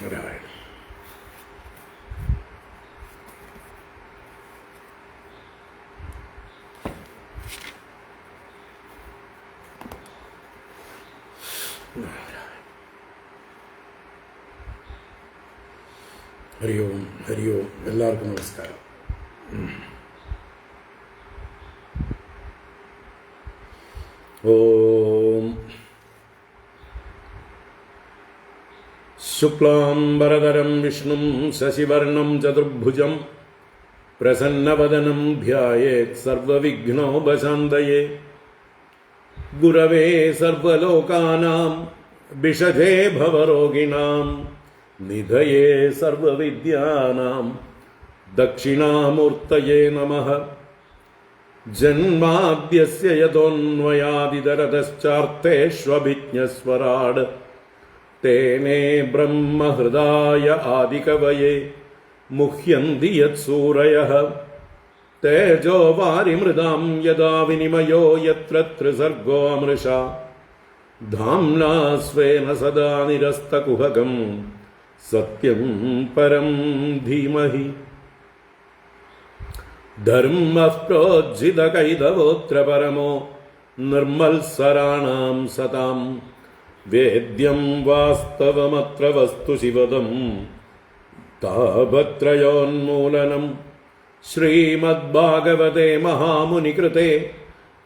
നാരായണ. ഹരി ഓം, ഹരി ഓം. എല്ലാവർക്കും നമസ്കാരം. ഓം ശുക്ലാംബരധരം വിഷ്ണും ശശിവർണം ചതുർഭുജം പ്രസന്നവദനം ധ്യായേത് സർവവിഘ്നോപശാന്തയേ. ഗുരവേ സർവലോകാനാം ഭിഷജേ ഭവരോഗിണാം നിധയേ സർവവിദ്യാനാം ദക്ഷിണാമൂർത്തയേ നമഃ. ജന്മാദ്യസ്യ യതോന്വയാദിതരതശ്ചാർത്തേഷ്വഭിജ്ഞസ്വരാട് തേനേ ബ്രഹ്മഹൃദായ ആദികവയേ മുഹ്യന്തി യത്സൂരയഃ. തേജോ വാരിമൃതാം യദാ വിനിമയോ യത്ര ത്രിസർഗോ അമൃഷാ ധാംനാ സ്വേന സദാ നിരസ്തകുഹകം സത്യം പരം ധീമഹി. ധർമ്മഃ പ്രോജ്ജിതകൈതവോത്ര പരമോ നിർമ്മൽസരാണാം സതാം. വേദ്യം വാസ്തവമത്ര വസ്തു ശിവദം താപത്രയോന്മൂലനം. ശ്രീമദ്ഭാഗവതേ മഹാമുനികൃതേ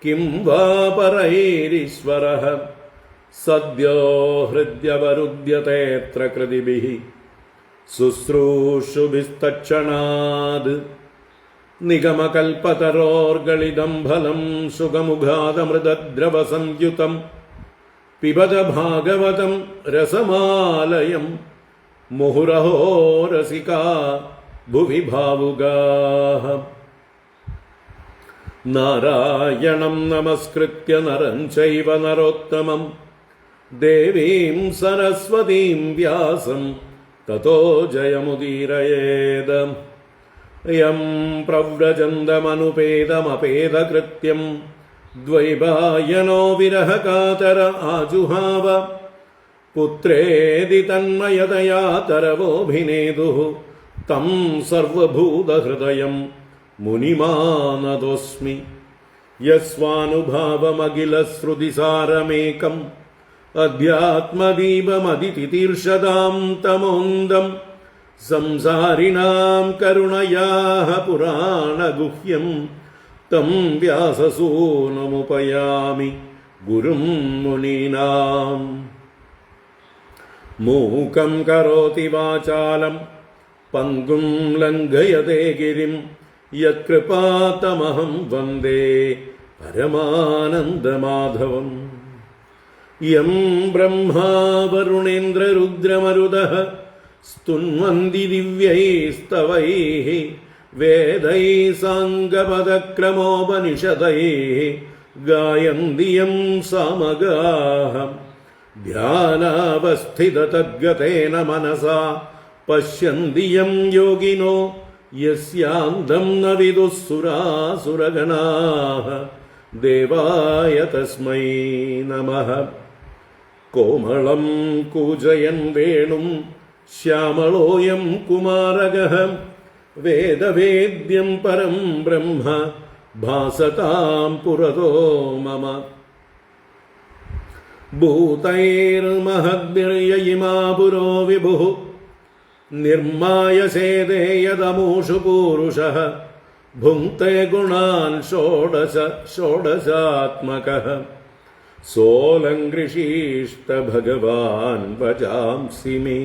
കിം വാ പരൈരീശ്വരഃ. സദ്യോ ഹൃദ്യവരുദ്യതേത്ര കൃതിഭിഃ ശുശ്രൂഷുഭിസ്തക്ഷണാദ്. നിഗമകൽപതരോർഗളിതം ഫലം സുഖമുഖാദമൃതദ്രവസംയുതം പിബത ഭാഗവതം രസമാലയം. മുഹുരഹോ രസികാ ഭുവി ഭാവുകാഃ. നാരായണം നമസ്കൃത്യ നരം ചൈവ നരോത്തമം ദേവീം സരസ്വതീം വ്യാസം തതോ ജയമുദീരയേത്. യം പ്രവ്രജന്തമനുപേതമപേതകൃത്യം ദ്വൈപായനോ വിരഹകാതര ആജുഹാവ. പുത്രേതി തന്മയതയാ തരവോഭിനേതുഃ തം സർവഭൂതഹൃദയം മുനിമാനതോസ്മി. യസ്വാനുഭാവമഖിലശ്രുതിസാരമേകം അധ്യാത്മദീപമതിതിതീർഷതാം തമോന്തം. സംസാരിണാം കരുണയാഃ പുരാണഗുഹ്യം തം വ്യാസസൂനുമുപയാമി ഗുരും മുനീനാം. മൂകം കരോതി വാചാലം പങ്കും ലംഘയതേ ഗിരിം യത്കൃപാതമഹം വന്ദേ പരമാനന്ദമാധവം. യം ബ്രഹ്മാ വരുണേന്ദ്രരുദ്രമരുതഃ സ്തുന്വന്തി ദിവ്യൈസ്തവൈഃ വേദൈഃ സാംഗപദക്രമോപനിഷദൈഃ ഗായന്തി യം സാമഗാഃ. ധ്യാനാവസ്ഥിതതദ്ഗതേന മനസാ പശ്യന്തി യം യോഗിനോ യസ്യാന്തം ന വിദുഃ സുരാസുരഗണാഃ. ദേവായ തസ്മൈ നമഃ. കോമളം കൂജയൻ വേണും ശ്യാമളോയം കുമാരകഃ. വേദവേദ്യം പരം ബ്രഹ്മ ഭാസതാം പുരതോ മമ. ഭൂതൈർമഹദ്ഭിർയയിമാ പുരോ വിഭുഃ നിർമായസേദേ യദമൂഷു പൂരുഷഃ. ഭുങ്ക്തേ ഗുണാൻ ഷോഡശാത്മകഃ. സോലങ്കൃഷീഷ്ട ഭഗവാൻ വചാംസി മേ.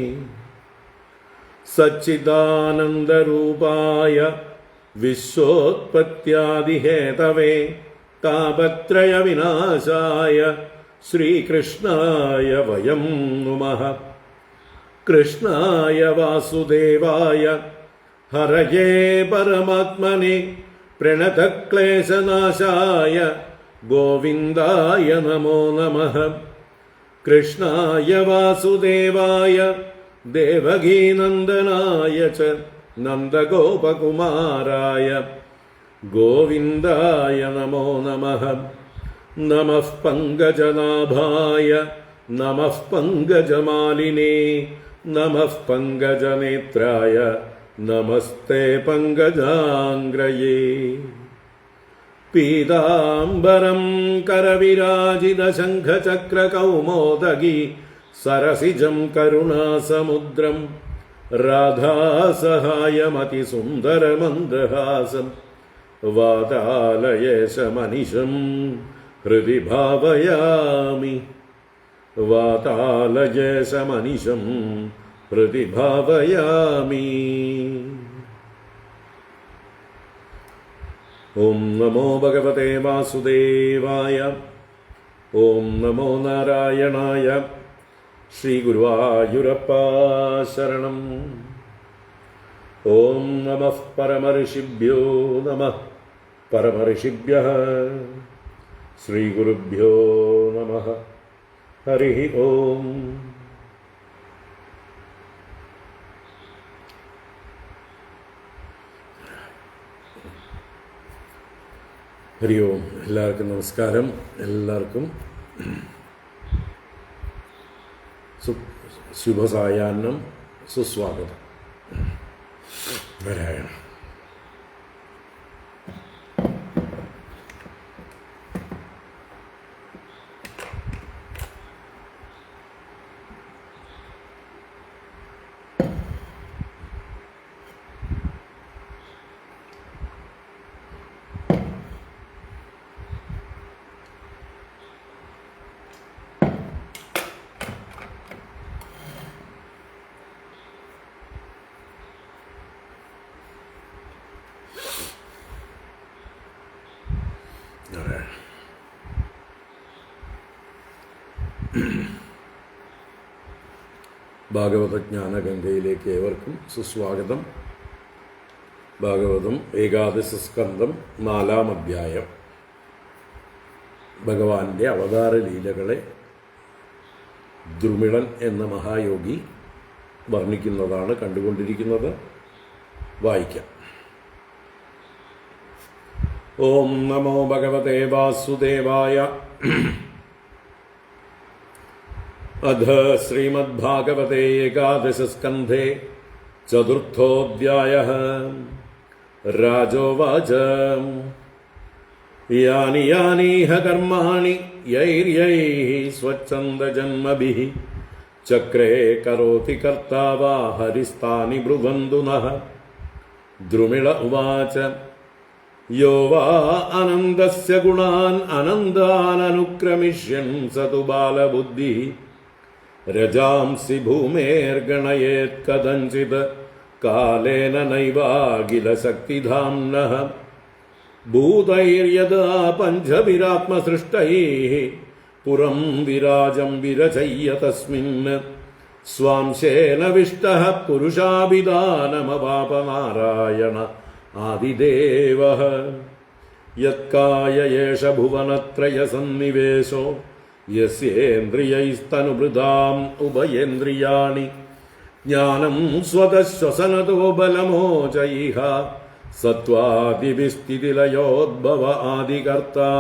സച്ചിദാനന്ദരൂപായ വിശ്വോത്പത്യാദിഹേതവേ താപത്രയ വിനാശായ ശ്രീകൃഷ്ണായ വയം നുമഃ. കൃഷ്ണായ വാസുദേവായ ഹരയേ പരമാത്മനെ പ്രണതക്ലേശനാശായ ഗോവിന്ദായ നമോ നമഃ. കൃഷ്ണായ വാസുദേവായ ദേവകീനന്ദനായ ച നന്ദഗോപകുമാരായ ഗോവിന്ദായ നമോ നമഃ. നമഃ പങ്കജനാഭായ നമഃ പങ്കജമാലിനേ നമഃ പങ്കജനേത്രായ നമസ്തേ പങ്കജാംഗ്രയേ. പീതാംബരം കരവിരാജിതശംഖചക്രകൗമോദഗീ സരസിജം കരുണാസമുദ്രം രാധാസഹായമതിസുന്ദരമന്ദഹാസം വാതാലയേശമനിശം ഹൃദി ഭാവയാമി. വാതാലയേശമനിശം ഹൃദി ഭാവയാമി. ഓം നമോ ഭഗവതേ വാസുദേവായ. ഓം നമോ നാരായണായ. ശ്രീ ഗുരുവായൂരപ്പ ശരണം. ഓം നമഃ പരമഋഷിഭ്യോ നമഃ പരമഋഷിഭ്യഃ. ശ്രീ ഗുരുഭ്യോ നമഃ. ഹരി ഓം. ഹരി ഓം. എല്ലാവർക്കും നമസ്കാരം. എല്ലാവർക്കും ശുഭസായാഹ്നം, സുസ്വാഗതം. നാരായണ. ഭാഗവതജ്ഞാനഗംഗയിലേക്ക് ഏവർക്കും സുസ്വാഗതം. ഭാഗവതം ഏകാദശ സ്കന്ധം 4-ാം അധ്യായം. ഭഗവാന്റെ അവതാര ലീലകളെ ദ്രുമിളൻ എന്ന മഹായോഗി വർണ്ണിക്കുന്നതാണ് കണ്ടുകൊണ്ടിരിക്കുന്നത്. വായിക്കാം. ഓം നമോ ഭഗവതേ വാസുദേവായ. അധ ശ്രീമദ്ഭാഗവതേ ഏകാദശസ്കന്ധേ ചതുർത്ഥോऽധ്യായഃ. രാജോവാച യാനി യാനീഹ കർമാണി യൈര്യൈഃ സ്വച്ഛന്ദജന്മഭിഃ ചക്രേ കരോതി കർത്താ വാ ഹരിസ്താനി ബ്രുവന്തു നഃ. ദ്രുമിള ഉവാച യോ വാ അനന്തസ്യ ഗുണാൻ അനന്താനനുക്രമിഷ്യൻ സ തു ബാലബുദ്ധിഃ രജാംസി ഭൂമേർഗണയേത് കഥഞ്ചിത് കാലേന നൈവാഖില ശക്തിധാംനഃ. ഭൂതൈര്യദാ പഞ്ചഭിരാത്മസൃഷ്ടൈഃ പുരം വിരാജം വിരചയ്യ തസ്മിൻ സ്വാംശേന വിഷ്ടഃ പുരുഷാഭിധാനമവാപ നാരായണ ആദിദേവഃ. യത്കായ യേഷ ഭുവനത്രയ സന്നിവേശോ യസ്യേന്ദ്രിയൈസ്തനുഭൃതാം ഉഭയേന്ദ്രിയാണി ജ്ഞാനം സ്വതശ്വസനതോ ബലമോചൈഹ സത്വാദിവിസ്ഥിതിലയോദ്ഭവ ആദികർത്താ.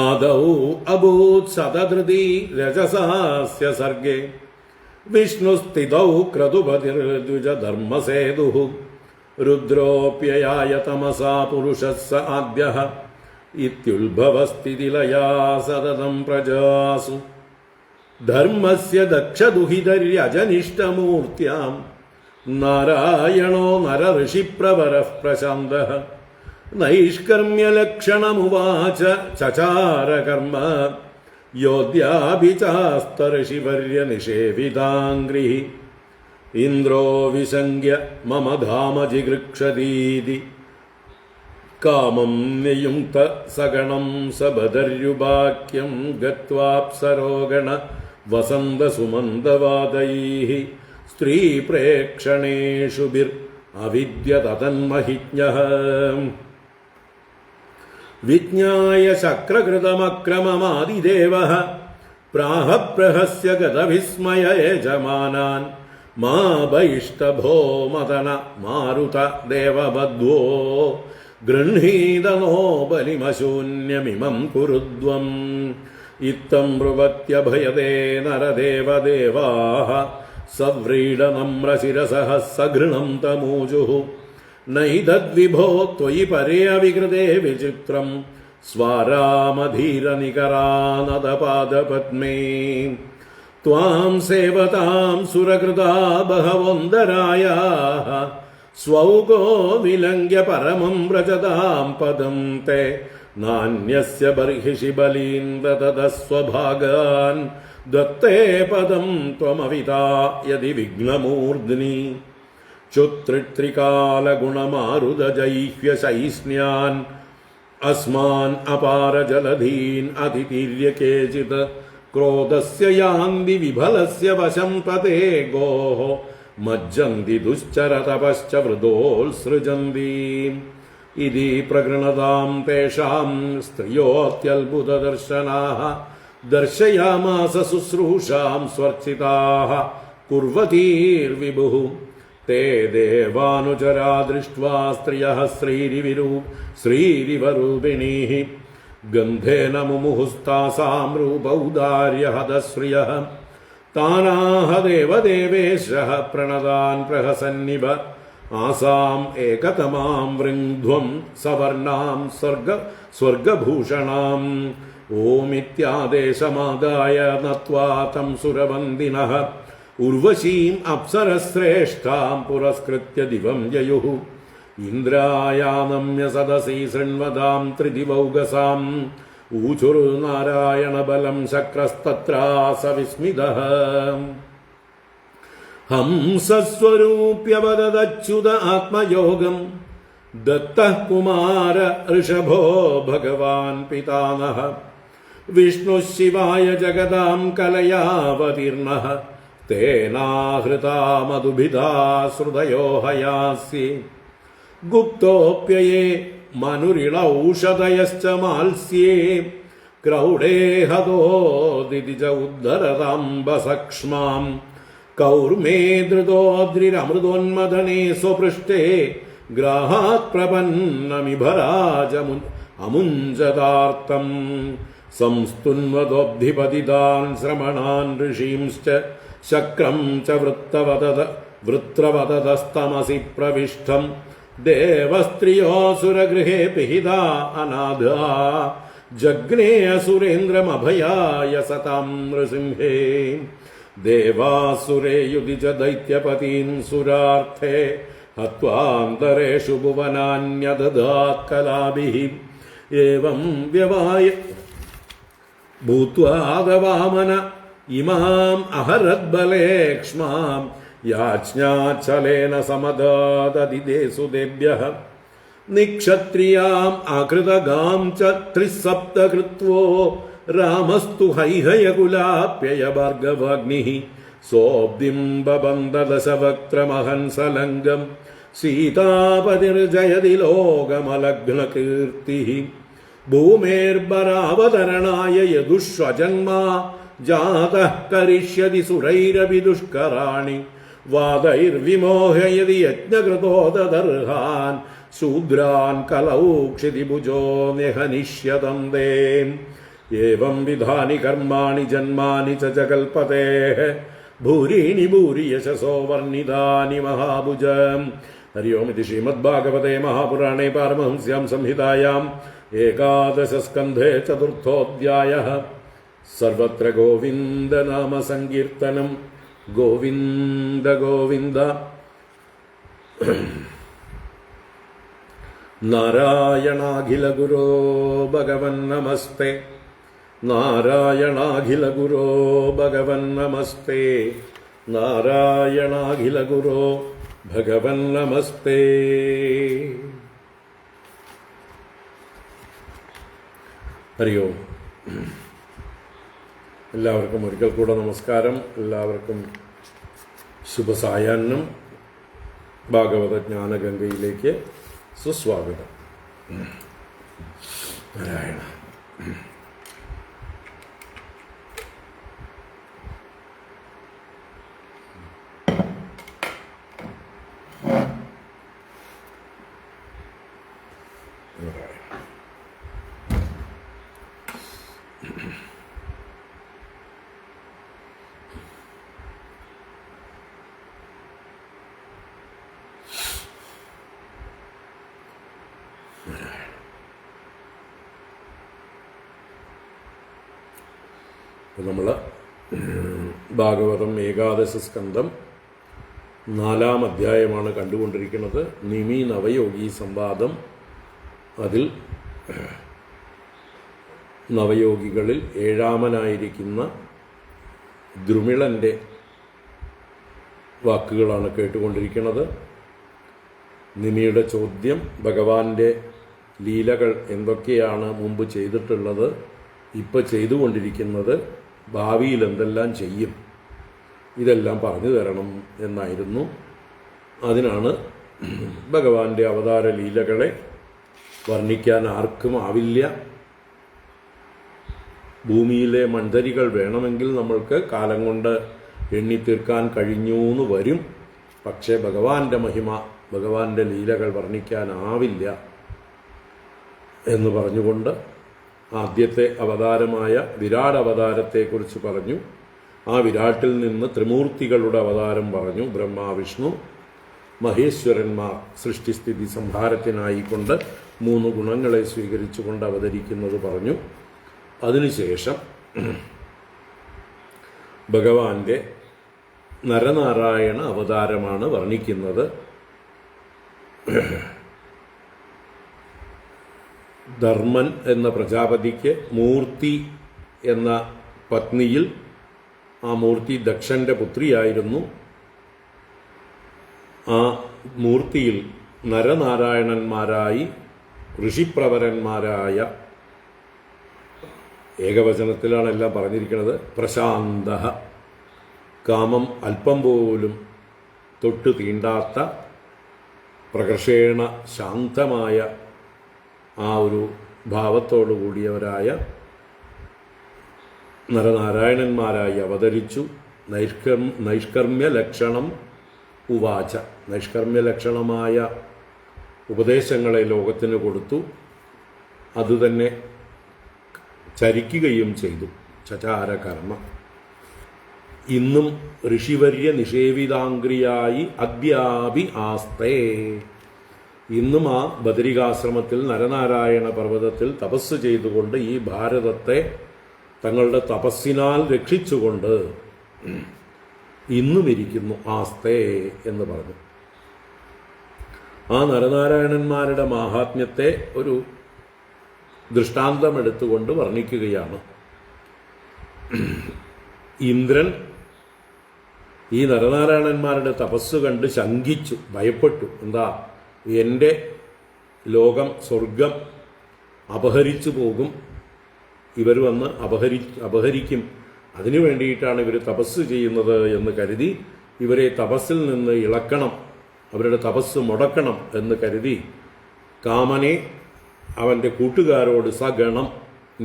ആദൗ അഭൂത് ശതധൃതി രജസാസ്യ സർഗേ വിഷ്ണുസ്ഥിതൗ ക്രതുപതിർദ്വിജധർമ്മസേതുഃ രുദ്രോപ്യയായ തമസാ പുരുഷഃ സ ആദ്യഃ ഇത്യുത്ഭവസ്ഥിതിലയാ സതതം പ്രജാസു ധർമ്മസ്യ ദക്ഷദുഹിതര്യജനിഷ്ടമൂർത്യാം നാരായണോ നരഋഷിപ്രവരഃ പ്രശാന്തഃ നൈഷ്കർമ്മ്യലക്ഷണമുവാച ചചാര കർമ്മ യോദ്യാഭിചാസ്തഋഷിവർയ നിഷേവിതാംഗ്രിഃ ഇന്ദ്രോ വിസംഗ്യ മമ ധാമ ജിഗൃക്ഷതീതി കാമം നിയുക്ത സഗണം സബദര്യുവാക്യം ഗത്വാപ്സരോഗണ വസന്തസുമന്ദവാദൈഃ സ്ത്രീപ്രേക്ഷണേഷുഭിർ അവിദ്യതന്മഹിജ്ഞഃ. വിജ്ഞായ ശക്രകൃതമക്രമമാദിദേവഃ പ്രാഹ പ്രഹസ്യ ഗതവിസ്മയ യജമാനാൻ മാ ബൈഷ്ടഭോ മദന മാരുത ദേവബദ്ധ്വോ ഗൃഹീതനോ ബലിമശൂന്യമിമം കുരുദ്വം ഇത്തം ബ്രുവത്യഭയദേ നരദേവദേവാഃ സവ്രീഡനമ്രശിരസഃ സഘൃണം തമൂജുഃ നൈതദ്വിഭോ ത്വയി പരേ അവികൃതേ വിചിത്രം സ്വാരാമധീരനികരാനദപാദപദ്മേ ത്വാം സേവതാം സുരകൃതാ ബഹവോന്തരായാഃ സ്വൗകോ വിലംഘ്യ പരമം വ്രജതാം പദം തേ നാന്യസ്യ ബർഹിഷി ബലീന്ദ്രതദസ്വഭാഗാൻ ദത്തേ പദം ത്വമവിതാ യദി വിഘ്നമൂർധ്നി ചുത്രിത്രികാലഗുണമാരുതജൈഹ്യശൈസ്ന്യാൻ അസ്മാൻ അപാരജലധീൻ അതിതീര്യ കേചിത് ക്രോധസ്യ യാന്തി വിഫലസ്യ വശം പതേ ഗോഃ മജ്ജന്തി ദുശ്ചരതപശ്ച വൃതോത്സൃജന്തി ഇതി പ്രഗൃണതാം തേഷാം സ്ത്രിയോത്യത്ഭുതദർശനാഃ ദർശയാമാസ ശുശ്രൂഷാം സ്വർച്ചിതാഃ കുർവതീർവിഭുഃ തേ ദേവാനുചരാ ദൃഷ്ട്വാ സ്ത്രിയഃ ശ്രീരിവരൂപിണീഃ ഗന്ധേന മുമുഹുസ്താസാം രൂപൗദാര്യഹതശ്രിയഃ താനാഹ ദേവദേവേശഃ പ്രണതാൻ പ്രഹസന്നിവ ആസാം ഏകതമാം വൃങ്ധ്വം സവർണാം സ്വർഗഭൂഷണാം ഓമിത്യാദേശമാദായ നത്വാ തം സുരവന്ദിനഃ ഉർവശീം അപ്സരശ്രേഷ്ഠാം പുരസ്കൃത്യ ദിവം യയുഃ ഇന്ദ്രായാനമ്യ സദസി ശൃണ്വതാം ത്രിദിവൗകസാം ഊചുർനാരായണബലം ശക്രസ്തത്രാസ വിസ്മിതഃ ഹംസസ്വരൂപ്യവദച്യുത ആത്മയോഗം ദത്തഃ കുമാര ഋഷഭോ ഭഗവാൻ പിതാമഹ വിഷ്ണു ശിവായ ജഗതാം കലയാവതീർണഃ തേനാഹൃതാ മധുഭിദാ ശ്രുതയോ ഹയാസ്യേ ഗുപ്തോപ്യയേ മനുരിളൗഷധയശ്ച മാത്സ്യേ ക്രൗഡേ ഹതോ ദിതിജ ഉദ്ധരതാംബസക്ഷ്മാം കൗർമേ ധൃതോദ്രിരമൃതോന്മദനേ സ്വപൃഷ്ടേ ഗ്രാഹാത് പ്രപന്നമിഭരാജമു അമുഞ്ചതാർത്തം സംസ്തുന്വദോബ്ധിപതിതാൻ ശ്രമണാൻ ഋഷീംശ്ച ശക്രം ച വൃത്രവദതസ്തമസി പ്രവിഷ്ടം ദേവസ്ത്രിയോസുരഗൃഹേ പിഹിതാ അനാഥാ ജഗ്നേ അസുരേന്ദ്രമഭയായ സതാം നൃസിംഹേ ദേവാസുരേ യുധിച ദൈത്യപതീൻ സുരാർത്ഥേ ഹത്വാന്തരേഷു ഭുവനാന്യദധാത് കലാഭിഃ ഏവം വ്യവായ ഭൂത്വാദവാമന ഇമാം അഹരദ്ബലേക്ഷ്മാം യാജ്ഞാചലേന സമദാദതിദേസുദേഭ്യഃ നിക്ഷത്രിയാം ആകൃതഗാം ച ത്രിസപ്ത കൃത്വോ രാമസ്തു ഹൈഹയകുലാപ്യയ ഭാർഗവാഗ്നിഃ സോബ്ദിം ബബന്ധദശവക്ത്രമഹംസലംഗം സീതാപതിർജയതി ലോകമലഗ്നകീർത്തിഃ ഭൂമേർബരാവതരണായ യദുഷ്വജന്മാ ജാതഃ കരിഷ്യതി സുരൈരപി ദുഷ്കരാണി വാദൈർവിമോഹയതി യജ്ഞകൃതോ ദദർഹാൻ ശൂദ്രാൻ കലൗ ക്ഷിതിഭുജോ നിഹനിഷ്യതം ദേ ഏവം വിധാനി കർമാണി ജന്മാനി ച ജഗൽപതേഃ ഭൂരീണി ഭൂരി യശസോ വർണ്ണിതാനി മഹാഭുജ. ഹരി ഓം. ഇതി ശ്രീമദ്ഭാഗവതേ മഹാപുരാണേ പാരമഹംസ്യാം സംഹിതായാം ഏകാദശസ്കന്ധേ ചതുർത്ഥോऽധ്യായഃ. സർവത്ര ഗോവിന്ദനാമ സങ്കീർത്തനം. ഗോവിന്ദ ഗോവിന്ദ. നാരായണാഖില ഗുരോ ഭഗവൻ നമസ്തേ. നാരായണാഖില ഗുരോ ഭഗവൻ നമസ്തേ. നാരായണാഖില ഗുരോ ഭഗവൻ നമസ്തേ. ഹരി ഓം. എല്ലാവർക്കും ഒരിക്കൽ കൂടെ നമസ്കാരം. എല്ലാവർക്കും ശുഭസായാഹ്നം. ഭാഗവത ജ്ഞാനഗംഗയിലേക്ക് സുസ്വാഗതം. നാരായണ. അപ്പോൾ നമ്മൾ ഭാഗവതം ഏകാദശ സ്കന്ധം 4-ാം അധ്യായമാണ് കണ്ടുകൊണ്ടിരിക്കുന്നത്. നിമി നവയോഗി സംവാദം. അതിൽ നവയോഗികളിൽ 7-ാമനായിരിക്കുന്ന ദ്രുമിളൻ്റെ വാക്കുകളാണ് കേട്ടുകൊണ്ടിരിക്കുന്നത്. നിമിയുടെ ചോദ്യം, ഭഗവാന്റെ ലീലകൾ എന്തൊക്കെയാണ് മുമ്പ് ചെയ്തിട്ടുള്ളത്, ഇപ്പോൾ ചെയ്തുകൊണ്ടിരിക്കുന്നത്, ഭാവിയിൽ എന്തെല്ലാം ചെയ്യും, ഇതെല്ലാം പറഞ്ഞു തരണം എന്നായിരുന്നു. അതിനാണ് ഭഗവാന്റെ അവതാര ലീലകളെ വർണ്ണിക്കാൻ ആർക്കും ആവില്ല. ഭൂമിയിലെ മൺതരികൾ വേണമെങ്കിൽ നമ്മൾക്ക് കാലം കൊണ്ട് എണ്ണിത്തീർക്കാൻ കഴിഞ്ഞൂന്ന് വരും. പക്ഷേ ഭഗവാന്റെ മഹിമ, ഭഗവാന്റെ ലീലകൾ വർണ്ണിക്കാനാവില്ല എന്ന് പറഞ്ഞുകൊണ്ട് ആദ്യത്തെ അവതാരമായ വിരാട് അവതാരത്തെക്കുറിച്ച് പറഞ്ഞു. ആ വിരാട്ടിൽ നിന്ന് ത്രിമൂർത്തികളുടെ അവതാരം പറഞ്ഞു. ബ്രഹ്മ, വിഷ്ണു, മഹേശ്വരന്മാർ സൃഷ്ടിസ്ഥിതി സംഹാരത്തിനായിക്കൊണ്ട് 3 ഗുണങ്ങളെ സ്വീകരിച്ചുകൊണ്ട് അവതരിക്കുന്നത് പറഞ്ഞു. അതിനുശേഷം ഭഗവാന്റെ നരനാരായണ അവതാരമാണ് വർണ്ണിക്കുന്നത്. ധർമ്മൻ എന്ന പ്രജാപതിക്ക് മൂർത്തി എന്ന പത്നിയിൽ, ആ മൂർത്തി ദക്ഷന്റെ പുത്രിയായിരുന്നു. ആ മൂർത്തിയിൽ നരനാരായണന്മാരായി ഋഷിപ്രവരന്മാരായ, ഏകവചനത്തിലാണ് എല്ലാം പറഞ്ഞിരിക്കുന്നത്, പ്രശാന്ത, കാമം അല്പം പോലും തൊട്ടു തീണ്ടാത്ത, പ്രകർഷേണ ശാന്തമായ ആ ഒരു ഭാവത്തോടു കൂടിയവരായ നരനാരായണന്മാരായി അവതരിച്ചു. നൈഷ്കർമ്മ്യ ലക്ഷണം ഉവാച, നൈഷ്കർമ്മ്യ ലക്ഷണമായ ഉപദേശങ്ങളെ ലോകത്തിന് കൊടുത്തു. അതുതന്നെ ചരിക്കുകയും ചെയ്തു. ചചാരകർമ്മ. ഇന്നും ഋഷിവര്യ നിഷേവിതാംഗ്രിയായി അദ്യാപി ആസ്തേ. ഇന്നും ആ ബദരികാശ്രമത്തിൽ നരനാരായണ പർവ്വതത്തിൽ തപസ് ചെയ്തുകൊണ്ട് ഈ ഭാരതത്തെ തങ്ങളുടെ തപസ്സിനാൽ രക്ഷിച്ചുകൊണ്ട് ഇന്നും ഇരിക്കുന്നു. ആസ്തേ എന്ന് പറഞ്ഞു. ആ നരനാരായണന്മാരുടെ മാഹാത്മ്യത്തെ ഒരു ദൃഷ്ടാന്തമെടുത്തുകൊണ്ട് വർണ്ണിക്കുകയാണ്. ഇന്ദ്രൻ ഈ നരനാരായണന്മാരുടെ തപസ് കണ്ട് ശങ്കിച്ചു, ഭയപ്പെട്ടു. എന്താ, എൻ്റെ ലോകം, സ്വർഗം അപഹരിച്ചു പോകും, ഇവർ വന്ന് അപഹരിക്കും, അതിനു വേണ്ടിയിട്ടാണ് ഇവർ തപസ് ചെയ്യുന്നത് എന്ന് കരുതി ഇവരെ തപസ്സിൽ നിന്ന് ഇളക്കണം, അവരുടെ തപസ് മുടക്കണം എന്ന് കരുതി കാമനെ അവൻ്റെ കൂട്ടുകാരോട് സഗണം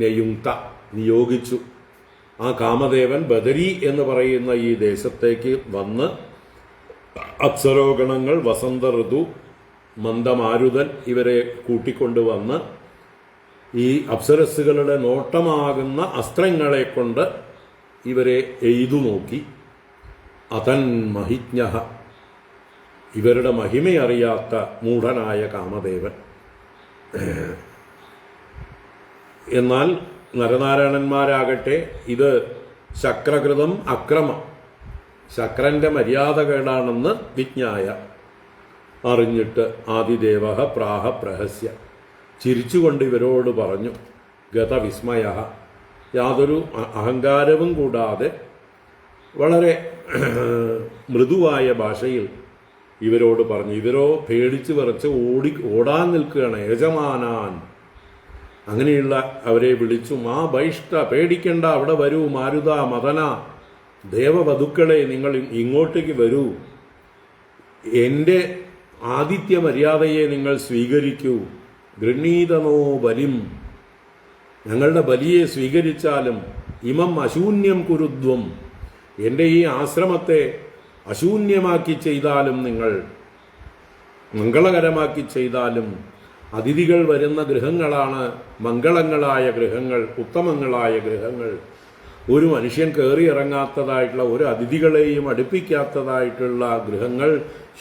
നയുക്ത നിയോഗിച്ചു. ആ കാമദേവൻ ബദരി എന്ന് പറയുന്ന ഈ ദേശത്തേക്ക് വന്ന് അപ്സരോഗണങ്ങൾ, വസന്ത ഋതു, മന്ദമാരുതൻ ഇവരെ കൂട്ടിക്കൊണ്ടുവന്ന് ഈ അപ്സരസ്സുകളുടെ നോട്ടമാകുന്ന അസ്ത്രങ്ങളെ കൊണ്ട് ഇവരെ എയ്തു നോക്കി. അതൻ മഹിജ്ഞ, ഇവരുടെ മഹിമയറിയാത്ത മൂഢനായ കാമദേവൻ. എന്നാൽ നരനാരായണന്മാരാകട്ടെ ഇത് ശക്രകൃതം അക്രമം, ശക്രന്റെ മര്യാദകേടാണെന്ന് വിജ്ഞായ, അറിഞ്ഞിട്ട് ആദിദേവ പ്രാഹ പ്രഹസ്യ, ചിരിച്ചുകൊണ്ട് ഇവരോട് പറഞ്ഞു. ഗതവിസ്മയ, യാതൊരു അഹങ്കാരവും കൂടാതെ വളരെ മൃദുവായ ഭാഷയിൽ ഇവരോട് പറഞ്ഞു. ഇവരോ പേടിച്ച് വിറച്ച് ഓടാൻ നിൽക്കുകയാണ്. യജമാനാൻ, അങ്ങനെയുള്ള അവരെ വിളിച്ചു. മാ ബൈഷ്ട, പേടിക്കണ്ട, അവിടെ വരൂ. മാരുത, മദന, ദേവവധുക്കളെ, നിങ്ങൾ ഇങ്ങോട്ടേക്ക് വരൂ. എൻ്റെ ആതിഥ്യ മര്യാദയെ നിങ്ങൾ സ്വീകരിക്കൂ. ഗൃണീതനോ ബലിം, ഞങ്ങളുടെ ബലിയെ സ്വീകരിച്ചാലും. ഇമം അശൂന്യം കുരുദ്വം, എൻ്റെ ഈ ആശ്രമത്തെ അശൂന്യമാക്കി ചെയ്താലും, നിങ്ങൾ മംഗളകരമാക്കി ചെയ്താലും. അതിഥികൾ വരുന്ന ഗൃഹങ്ങളാണ് മംഗളങ്ങളായ ഗൃഹങ്ങൾ, ഉത്തമങ്ങളായ ഗൃഹങ്ങൾ. ഒരു മനുഷ്യൻ കയറിയിറങ്ങാത്തതായിട്ടുള്ള, ഒരു അതിഥികളെയും അടുപ്പിക്കാത്തതായിട്ടുള്ള ഗൃഹങ്ങൾ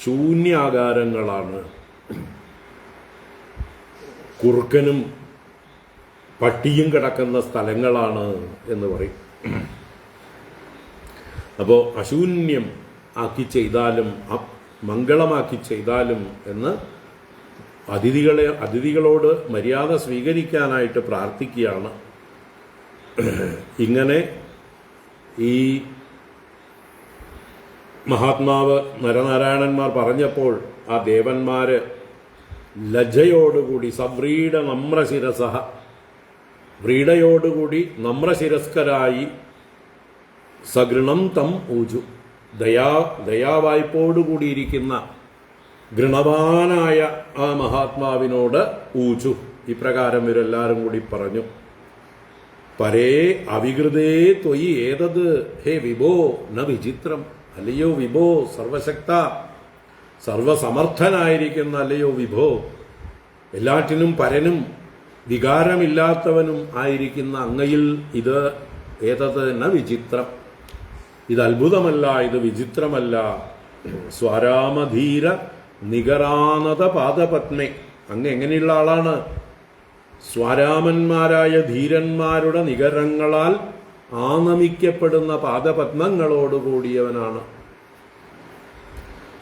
ശൂന്യാകാരങ്ങളാണ്. കുറുക്കനും പട്ടിയും കിടക്കുന്ന സ്ഥലങ്ങളാണ് എന്ന് പറയും. അപ്പോൾ അശൂന്യം ആക്കി ചെയ്താലും മംഗളമാക്കി ചെയ്താലും എന്ന് അതിഥികളോട് മര്യാദ സ്വീകരിക്കാനായിട്ട് പ്രാർത്ഥിക്കുകയാണ്. ഇങ്ങനെ ഈ മഹാത്മാവ് നരനാരായണന്മാർ പറഞ്ഞപ്പോൾ ആ ദേവന്മാര് ലജ്ജയോടുകൂടി സവ്രീഡ നമ്രശിരസഹ, വ്രീഡയോടുകൂടി നമ്രശിരസ്കരായി സഗൃണം തം ഊജു, ദയാവായ്പോടുകൂടിയിരിക്കുന്ന ഗൃണവാനായ ആ മഹാത്മാവിനോട് ഊജു ഇപ്രകാരം ഇവരെല്ലാവരും കൂടി പറഞ്ഞു. പരേ അവികൃതേ ത്വയി ഏതത് ഹേ വിഭോ ന വിചിത്രം. അല്ലയോ വിഭോ, സർവശക്ത സർവസമർത്ഥനായിരിക്കുന്ന അല്ലയോ വിഭോ, എല്ലാറ്റിനും പരനും വികാരമില്ലാത്തവനും ആയിരിക്കുന്ന അങ്ങയിൽ ഇത് ഏതത് ന വിചിത്രം, ഇത് അത്ഭുതമല്ല, ഇത് വിചിത്രമല്ല. സ്വരാമധീര നികരാനത പാദപത്മേ, അങ്ങ് എങ്ങനെയുള്ള ആളാണ്? സ്വരാമന്മാരായ ധീരന്മാരുടെ നികരങ്ങളാൽ ആനമിക്കപ്പെടുന്ന പാദപത്മങ്ങളോടുകൂടിയവനാണ്.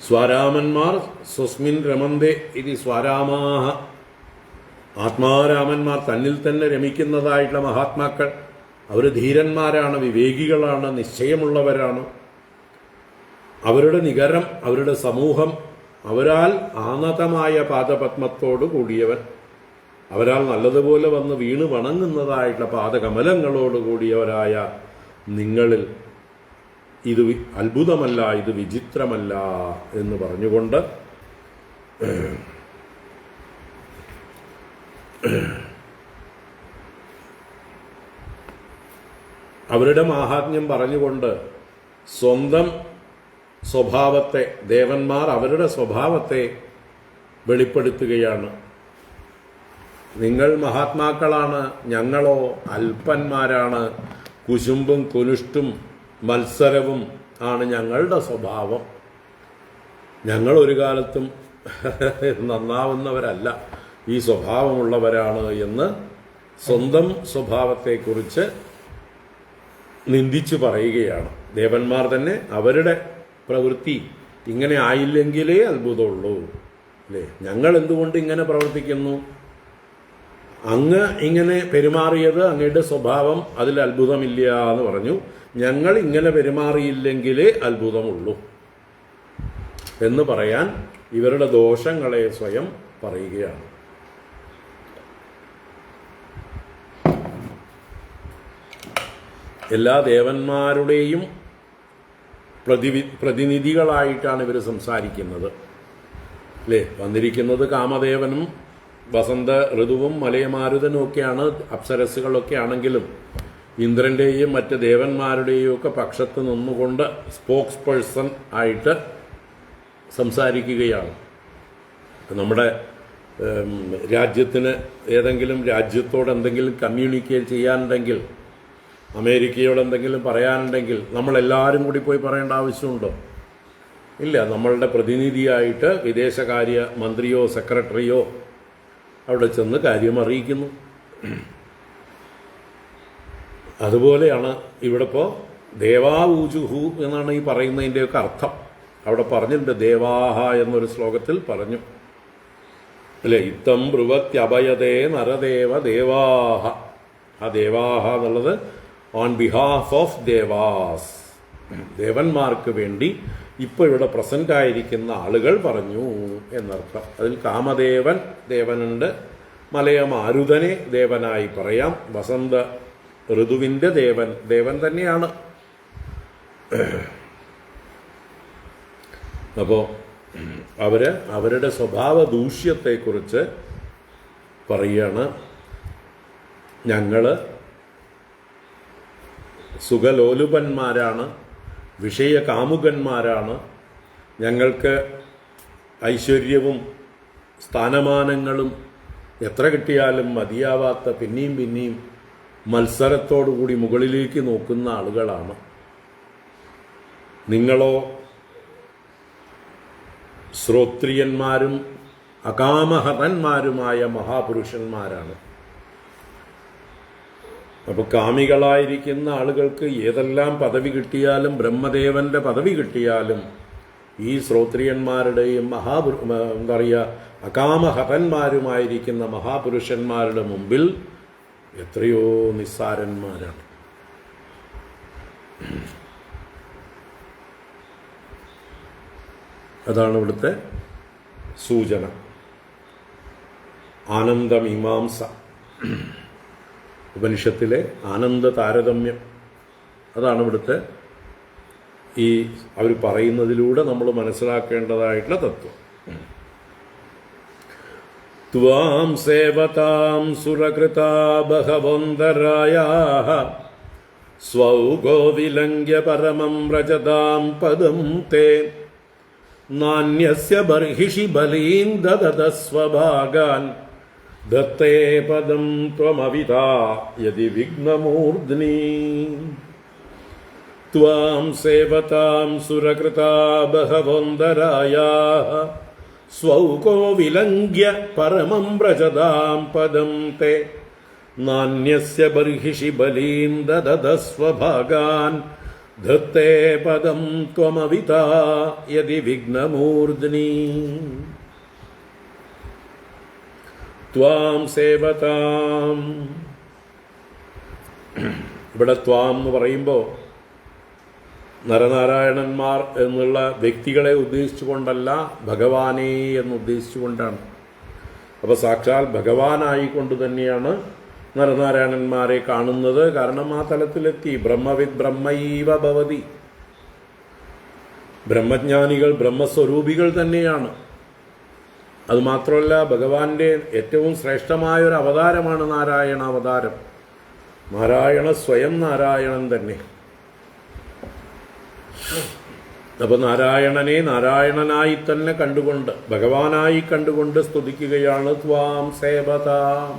സ്വരാമന്മാർ സ്വസ്മിൻ രമന്തേ ഇതി സ്വരാമാഹ, ആത്മാരാമന്മാർ തന്നിൽ തന്നെ രമിക്കുന്നതായിട്ടുള്ള മഹാത്മാക്കൾ. അവർ ധീരന്മാരാണ്, വിവേകികളാണ്, നിശ്ചയമുള്ളവരാണ്. അവരുടെ നികരം, അവരുടെ സമൂഹം, അവരാൽ ആനതമായ പാദപത്മത്തോടു കൂടിയവൻ, അവരാൽ നല്ലതുപോലെ വന്ന് വീണ് വണങ്ങുന്നതായിട്ടുള്ള പാദകമലങ്ങളോടുകൂടിയവരായ നിങ്ങളിൽ ഇത് അത്ഭുതമല്ല, ഇത് വിചിത്രമല്ല എന്ന് പറഞ്ഞുകൊണ്ട് അവരുടെ മാഹാത്മ്യം പറഞ്ഞുകൊണ്ട് സ്വന്തം സ്വഭാവത്തെ, ദേവന്മാർ അവരുടെ സ്വഭാവത്തെ വെളിപ്പെടുത്തുകയാണ്. നിങ്ങൾ മഹാത്മാക്കളാണ്, ഞങ്ങളോ അല്പന്മാരാണ്, കുശുമ്പും കുനുഷ്ടും മത്സരവും ആണ് ഞങ്ങളുടെ സ്വഭാവം. ഞങ്ങൾ ഒരു കാലത്തും നന്നാവുന്നവരല്ല, ഈ സ്വഭാവമുള്ളവരാണ് എന്ന് സ്വന്തം സ്വഭാവത്തെക്കുറിച്ച് നിന്ദിച്ചു പറയുകയാണ്. ദേവന്മാർ തന്നെ അവരുടെ പ്രവൃത്തി ഇങ്ങനെ ആയില്ലെങ്കിലേ അത്ഭുതമുള്ളൂ, അല്ലേ? ഞങ്ങൾ എന്തുകൊണ്ട് ഇങ്ങനെ പ്രവർത്തിക്കുന്നു? അങ്ങ് ഇങ്ങനെ പെരുമാറിയത് അങ്ങയുടെ സ്വഭാവം, അതിൽ അത്ഭുതമില്ല എന്ന് പറഞ്ഞു. ഞങ്ങൾ ഇങ്ങനെ പെരുമാറിയില്ലെങ്കിലേ അത്ഭുതമുള്ളൂ എന്ന് പറയാൻ ഇവരുടെ ദോഷങ്ങളെ സ്വയം പറയുകയാണ്. എല്ലാ ദേവന്മാരുടെയും പ്രതിനിധികളായിട്ടാണ് ഇവർ സംസാരിക്കുന്നത്, അല്ലേ? വന്നിരിക്കുന്നത് കാമദേവനും വസന്ത ഋതുവും മലയമാരുതനും ഒക്കെയാണ്, അപ്സരസ്സുകളൊക്കെ ആണെങ്കിലും ഇന്ദ്രൻ്റെയും മറ്റ് ദേവന്മാരുടെയും ഒക്കെ പക്ഷത്ത് നിന്നുകൊണ്ട് സ്പോക്സ് പേഴ്സൺ ആയിട്ട് സംസാരിക്കുകയാണ്. നമ്മുടെ രാജ്യത്തിന് ഏതെങ്കിലും രാജ്യത്തോട് എന്തെങ്കിലും കമ്മ്യൂണിക്കേറ്റ് ചെയ്യാനുണ്ടെങ്കിൽ, അമേരിക്കയോട് എന്തെങ്കിലും പറയാനുണ്ടെങ്കിൽ നമ്മളെല്ലാവരും കൂടി പോയി പറയേണ്ട ആവശ്യമുണ്ടോ? ഇല്ല. നമ്മളുടെ പ്രതിനിധിയായിട്ട് വിദേശകാര്യ മന്ത്രിയോ സെക്രട്ടറിയോ അവിടെ ചെന്ന് കാര്യം അറിയിക്കുന്നു. അതുപോലെയാണ് ഇവിടെ ഇപ്പോൾ ദേവാഊജുഹു എന്നാണ് ഈ പറയുന്നതിൻ്റെയൊക്കെ അർത്ഥം. അവിടെ പറഞ്ഞിട്ടുണ്ട്, ദേവാഹ എന്നൊരു ശ്ലോകത്തിൽ പറഞ്ഞു, അല്ലേ? ഇത്തം ബ്രുവത്യഭയതേ നരദേവ ദേവാഹ. ആ ദേവാഹ എന്നുള്ളത് ഓൺ ബിഹാഫ് ഓഫ് ദേവാസ്, ദേവന്മാർക്ക് വേണ്ടി ഇപ്പോൾ ഇവിടെ പ്രസന്റ് ആയിരിക്കുന്ന ആളുകൾ പറഞ്ഞു എന്നർത്ഥം. അതിൽ കാമദേവൻ ദേവനുണ്ട്, മലയമാരുതനെ ദേവനായി പറയാം, വസന്ത ഋതുവിൻ്റെ ദേവൻ തന്നെയാണ്. അപ്പോൾ അവരുടെ സ്വഭാവ ദൂഷ്യത്തെക്കുറിച്ച് പറയുകയാണ്. ഞങ്ങൾ സുഖലോലുപന്മാരാണ്, വിഷയകാമുകന്മാരാണ്, ഞങ്ങൾക്ക് ഐശ്വര്യവും സ്ഥാനമാനങ്ങളും എത്ര കിട്ടിയാലും മതിയാവാത്ത, പിന്നെയും പിന്നെയും മത്സരത്തോടുകൂടി മുകളിലേക്ക് നോക്കുന്ന ആളുകളാണ്. നിങ്ങളോ ശ്രോത്രിയന്മാരും അകാമഹതന്മാരുമായ മഹാപുരുഷന്മാരാണ്. അപ്പോൾ കാമികളായിരിക്കുന്ന ആളുകൾക്ക് ഏതെല്ലാം പദവി കിട്ടിയാലും, ബ്രഹ്മദേവന്റെ പദവി കിട്ടിയാലും, ഈ ശ്രോത്രിയന്മാരുടെയും എന്താ പറയുക, അകാമഹതന്മാരുമായിരിക്കുന്ന മഹാപുരുഷന്മാരുടെ മുമ്പിൽ എത്രയോ നിസ്സാരന്മാരാണ്. അതാണ് ഇവിടുത്തെ സൂചന. ആനന്ദമീമാംസ, ഉപനിഷത്തിലെ ആനന്ദ താരതമ്യം, അതാണ് ഇവിടുത്തെ ഈ അവർ പറയുന്നതിലൂടെ നമ്മൾ മനസ്സിലാക്കേണ്ടതായിട്ടുള്ള തത്വം. ത്വാം സേവതാം സുരകൃതാ ബഹവന്തരായാഃ സ്വൗഗോ വിലംഘ്യ പരമം വ്രജതാം പദം തേ നാന്യസ്യ ബർഹിഷി ബലീൻ ദദതസ്വഭാഗാൻ ദത്തേ പദം ത്വമവിതാ യദി വിഘ്നമൂർധ്നി. ത്വാം സേവതാം സുരകൃതാ ബഹവന്തരായാഃ സ്വൗകോ വിലംഘ്യ പരമം വ്രജതാം പദം തേ നാന്യസ്യ ബർഹിഷി ബലീൻ ദദതസ്വഭാഗാൻ ദത്തേ പദം ത്വമവിതാ യദി വിഘ്നമൂർധ്നി. ത്വാം സേവതാം, ഇവിടെ ത്വാം എന്ന് പറയുമ്പോൾ നരനാരായണന്മാർ എന്നുള്ള വ്യക്തികളെ ഉദ്ദേശിച്ചുകൊണ്ടല്ല, ഭഗവാനെ എന്ന് ഉദ്ദേശിച്ചുകൊണ്ടാണ്. അപ്പോൾ സാക്ഷാൽ ഭഗവാനായിക്കൊണ്ട് തന്നെയാണ് നരനാരായണന്മാരെ കാണുന്നത്. കാരണം ആ തലത്തിലെത്തി. ബ്രഹ്മവിദ് ബ്രഹ്മൈവ ഭവതി, ബ്രഹ്മജ്ഞാനികൾ ബ്രഹ്മസ്വരൂപികൾ തന്നെയാണ്. അതുമാത്രമല്ല, ഭഗവാന്റെ ഏറ്റവും ശ്രേഷ്ഠമായ ഒരു അവതാരമാണ് നാരായണ അവതാരം. നാരായണ സ്വയം നാരായണൻ തന്നെ. അപ്പോൾ നാരായണനെ നാരായണനായി തന്നെ കണ്ടുകൊണ്ട്, ഭഗവാനായി കണ്ടുകൊണ്ട് സ്തുതിക്കുകയാണ്. ത്വാം സേവതാം,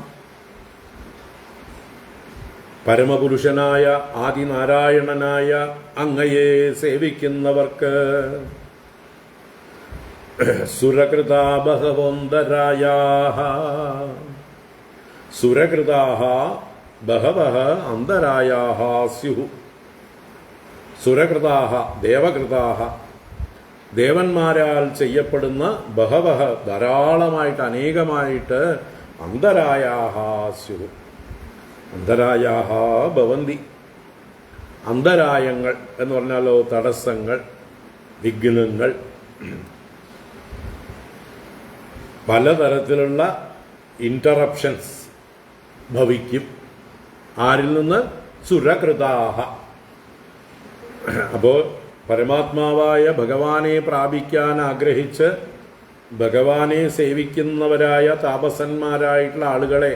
പരമപുരുഷനായ ആദിനാരായണനായ അങ്ങയെ സേവിക്കുന്നവർക്ക്. സുരകൃതാ ബഹവന്തരായാഃ, സുരകൃതാഃ ബഹവഃ അന്തരായാഃ സ്യുഃ. സുരകൃതാഃ ദേവകൃതാഃ, ദേവന്മാരാൽ ചെയ്യപ്പെടുന്ന, ബഹവഃ ധാരാളമായിട്ട് അനേകമായിട്ട്, അന്തരായാഃ സ്യുഃ, അന്തരായാഃ ഭവന്തി. അന്തരായങ്ങൾ എന്ന് പറഞ്ഞാലോ തടസ്സങ്ങൾ, വിഘ്നങ്ങൾ, പലതരത്തിലുള്ള ഇന്ററപ്ഷൻസ് ഭവിക്കും. ആരിൽ നിന്ന്? സുരകൃതാഃ. അപ്പോൾ പരമാത്മാവായ ഭഗവാനെ പ്രാപിക്കാൻ ആഗ്രഹിച്ച് ഭഗവാനെ സേവിക്കുന്നവരായ താപസന്മാരായിട്ടുള്ള ആളുകളെ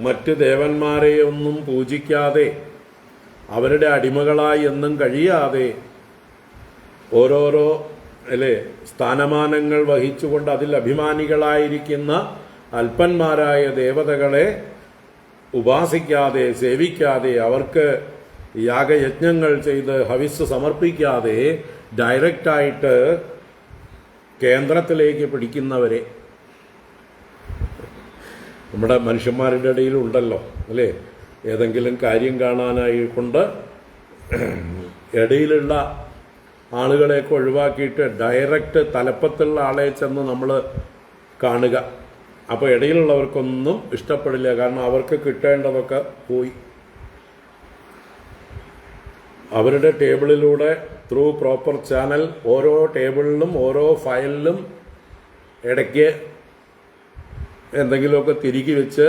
മറ്റ് ദേവന്മാരെയൊന്നും പൂജിക്കാതെ, അവരുടെ അടിമകളായി എന്നും കഴിയാതെ, ഓരോരോ സ്ഥാനമാനങ്ങൾ വഹിച്ചുകൊണ്ട് അതിൽ അഭിമാനികളായിരിക്കുന്ന അല്പന്മാരായ ദേവതകളെ ഉപാസിക്കാതെ, സേവിക്കാതെ, അവർക്ക് യാഗയജ്ഞങ്ങൾ ചെയ്ത് ഹവിസ് സമർപ്പിക്കാതെ ഡയറക്റ്റായിട്ട് കേന്ദ്രത്തിലേക്ക് പിടിക്കുന്നവരെ നമ്മുടെ മനുഷ്യന്മാരുടെ ഇടയിലുണ്ടല്ലോ, അല്ലേ? ഏതെങ്കിലും കാര്യം കാണാനായി കൊണ്ട് ഇടയിലുള്ള ആളുകളെയൊക്കെ ഒഴിവാക്കിയിട്ട് ഡയറക്റ്റ് തലപ്പത്തുള്ള ആളെ ചെന്ന് നമ്മൾ കാണുക. അപ്പോൾ ഇടയിലുള്ളവർക്കൊന്നും ഇഷ്ടപ്പെടില്ല. കാരണം അവർക്ക് കിട്ടേണ്ടതൊക്കെ പോയി. അവരുടെ ടേബിളിലൂടെ ത്രൂ പ്രോപ്പർ ചാനൽ ഓരോ ടേബിളിലും ഓരോ ഫയലിലും ഇടയ്ക്ക് എന്തെങ്കിലുമൊക്കെ തിരികെ വെച്ച്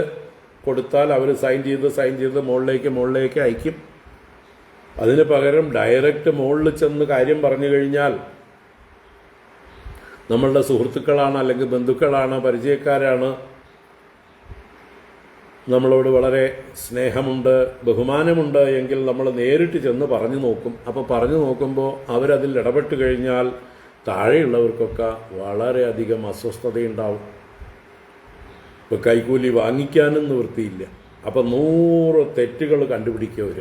കൊടുത്താൽ അവർ സൈൻ ചെയ്ത് മുകളിലേക്ക് അയക്കും. അതിന് പകരം ഡയറക്റ്റ് മുകളിൽ ചെന്ന് കാര്യം പറഞ്ഞു കഴിഞ്ഞാൽ നമ്മളുടെ സുഹൃത്തുക്കളാണ്, അല്ലെങ്കിൽ ബന്ധുക്കളാണ്, പരിചയക്കാരാണ്, നമ്മളോട് വളരെ സ്നേഹമുണ്ട്, ബഹുമാനമുണ്ട് എങ്കിൽ നമ്മൾ നേരിട്ട് ചെന്ന് പറഞ്ഞു നോക്കും. അപ്പോൾ പറഞ്ഞു നോക്കുമ്പോൾ അവരതിൽ ഇടപെട്ട് കഴിഞ്ഞാൽ താഴെയുള്ളവർക്കൊക്കെ വളരെയധികം അസ്വസ്ഥതയുണ്ടാവും. ഇപ്പോൾ കൈക്കൂലി വാങ്ങിക്കാനും നിവൃത്തിയില്ല. അപ്പോൾ 100 തെറ്റുകൾ കണ്ടുപിടിക്കവർ.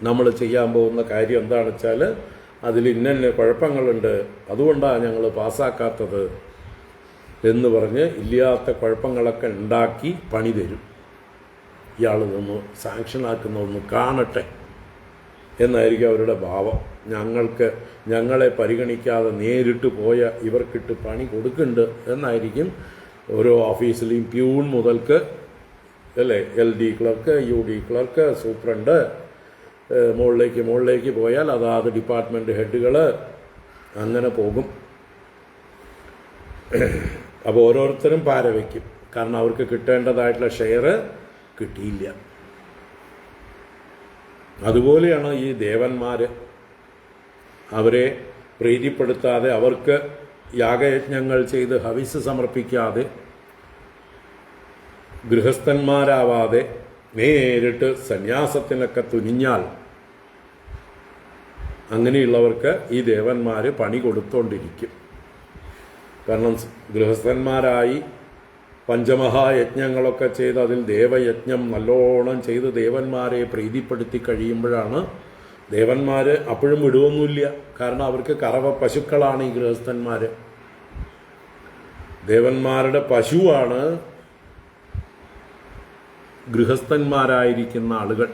നമ്മൾ ചെയ്യാൻ പോകുന്ന കാര്യം എന്താണെന്ന് വെച്ചാൽ അതിൽ ഇന്ന കുഴപ്പങ്ങളുണ്ട്, അതുകൊണ്ടാണ് ഞങ്ങൾ പാസ്സാക്കാത്തത് എന്ന് പറഞ്ഞ് ഇല്ലാത്ത കുഴപ്പങ്ങളൊക്കെ ഉണ്ടാക്കി പണി തരും. ഇയാളിതൊന്ന് സാങ്ഷനാക്കുന്നതൊന്ന് കാണട്ടെ എന്നായിരിക്കും അവരുടെ ഭാവം. ഞങ്ങളെ പരിഗണിക്കാതെ നേരിട്ട് പോയ ഇവർക്കിട്ട് പണി കൊടുക്കുന്നുണ്ട് എന്നായിരിക്കും ഓരോ ഓഫീസിലെയും പ്യൂൺ മുതൽക്ക് അല്ലേ, LD clerk, UD clerk, superintendent, മുകളിലേക്ക് പോയാൽ അതാത് ഡിപ്പാർട്ട്മെൻറ്റ് ഹെഡുകൾ അങ്ങനെ പോകും. അപ്പോൾ ഓരോരുത്തരും പാര വയ്ക്കും. കാരണം അവർക്ക് കിട്ടേണ്ടതായിട്ടുള്ള ഷെയർ കിട്ടിയില്ല. അതുപോലെയാണ് ഈ ദേവന്മാർ. അവരെ പ്രീതിപ്പെടുത്താതെ, അവർക്ക് യാഗയജ്ഞങ്ങൾ ചെയ്ത് ഹവിസ് സമർപ്പിക്കാതെ, ഗൃഹസ്ഥന്മാരാവാതെ നേരിട്ട് സന്യാസത്തിനൊക്കെ തുനിഞ്ഞാൽ അങ്ങനെയുള്ളവർക്ക് ഈ ദേവന്മാർ പണി കൊടുത്തോണ്ടിരിക്കും. കാരണം ഗൃഹസ്ഥന്മാരായി പഞ്ചമഹായജ്ഞങ്ങളൊക്കെ ചെയ്ത് അതിൽ ദേവയജ്ഞം നല്ലോണം ചെയ്ത് ദേവന്മാരെ പ്രീതിപ്പെടുത്തി കഴിയുമ്പോഴാണ് ദേവന്മാർ അപ്പോഴും വിടുവൊന്നുമില്ല. കാരണം അവർക്ക് കറവ പശുക്കളാണ് ഈ ഗൃഹസ്ഥന്മാർ. ദേവന്മാരുടെ പശുവാണ് ഗൃഹസ്ഥന്മാരായിരിക്കുന്ന ആളുകൾ.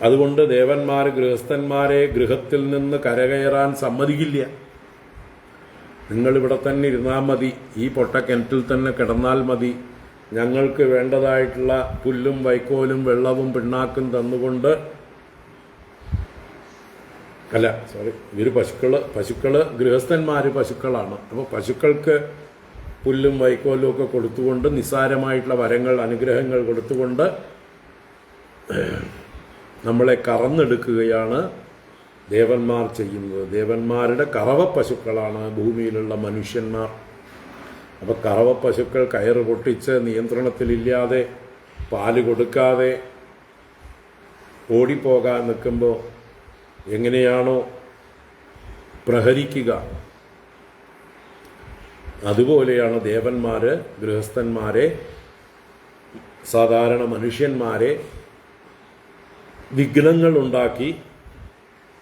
അതുകൊണ്ട് ദേവന്മാർ ഗൃഹസ്ഥന്മാരെ ഗൃഹത്തിൽ നിന്ന് കരകയറാൻ സമ്മതിക്കില്ല. നിങ്ങളിവിടെ തന്നെ ഇരുന്നാൽ മതി, ഈ പൊട്ടക്കിണറ്റിൽ തന്നെ കിടന്നാൽ മതി, ഞങ്ങൾക്ക് വേണ്ടതായിട്ടുള്ള പുല്ലും വൈക്കോലും വെള്ളവും പിണ്ണാക്കും തന്നുകൊണ്ട് ഇവർ പശുക്കള് ഗൃഹസ്ഥന്മാർ പശുക്കളാണ്. അപ്പോൾ പശുക്കൾക്ക് പുല്ലും വൈക്കോലും ഒക്കെ കൊടുത്തുകൊണ്ട് നിസ്സാരമായിട്ടുള്ള വരങ്ങൾ, അനുഗ്രഹങ്ങൾ കൊടുത്തുകൊണ്ട് നമ്മളെ കറന്നെടുക്കുകയാണ് ദേവന്മാർ ചെയ്യുന്നത്. ദേവന്മാരുടെ കറവ പശുക്കളാണ് ഭൂമിയിലുള്ള മനുഷ്യന്മാർ. അപ്പോൾ കറവ പശുക്കൾ കയറ് പൊട്ടിച്ച് നിയന്ത്രണത്തിലില്ലാതെ പാല് കൊടുക്കാതെ ഓടിപ്പോകാൻ നിൽക്കുമ്പോൾ എങ്ങനെയാണോ പ്രഹരിക്കുക, അതുപോലെയാണ് ദേവന്മാർ ഗൃഹസ്ഥന്മാരെ, സാധാരണ മനുഷ്യന്മാരെ വിഘ്നങ്ങളുണ്ടാക്കി,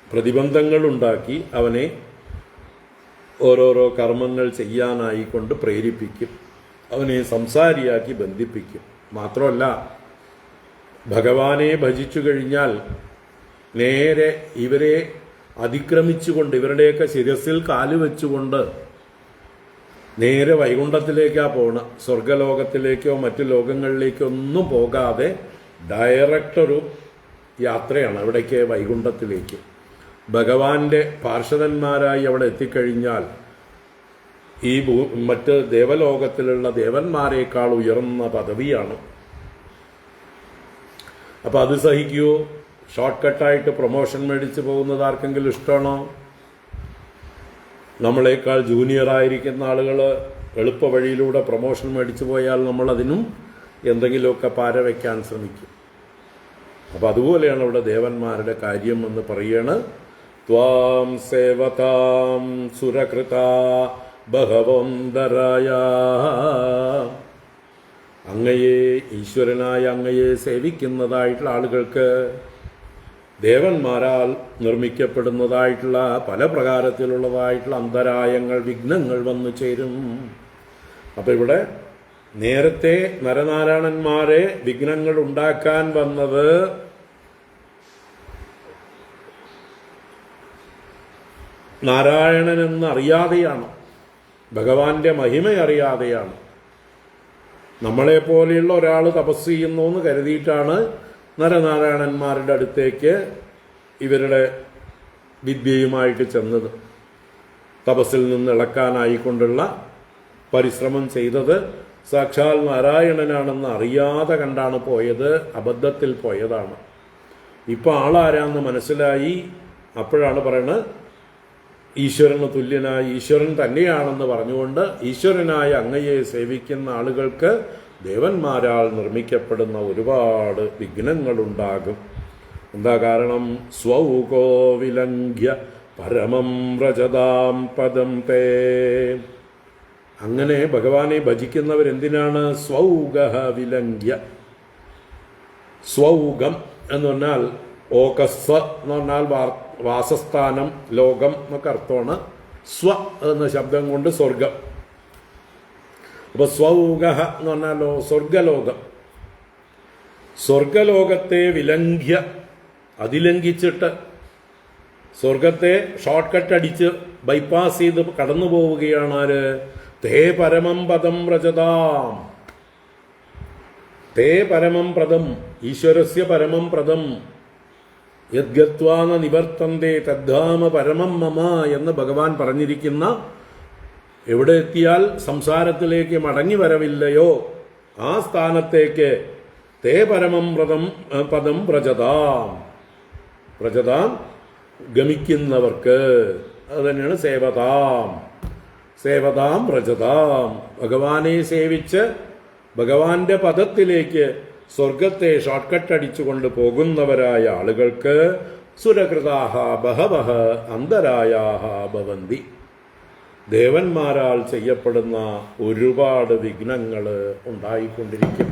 പ്രതിബന്ധങ്ങളുണ്ടാക്കി അവനെ ഓരോരോ കർമ്മങ്ങൾ ചെയ്യാനായിക്കൊണ്ട് പ്രേരിപ്പിക്കും. അവനെ സംസാരിയാക്കി ബന്ധിപ്പിക്കും. മാത്രമല്ല, ഭഗവാനെ ഭജിച്ചു കഴിഞ്ഞാൽ നേരെ ഇവരെ അതിക്രമിച്ചുകൊണ്ട്, ഇവരുടെയൊക്കെ ശിരസിൽ കാലുവെച്ചുകൊണ്ട് നേരെ വൈകുണ്ഠത്തിലേക്കാണ് പോകണം. സ്വർഗലോകത്തിലേക്കോ മറ്റു ലോകങ്ങളിലേക്കോ ഒന്നും പോകാതെ ഡയറക്റ്റ് ഒരു യാത്രയാണ് അവിടേക്ക്, വൈകുണ്ഠത്തിലേക്ക്. ഭഗവാന്റെ പാർഷദന്മാരായി അവിടെ എത്തിക്കഴിഞ്ഞാൽ ഈ മറ്റ് ദേവലോകത്തിലുള്ള ദേവന്മാരെക്കാൾ ഉയർന്ന പദവിയാണ്. അപ്പം അത് സഹിക്കുമോ? ഷോർട്ട് കട്ടായിട്ട് പ്രൊമോഷൻ മേടിച്ച് പോകുന്നത് ആർക്കെങ്കിലും ഇഷ്ടമാണോ? നമ്മളെക്കാൾ ജൂനിയറായിരിക്കുന്ന ആളുകൾ എളുപ്പ വഴിയിലൂടെ പ്രൊമോഷൻ മേടിച്ചു പോയാൽ നമ്മളതിനും എന്തെങ്കിലുമൊക്കെ പാര വയ്ക്കാൻ ശ്രമിക്കും. അപ്പം അതുപോലെയാണ് ഇവിടെ ദേവന്മാരുടെ കാര്യം എന്ന് പറയാണ്. ത്വാം സേവതാം സുരകൃത ബഹവോന്തരായ, അങ്ങയെ, ഈശ്വരനായ അങ്ങയെ സേവിക്കുന്നതായിട്ടുള്ള ആളുകൾക്ക് ദേവന്മാരാൽ നിർമ്മിക്കപ്പെടുന്നതായിട്ടുള്ള പല പ്രകാരത്തിലുള്ളതായിട്ടുള്ള അന്തരായങ്ങൾ, വിഘ്നങ്ങൾ വന്നു ചേരും. അപ്പം ഇവിടെ നേരത്തെ നരനാരായണന്മാരെ വിഘ്നങ്ങൾ ഉണ്ടാക്കാൻ വന്നത് നാരായണനെന്ന് അറിയാതെയാണ്, ഭഗവാന്റെ മഹിമ അറിയാതെയാണ്. നമ്മളെപ്പോലെയുള്ള ഒരാൾ തപസ് ചെയ്യുന്നു എന്ന് കരുതിയിട്ടാണ് നരനാരായണന്മാരുടെ അടുത്തേക്ക് ഇവരുടെ വിദ്യയുമായിട്ട് ചെന്നത്. തപസ്സിൽ നിന്ന് ഇളക്കാനായിക്കൊണ്ടുള്ള പരിശ്രമം ചെയ്തത് സാക്ഷാൽ നാരായണനാണെന്ന് അറിയാതെ കണ്ടാണ് പോയത്, അബദ്ധത്തിൽ പോയതാണ്. ഇപ്പം ആളാരാന്ന് മനസ്സിലായി. അപ്പോഴാണ് പറയുന്നത് ഈശ്വരന് തുല്യനായ ഈശ്വരൻ തന്നെയാണെന്ന് പറഞ്ഞുകൊണ്ട് ഈശ്വരനായ അങ്ങയെ സേവിക്കുന്ന ആളുകൾക്ക് ദേവന്മാരാൽ നിർമ്മിക്കപ്പെടുന്ന ഒരുപാട് വിഘ്നങ്ങളുണ്ടാകും. എന്താ കാരണം? സ്വൗകോ വിലംഘ്യ പരമം വ്രജതാം പദം തേ. അങ്ങനെ ഭഗവാനെ ഭജിക്കുന്നവരെന്തിനാണ്? സ്വൗഗഹ വിലംഘ്യ. സ്വൗഗം എന്ന് പറഞ്ഞാൽ ഓകസ്വ എന്ന് പറഞ്ഞാൽ വാസസ്ഥാനം, ലോകം എന്നൊക്കെ അർത്ഥമാണ്. സ്വ എന്ന ശബ്ദം കൊണ്ട് സ്വർഗം. അപ്പോൾ സ്വൗഗഹ എന്ന് പറഞ്ഞാലോ സ്വർഗലോകം. സ്വർഗലോകത്തെ വിലംഘ്യ, അതിലംഘിച്ചിട്ട് സ്വർഗത്തെ ഷോർട്ട് കട്ട് അടിച്ച് ബൈപ്പാസ് ചെയ്ത് കടന്നു പോവുകയാണ് ആര്? തേ പരമം പദം വ്രജതാം. തേ പരമം പ്രദം, ഈശ്വരസ്യ പരമം പ്രദം യദ്ഗത്വാന നിവർത്തന്തേ തദ്ധാമ പരമം മമ എന്ന് ഭഗവാൻ പറഞ്ഞിരിക്കുന്ന, എവിടെ എത്തിയാൽ സംസാരത്തിലേക്ക് മടങ്ങി വരവില്ലയോ ആ സ്ഥാനത്തേക്ക് തേ പരമം പദം വ്രജതാം, വ്രജതാം ഗമിക്കുന്നവർക്ക്, അത് തന്നെയാണ് സേവതാം. സേവതാം വ്രജതാം, ഭഗവാനെ സേവിച്ച് ഭഗവാന്റെ പദത്തിലേക്ക് സ്വർഗത്തെ ഷോർട്ട് കട്ട് അടിച്ചുകൊണ്ട് പോകുന്നവരായ ആളുകൾക്ക് സുരകൃതാഹ ബഹവഹ അന്തരായാഹ ഭവന്തി. ദേവന്മാരാൽ ചെയ്യപ്പെടുന്ന ഒരുപാട് വിഘ്നങ്ങൾ ഉണ്ടായിക്കൊണ്ടിരിക്കും.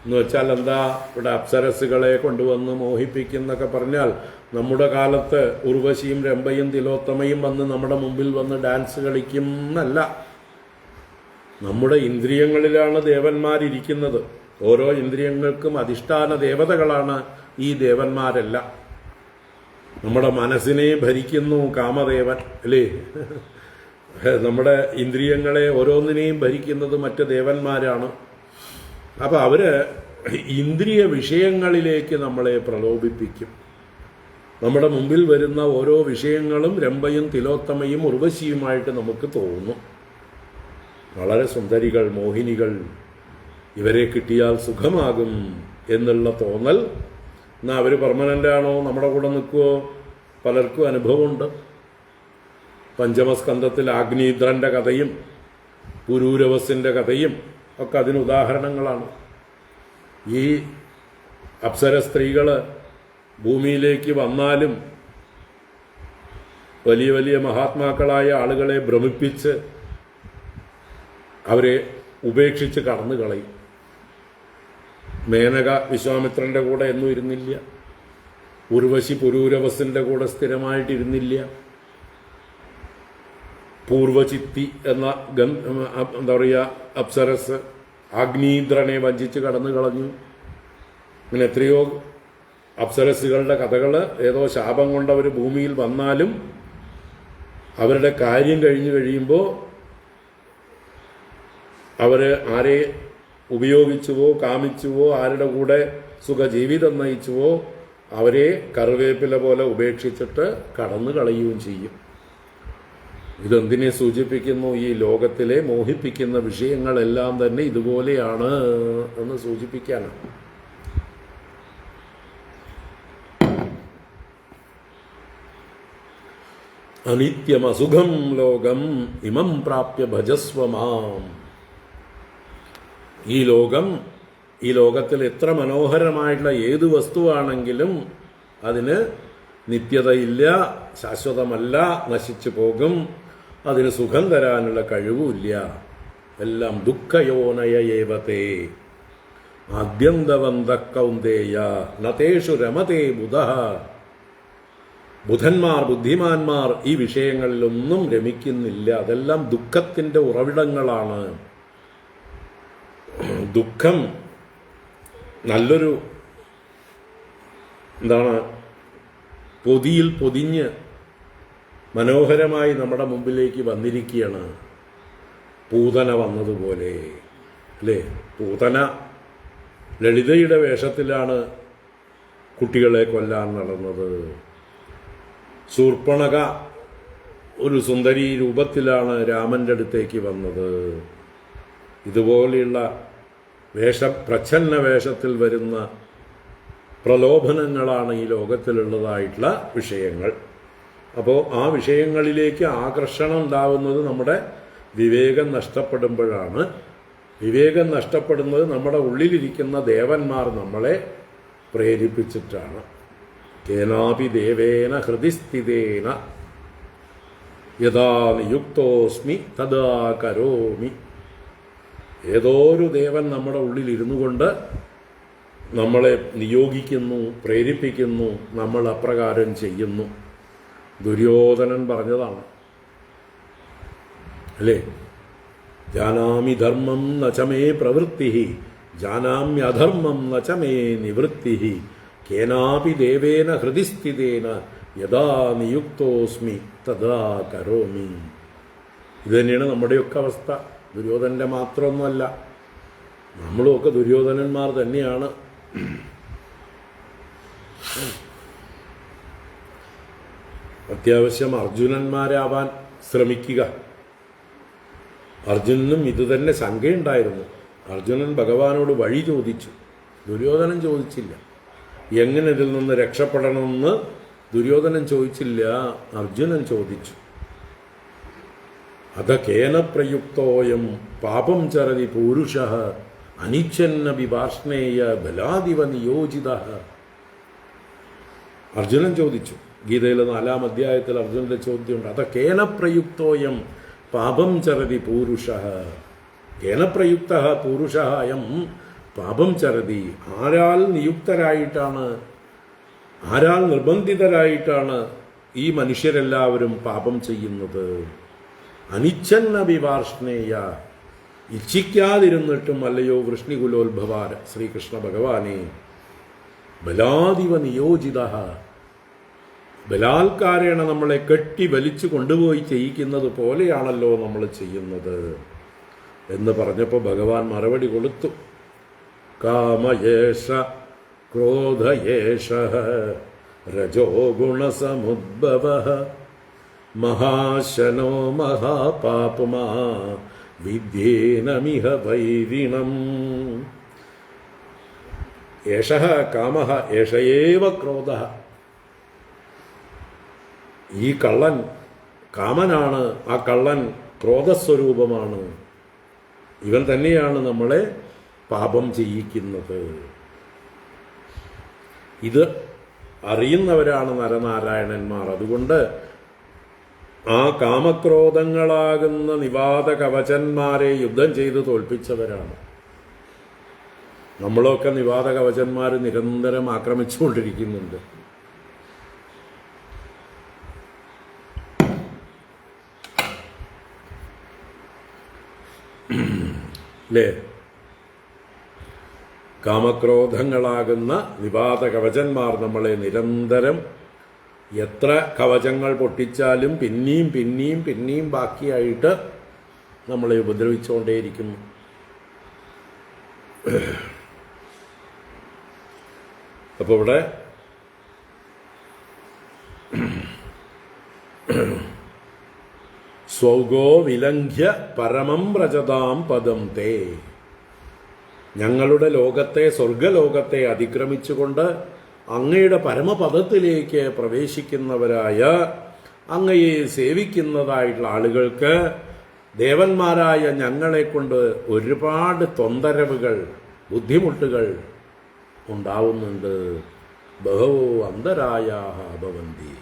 എന്ന് വെച്ചാൽ എന്താ, ഇവിടെ അപ്സരസുകളെ കൊണ്ടുവന്ന് മോഹിപ്പിക്കുന്നൊക്കെ പറഞ്ഞാൽ, നമ്മുടെ കാലത്ത് ഉർവശിയും രംഭയും തിലോത്തമയും വന്ന് നമ്മുടെ മുമ്പിൽ വന്ന് ഡാൻസ് കളിക്കും എന്നല്ല. നമ്മുടെ ഇന്ദ്രിയങ്ങളിലാണ് ദേവന്മാരിയ്ക്കുന്നത്. ഓരോ ഇന്ദ്രിയങ്ങൾക്കും അധിഷ്ഠാന ദേവതകളാണ് ഈ ദേവന്മാരെല്ലാം. നമ്മുടെ മനസ്സിനെ ഭരിക്കുന്നു കാമദേവൻ, അല്ലേ? നമ്മുടെ ഇന്ദ്രിയങ്ങളെ ഓരോന്നിനെയും ഭരിക്കുന്നത് മറ്റ് ദേവന്മാരാണ്. അപ്പം അവര് ഇന്ദ്രിയ വിഷയങ്ങളിലേക്ക് നമ്മളെ പ്രലോഭിപ്പിക്കും. നമ്മുടെ മുമ്പിൽ വരുന്ന ഓരോ വിഷയങ്ങളും രംഭയും തിലോത്തമയും ഉർവശിയുമായിട്ട് നമുക്ക് തോന്നും. വളരെ സുന്ദരികൾ, മോഹിനികൾ, ഇവരെ കിട്ടിയാൽ സുഖമാകും എന്നുള്ള തോന്നൽ. എന്നാൽ അവർ പെർമനൻ്റ് ആണോ, നമ്മുടെ കൂടെ നിൽക്കുമോ? പലർക്കും അനുഭവമുണ്ട്. പഞ്ചമസ്കന്ധത്തിൽ ആഗ്നീദ്രൻ്റെ കഥയും പുരൂരവസിൻ്റെ കഥയും ഒക്കെ അതിന് ഉദാഹരണങ്ങളാണ്. ഈ അപ്സര സ്ത്രീകൾ ഭൂമിയിലേക്ക് വന്നാലും വലിയ വലിയ മഹാത്മാക്കളായ ആളുകളെ ഭ്രമിപ്പിച്ച് അവരെ ഉപേക്ഷിച്ച് കടന്നു കളയും. മേനക വിശ്വാമിത്രൻ്റെ കൂടെ എന്നും ഇരുന്നില്ല. ഉർവശി പുരൂരവസിൻ്റെ കൂടെ സ്ഥിരമായിട്ടിരുന്നില്ല. പൂർവചിത്തി എന്ന എന്താ പറയുക അപ്സരസ് ആഗ്നീദ്രനെ വഞ്ചിച്ച് കടന്നു കളഞ്ഞു. അങ്ങനെ എത്രയോ അപ്സരസുകളുടെ കഥകൾ. ഏതോ ശാപം കൊണ്ടവർ ഭൂമിയിൽ വന്നാലും അവരുടെ കാര്യം കഴിഞ്ഞു കഴിയുമ്പോൾ അവർ ആരെ ഉപയോഗിച്ചുവോ കാമിച്ചുവോ ആരുടെ കൂടെ സുഖജീവിതം നയിച്ചുവോ അവരെ കറിവേപ്പില പോലെ ഉപേക്ഷിച്ചിട്ട് കടന്നു കളയുകയും ചെയ്യും. ഇതെന്തിനെ സൂചിപ്പിക്കുന്നു? ഈ ലോകത്തിലെ മോഹിപ്പിക്കുന്ന വിഷയങ്ങളെല്ലാം തന്നെ ഇതുപോലെയാണ് എന്ന് സൂചിപ്പിക്കാനാണ്. അനിത്യമസുഖം ലോകം ഇമം പ്രാപ്യ ഭജസ്വമാം. ഈ ലോകത്തിൽ എത്ര മനോഹരമായിട്ടുള്ള ഏത് വസ്തുവാണെങ്കിലും അതിന് നിത്യതയില്ല, ശാശ്വതമല്ല, നശിച്ചു പോകും. അതിന് സുഖം തരാനുള്ള കഴിവുമില്ല. എല്ലാം ദുഃഖയോനയ ഏവതേ ആദ്യന്തവന്ത കൗന്ദേയ നതേഷു രമതേ ബുധഃ. ബുധന്മാർ, ബുദ്ധിമാന്മാർ ഈ വിഷയങ്ങളിലൊന്നും രമിക്കുന്നില്ല. അതെല്ലാം ദുഃഖത്തിൻ്റെ ഉറവിടങ്ങളാണ്. ദുഃഖം നല്ലൊരു പൊതിയിൽ പൊതിഞ്ഞ് മനോഹരമായി നമ്മുടെ മുമ്പിലേക്ക് വന്നിരിക്കുകയാണ്. പൂതന വന്നതുപോലെ, അല്ലേ? പൂതന ലളിതയുടെ വേഷത്തിലാണ് കുട്ടികളെ കൊല്ലാൻ നടന്നത്. ശൂർപ്പണഖ ഒരു സുന്ദരി രൂപത്തിലാണ് രാമൻ്റെ അടുത്തേക്ക് വന്നത്. ഇതുപോലെയുള്ള പ്രച്ഛന്ന വേഷത്തിൽ വരുന്ന പ്രലോഭനങ്ങളാണ് ഈ ലോകത്തിലുള്ളതായിട്ടുള്ള വിഷയങ്ങൾ. അപ്പോൾ ആ വിഷയങ്ങളിലേക്ക് ആകർഷണം ഉണ്ടാവുന്നത് നമ്മുടെ വിവേകം നഷ്ടപ്പെടുമ്പോഴാണ്. വിവേകം നഷ്ടപ്പെടുന്നത് നമ്മുടെ ഉള്ളിലിരിക്കുന്ന ദേവന്മാർ നമ്മളെ പ്രേരിപ്പിച്ചിട്ടാണ്. കേനാപി ദേവേന ഹൃദിസ്ഥിതേന യഥാ നിയുക്തോസ്മി തഥാ കരോമി. ഏതോ ഒരു ദേവൻ നമ്മുടെ ഉള്ളിൽ ഇരുന്നു കൊണ്ട് നമ്മളെ നിയോഗിക്കുന്നു, പ്രേരിപ്പിക്കുന്നു, നമ്മൾ അപ്രകാരം ചെയ്യുന്നു. ദുര്യോധനൻ പറഞ്ഞതാണ്, അല്ലേ? ജാനാമി ധർമ്മം നചമേ പ്രവൃത്തി ജാനാമ്യധർമ്മം ന ച മേ നിവൃത്തി കേനാപി ദേവേന ഹൃദിസ്ഥിതേന യഥാ നിയുക്തോസ്മി തഥാ കരോമി. ഇത് തന്നെയാണ് നമ്മുടെയൊക്കെ അവസ്ഥ. ദുര്യോധനൻ്റെ മാത്രമൊന്നുമല്ല, നമ്മളുമൊക്കെ ദുര്യോധനന്മാർ തന്നെയാണ്. അത്യാവശ്യം അർജുനന്മാരാവാൻ ശ്രമിക്കുക. അർജുനനും ഇതുതന്നെ ശങ്കയുണ്ടായിരുന്നു. അർജുനൻ ഭഗവാനോട് വഴി ചോദിച്ചു, ദുര്യോധനൻ ചോദിച്ചില്ല. എങ്ങനെ ഇതിൽ നിന്ന് രക്ഷപ്പെടണമെന്ന് ദുര്യോധനൻ ചോദിച്ചില്ല, അർജുനൻ ചോദിച്ചു. അത കേന പ്രയുക്തോയം പാപം ചരതി പൂരുഷ അനിച്ഛന്ന വിഭാഷ്ണേയ ബലാദിവ നിയോജിത. അർജുനൻ ചോദിച്ചു. ഗീതയിലെ 4-ാം അധ്യായത്തിൽ അർജുനന്റെ ചോദ്യമുണ്ട്. അത കേന പ്രയുക്തോയം പാപം ചരതി പൂരുഷ. കേനപ്രയുക്ത പൂരുഷ അയം പാപം ചരതി. ആരാൽ നിയുക്തരായിട്ടാണ്, ആരാൽ നിർബന്ധിതരായിട്ടാണ് ഈ മനുഷ്യരെല്ലാവരും പാപം ചെയ്യുന്നത്? അനിച്ഛന്ന വിവാർഷ്ണേയ, ഇച്ഛിക്കാതിരുന്നിട്ടും അല്ലയോ വൃഷ്ണികുലോത്ഭവാര ശ്രീകൃഷ്ണ ഭഗവാനെ, ബലാദിവ നിയോജിത, ബലാത്കാരേണ നമ്മളെ കെട്ടി വലിച്ചു കൊണ്ടുപോയി ചെയ്യിക്കുന്നത് പോലെയാണല്ലോ നമ്മൾ ചെയ്യുന്നത് എന്ന് പറഞ്ഞപ്പോൾ ഭഗവാൻ മറുപടി കൊടുത്തു. കാമയേഷ ക്രോധയേഷ രജോ ഗുണസമുദ്ഭവ മഹാശനോ മഹാപാപമാ വിദ്യേനമിഹ വൈരിണം. ഏഷഃ കാമഃ ഏഷയേവ ക്രോധഃ. ഈ കള്ളൻ കാമനാണ്, ആ കള്ളൻ ക്രോധസ്വരൂപമാണ്. ഇവൻ തന്നെയാണ് നമ്മളെ പാപം ചെയ്യിക്കുന്നത്. ഇത് അറിയുന്നവരാണ് നരനാരായണന്മാർ. അതുകൊണ്ട് ആ കാമക്രോധങ്ങളാകുന്ന നിവാത കവചന്മാരെ യുദ്ധം ചെയ്ത് തോൽപ്പിച്ചവരാണ്. നമ്മളൊക്കെ നിവാത കവചന്മാർ നിരന്തരം ആക്രമിച്ചുകൊണ്ടിരിക്കുന്നുണ്ട്. അല്ലേ? കാമക്രോധങ്ങളാകുന്ന നിവാത കവചന്മാർ നമ്മളെ നിരന്തരം എത്ര കവചങ്ങൾ പൊട്ടിച്ചാലും പിന്നെയും പിന്നെയും പിന്നെയും ബാക്കിയായിട്ട് നമ്മളെ ഉപദ്രവിച്ചുകൊണ്ടേയിരിക്കുന്നു. അപ്പോൾ ഇവിടെ സ്വൗഗോ വിലംഘ്യ പരമം വ്രജതാം പദം തേ. ഞങ്ങളുടെ ലോകത്തെ, സ്വർഗലോകത്തെ അതിക്രമിച്ചുകൊണ്ട് അങ്ങയുടെ പരമപദത്തിലേക്ക് പ്രവേശിക്കുന്നവരായ, അങ്ങയെ സേവിക്കുന്നതായിട്ടുള്ള ആളുകൾക്ക് ദേവന്മാരായ ഞങ്ങളെ കൊണ്ട് ഒരുപാട് തൊന്തരവുകൾ, ബുദ്ധിമുട്ടുകൾ ഉണ്ടാവുന്നുണ്ട്. ബഹവോ അന്തരായാഹ ഭവന്തി.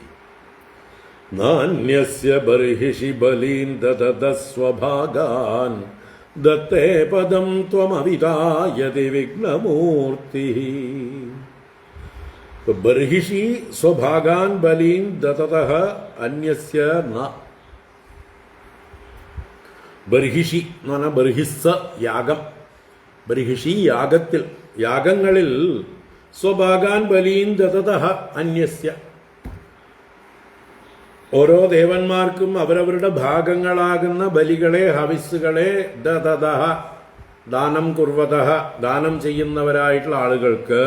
നാന്യസ്യ ബർഹിഷി ബലീൻ ദദത സ്വഭാഗാൻ ദത്തേ പദം ത്വമവിതായതി വിഘ്നമൂർത്തി. ബർഹിഷി സ്വഭാഗാൻ ബലീൻ ദതതഃ അന്യസ്യ ന. ബർഹിഷി എന്ന് പറഞ്ഞാൽ ബർഹിസ്സ യാഗം. ബർഹിഷി യാഗത്തിൽ, യാഗങ്ങളിൽ സ്വഭാഗാൻ ബലീൻ ദതതഃ അന്യസ്യ. ഓരോ ദേവന്മാർക്കും അവരവരുടെ ഭാഗങ്ങളാകുന്ന ബലികളെ, ഹവിസ്സുകളെ ദതതഃ ദാനം കുർവതഃ ദാനം ചെയ്യുന്നവരായിട്ടുള്ള ആളുകൾക്ക്,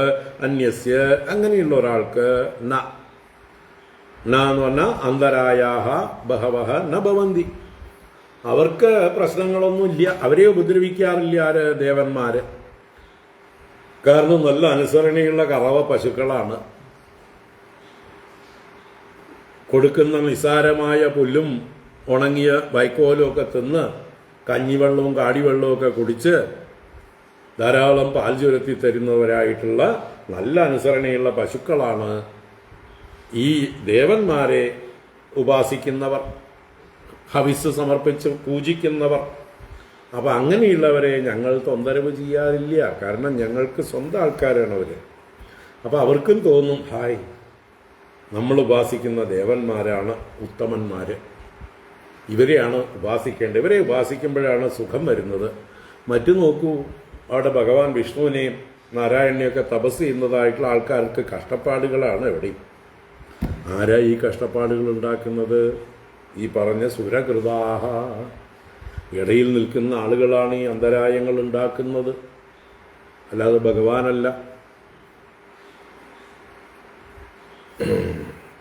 അന്യസ്യ അങ്ങനെയുള്ള ഒരാൾക്ക് ന എന്ന് പറഞ്ഞാൽ അന്തരായാഹ ബഹവഹ ന ഭവന്തി. അവർക്ക് പ്രശ്നങ്ങളൊന്നുമില്ല, അവരെ ഉപദ്രവിക്കാറില്ല ആര്? ദേവന്മാര്. കാരണം നല്ല അനുസരണയുള്ള കറവ പശുക്കളാണ്. കൊടുക്കുന്ന നിസ്സാരമായ പുല്ലും ഉണങ്ങിയ വൈക്കോലും ഒക്കെ തിന്ന് കഞ്ഞിവെള്ളവും കാടിവെള്ളവും ഒക്കെ കുടിച്ച് ധാരാളം പാൽ ചുരത്തി തരുന്നവരായിട്ടുള്ള നല്ല അനുസരണയുള്ള പശുക്കളാണ് ഈ ദേവന്മാരെ ഉപാസിക്കുന്നവർ, ഹവിസ് സമർപ്പിച്ച് പൂജിക്കുന്നവർ. അപ്പം അങ്ങനെയുള്ളവരെ ഞങ്ങൾ തൊന്തരവ് ചെയ്യാറില്ല. കാരണം ഞങ്ങൾക്ക് സ്വന്തം ആൾക്കാരാണ് അവർ. അപ്പം അവർക്കും തോന്നും, ഹായ്, നമ്മൾ ഉപാസിക്കുന്ന ദേവന്മാരാണ് ഉത്തമന്മാർ, ഇവരെയാണ് ഉപാസിക്കേണ്ടത്. ഇവരെ ഉപാസിക്കുമ്പോഴാണ് സുഖം വരുന്നത്. മറ്റു നോക്കൂ, അവിടെ ഭഗവാൻ വിഷ്ണുവിനെയും നാരായണനെയൊക്കെ തപസ് ചെയ്യുന്നതായിട്ടുള്ള ആൾക്കാർക്ക് കഷ്ടപ്പാടുകളാണ് എവിടെയും. ആരാ ഈ കഷ്ടപ്പാടുകൾ ഉണ്ടാക്കുന്നത്? ഈ പറഞ്ഞ സുരകൃതാഹ, ഇടയിൽ നിൽക്കുന്ന ആളുകളാണ് ഈ അന്തരായങ്ങൾ ഉണ്ടാക്കുന്നത്, അല്ലാതെ ഭഗവാനല്ല.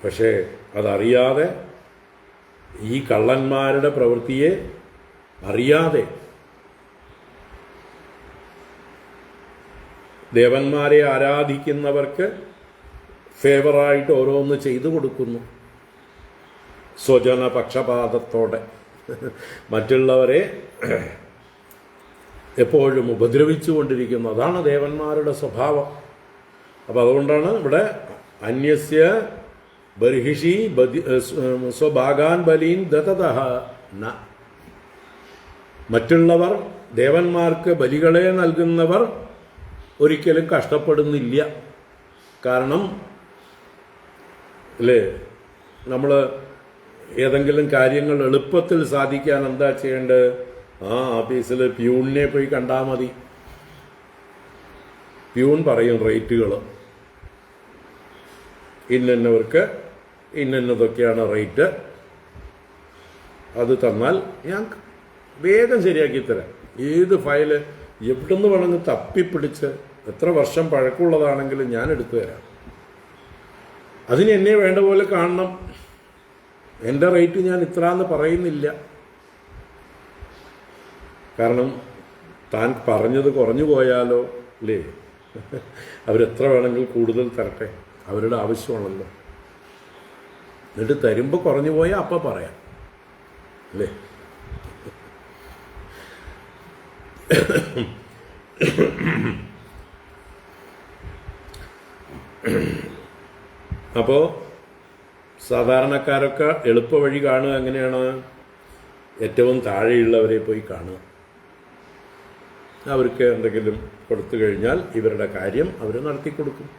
പക്ഷേ അതറിയാതെ, ഈ കള്ളന്മാരുടെ പ്രവൃത്തിയെ അറിയാതെ ദേവന്മാരെ ആരാധിക്കുന്നവർക്ക് ഫേവറായിട്ട് ഓരോന്ന് ചെയ്തു കൊടുക്കുന്നു. സ്വജന പക്ഷപാതത്തോടെ മറ്റുള്ളവരെ എപ്പോഴും ഉപദ്രവിച്ചുകൊണ്ടിരിക്കുന്നു. അതാണ് ദേവന്മാരുടെ സ്വഭാവം. അപ്പം അതുകൊണ്ടാണ് ഇവിടെ അന്യസ്യ ബർഹിഷി സ്വഭാഗാൻ ബലീൻ ദതതഃ ന. മറ്റുള്ളവർ, ദേവന്മാർക്ക് ബലികളെ നൽകുന്നവർ ഒരിക്കലും കഷ്ടപ്പെടുന്നില്ല. കാരണം അല്ലേ, നമ്മൾ ഏതെങ്കിലും കാര്യങ്ങൾ എളുപ്പത്തിൽ സാധിക്കാൻ എന്താ ചെയ്യേണ്ടത്? ആ ഓഫീസിൽ പ്യൂണിനെ പോയി കണ്ടാൽ മതി. പ്യൂൺ പറയും റേറ്റുകൾ, ഇന്നവർക്ക് ഇന്നതൊക്കെയാണ് റേറ്റ്, അത് തന്നാൽ ഞാൻ വേഗം ശരിയാക്കി തരാം. ഏത് ഫയല് എവിടുന്ന് വേണമെങ്കിൽ തപ്പിപ്പിടിച്ച് എത്ര വർഷം പഴക്കമുള്ളതാണെങ്കിലും ഞാൻ എടുത്തു തരാം. അതിന് എന്നെ വേണ്ട പോലെ കാണണം. എൻ്റെ റേറ്റ് ഞാൻ ഇത്രയെന്ന് പറയുന്നില്ല. കാരണം താൻ പറഞ്ഞത് കുറഞ്ഞു പോയാലോ, അല്ലേ? അവരെത്ര വേണമെങ്കിൽ കൂടുതൽ തരട്ടെ, അവരുടെ ആവശ്യമാണല്ലോ. എന്നിട്ട് തരുമ്പോൾ കുറഞ്ഞു പോയാൽ അപ്പം പറയാം, അല്ലേ? അപ്പോൾ സാധാരണക്കാരൊക്കെ എളുപ്പ വഴി കാണുക എങ്ങനെയാണ്? ഏറ്റവും താഴെയുള്ളവരെ പോയി കാണുക. അവർക്ക് എന്തെങ്കിലും കൊടുത്തു കഴിഞ്ഞാൽ ഇവരുടെ കാര്യം അവർ നടത്തിക്കൊടുക്കും.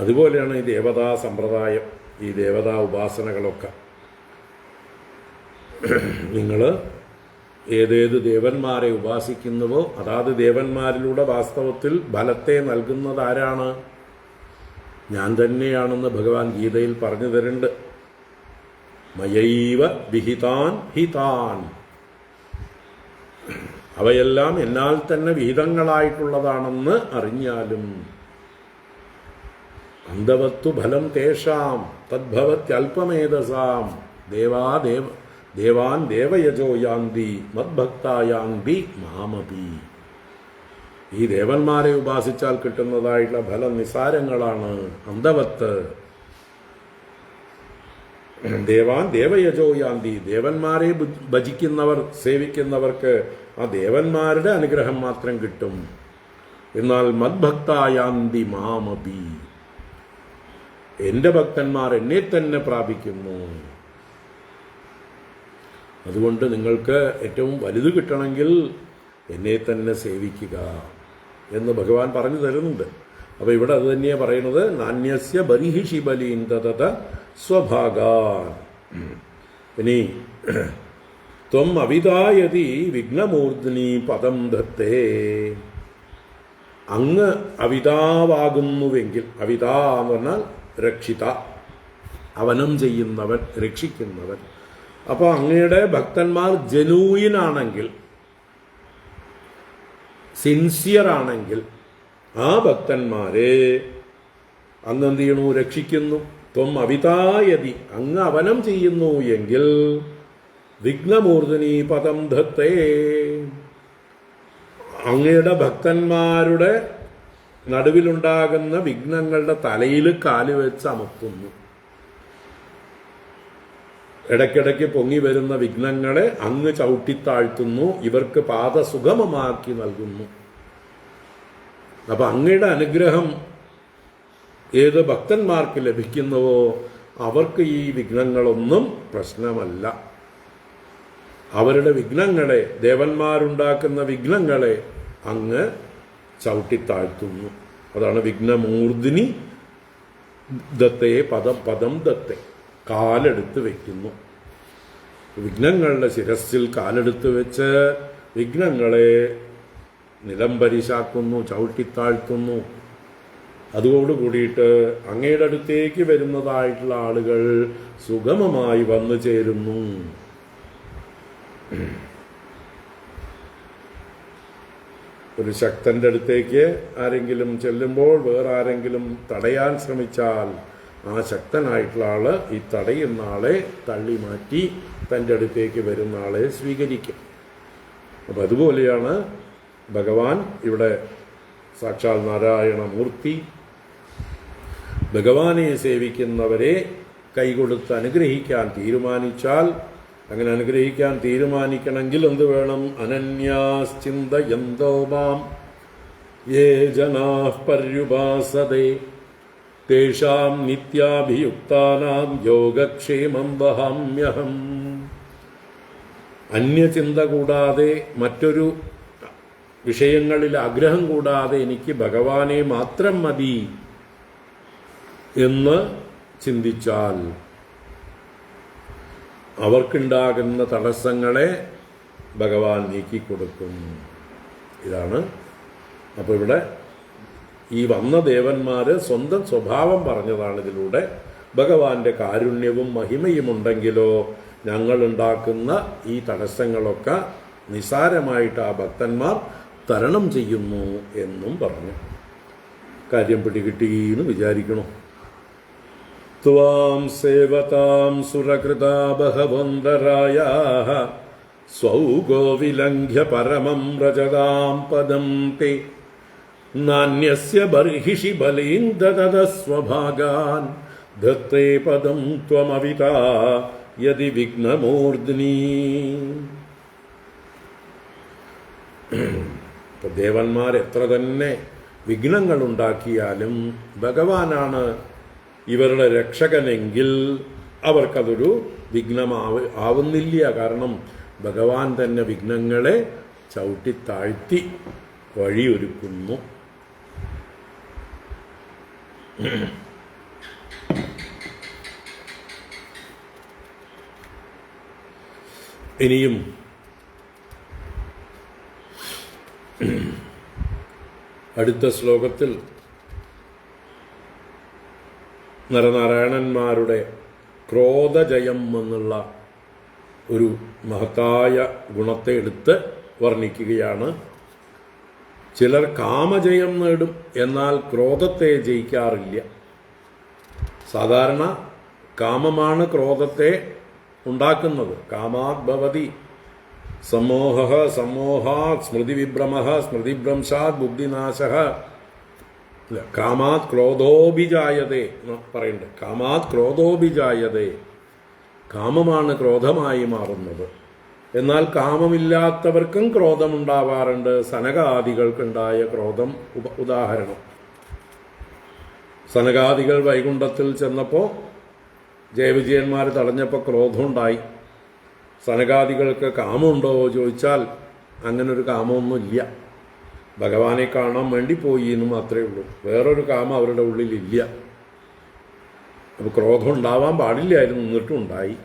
അതുപോലെയാണ് ഈ ദേവതാ സമ്പ്രദായം, ഈ ദേവതാ ഉപാസനകളൊക്കെ. നിങ്ങൾ ഏതേത് ദേവന്മാരെ ഉപാസിക്കുന്നുവോ അതാത് ദേവന്മാരിലൂടെ വാസ്തവത്തിൽ ഫലത്തെ നൽകുന്നത് ആരാണ്? ഞാൻ തന്നെയാണെന്ന് ഭഗവാൻ ഗീതയിൽ പറഞ്ഞു തരുന്നുണ്ട്. മയൈവ വിഹിതാൻ ഹിതാൻ, അവയെല്ലാം എന്നാൽ തന്നെ വിഹിതങ്ങളായിട്ടുള്ളതാണെന്ന് അറിഞ്ഞാലും അന്തവത്തു ഫലം തേഷാം തദ്ഭവത്യൽപമേധസാം ദേവാൻ ദേവയജോ യാന്തി മദ്ഭക്തായാന്തി മാമപി. ഈ ദേവന്മാരെ ഉപാസിച്ചാൽ കിട്ടുന്നതായിട്ടുള്ള ഫലം നിസാരങ്ങളാണ്. അന്തവത്ത് ദേവാൻ ദേവയജോ യാന്തി, ദേവന്മാരെ ഭജിക്കുന്നവർ, സേവിക്കുന്നവർക്ക് ആ ദേവന്മാരുടെ അനുഗ്രഹം മാത്രം കിട്ടും. എന്നാൽ മദ്ഭക്തായാന്തി മാമപി, എൻ്റെ ഭക്തന്മാർ എന്നെ തന്നെ പ്രാപിക്കുന്നു. അതുകൊണ്ട് നിങ്ങൾക്ക് ഏറ്റവും വലുത് കിട്ടണമെങ്കിൽ എന്നെ തന്നെ സേവിക്കുക എന്ന് ഭഗവാൻ പറഞ്ഞു തരുന്നുണ്ട്. അപ്പോൾ ഇവിടെ അത് തന്നെയാണ് പറയുന്നത്. നാന്യസ്യ ബർഹിഷി ബലീൻ ദദത സ്വഭാഗാൻ. ഇനി ത്വം അവിതായതി വിഘ്നമൂർധ്നി പദം ദത്തേ, അങ്ങ് അവിതാവാകുന്നുവെങ്കിൽ, അവിത എന്ന് പറഞ്ഞാൽ രക്ഷിത, അവനം ചെയ്യുന്നവൻ, രക്ഷിക്കുന്നവൻ. അപ്പോൾ അങ്ങയുടെ ഭക്തന്മാർ ജനൂയിനാണെങ്കിൽ, സിൻസിയർ ആണെങ്കിൽ ആ ഭക്തന്മാരെ അങ്ങ് എന്ത് ചെയ്യണു? രക്ഷിക്കുന്നു. ത്വം അവിതായതി, അങ്ങ് അവനം ചെയ്യുന്നു എങ്കിൽ വിഘ്നമൂർധനി പദം ധത്തേ, അങ്ങയുടെ ഭക്തന്മാരുടെ നടുവിലുണ്ടാകുന്ന വിഘ്നങ്ങളുടെ തലയിൽ കാല് വെച്ച് അമർത്തുന്നു. ഇടയ്ക്കിടയ്ക്ക് പൊങ്ങി വരുന്ന വിഘ്നങ്ങളെ അങ്ങ് ചവിട്ടിത്താഴ്ത്തുന്നു, ഇവർക്ക് പാദസുഗമമാക്കി നൽകുന്നു. അപ്പൊ അങ്ങയുടെ അനുഗ്രഹം ഏത് ഭക്തന്മാർക്ക് ലഭിക്കുന്നുവോ അവർക്ക് ഈ വിഘ്നങ്ങളൊന്നും പ്രശ്നമല്ല. അവരുടെ വിഘ്നങ്ങളെ, ദേവന്മാരുണ്ടാക്കുന്ന വിഘ്നങ്ങളെ അങ്ങ് ചവിട്ടിത്താഴ്ത്തുന്നു. അതാണ് വിഘ്നമൂർധിനി ദത്തേ പദം ദത്തേ, കാലെടുത്ത് വയ്ക്കുന്നു. വിഘ്നങ്ങളുടെ ശിരസ്സിൽ കാലെടുത്ത് വെച്ച് വിഘ്നങ്ങളെ നിലംപരിശാക്കുന്നു, ചവിട്ടിത്താഴ്ത്തുന്നു. അതോടുകൂടിയിട്ട് അങ്ങയുടെ അടുത്തേക്ക് വരുന്നതായിട്ടുള്ള ആളുകൾ സുഗമമായി വന്നു ചേരുന്നു. ഒരു ശക്തന്റെ അടുത്തേക്ക് ആരെങ്കിലും ചെല്ലുമ്പോൾ വേറെ ആരെങ്കിലും തടയാൻ ശ്രമിച്ചാൽ ആ ശക്തനായിട്ടുള്ള ആള് ഈ തടയുന്ന ആളെ തള്ളി മാറ്റി തൻ്റെ അടുത്തേക്ക് വരുന്ന ആളെ സ്വീകരിക്കും. അപ്പം അതുപോലെയാണ് ഭഗവാൻ ഇവിടെ സാക്ഷാൽ നാരായണമൂർത്തി ഭഗവാനെ സേവിക്കുന്നവരെ കൈകൊടുത്ത് അനുഗ്രഹിക്കാൻ തീരുമാനിച്ചാൽ, അങ്ങനെ അനുഗ്രഹിക്കാൻ തീരുമാനിക്കണമെങ്കിൽ എന്ത് വേണം? അനന്യാശ്ചിന്തയന്തോ മാം യേ ജനാഃ പര്യുപാസതേ തേഷാം നിത്യാഭിയുക്താനാം യോഗക്ഷേമം വഹാമ്യഹം. അന്യചിന്ത കൂടാതെ, മറ്റൊരു വിഷയങ്ങളിൽ ആഗ്രഹം കൂടാതെ എനിക്ക് ഭഗവാനെ മാത്രം മതി എന്ന് ചിന്തിച്ചാൽ അവർക്കുണ്ടാകുന്ന തടസ്സങ്ങളെ ഭഗവാൻ നീക്കിക്കൊടുക്കും. ഇതാണ്. അപ്പോൾ ഇവിടെ ഈ വന്ന ദേവന്മാര് സ്വന്തം സ്വഭാവം പറഞ്ഞതാണ് ഇതിലൂടെ. ഭഗവാന്റെ കാരുണ്യവും മഹിമയും ഉണ്ടെങ്കിലോ ഞങ്ങളുണ്ടാക്കുന്ന ഈ തടസ്സങ്ങളൊക്കെ നിസാരമായിട്ട് ആ ഭക്തന്മാർ തരണം ചെയ്യുന്നു എന്നും പറഞ്ഞു. കാര്യം പിടികിട്ടിയെന്ന് വിചാരിക്കണം. ത്വാം സേവതാം സുരകൃതാ ബഹവന്തരായാഃ സ്വൗഗോ വിലംഘ്യ പരമം വ്രജതാം പദം തേ നാന്യസ്യ ബർഹിഷി ബലീൻ ദദസ്വഭാഗാൻ ധത്തേ പദം ത്വമവിതാ യദി വിഘ്നമൂർധ്നി. ദേവന്മാർ എത്ര തന്നെ വിഘ്നങ്ങൾ ഉണ്ടാക്കിയാലും ഭഗവാനാണ് ഇവരുടെ രക്ഷകനെങ്കിൽ അവർക്കതൊരു വിഘ്നമാവുന്നില്ല. കാരണം ഭഗവാൻ തന്നെ വിഘ്നങ്ങളെ ചവിട്ടിത്താഴ്ത്തി വഴിയൊരുക്കുന്നു. ഇനിയും അടുത്ത ശ്ലോകത്തിൽ നരനാരായണന്മാരുടെ ക്രോധജയം എന്നുള്ള ഒരു മഹത്തായ ഗുണത്തെ എടുത്ത് വർണ്ണിക്കുകയാണ്. ചിലർ കാമജയം നേടും, എന്നാൽ ക്രോധത്തെ ജയിക്കാറില്ല. സാധാരണ കാമമാണ് ക്രോധത്തെ ഉണ്ടാക്കുന്നത്. കാമാത് ഭവതി സമോഹഃ, സമോഹാത് സ്മൃതിവിഭ്രമഃ, സ്മൃതിഭ്രംശാത് ബുദ്ധിനാശഃ. കാമാത് ക്രോധോഭിജായതേ പറയുന്നുണ്ട്. കാമാത് ക്രോധോഭിജായതേ, കാമമാണ് ക്രോധമായി മാറുന്നത്. എന്നാൽ കാമമില്ലാത്തവർക്കും ക്രോധമുണ്ടാവാറുണ്ട്. സനകാദികൾക്കുണ്ടായ ക്രോധം ഉദാഹരണം. സനകാദികൾ വൈകുണ്ഠത്തിൽ ചെന്നപ്പോൾ ജയവിജയന്മാർ തടഞ്ഞപ്പോൾ ക്രോധമുണ്ടായി. സനകാദികൾക്ക് കാമമുണ്ടോ ചോദിച്ചാൽ അങ്ങനൊരു കാമമൊന്നുമില്ല. ഭഗവാനെ കാണാൻ വേണ്ടി പോയി എന്ന് മാത്രമേ ഉള്ളൂ. വേറൊരു കാമം അവരുടെ ഉള്ളിലില്ല. അപ്പോൾ ക്രോധം ഉണ്ടാവാൻ പാടില്ലായിരുന്നു, എന്നിട്ടും ഉണ്ടായി.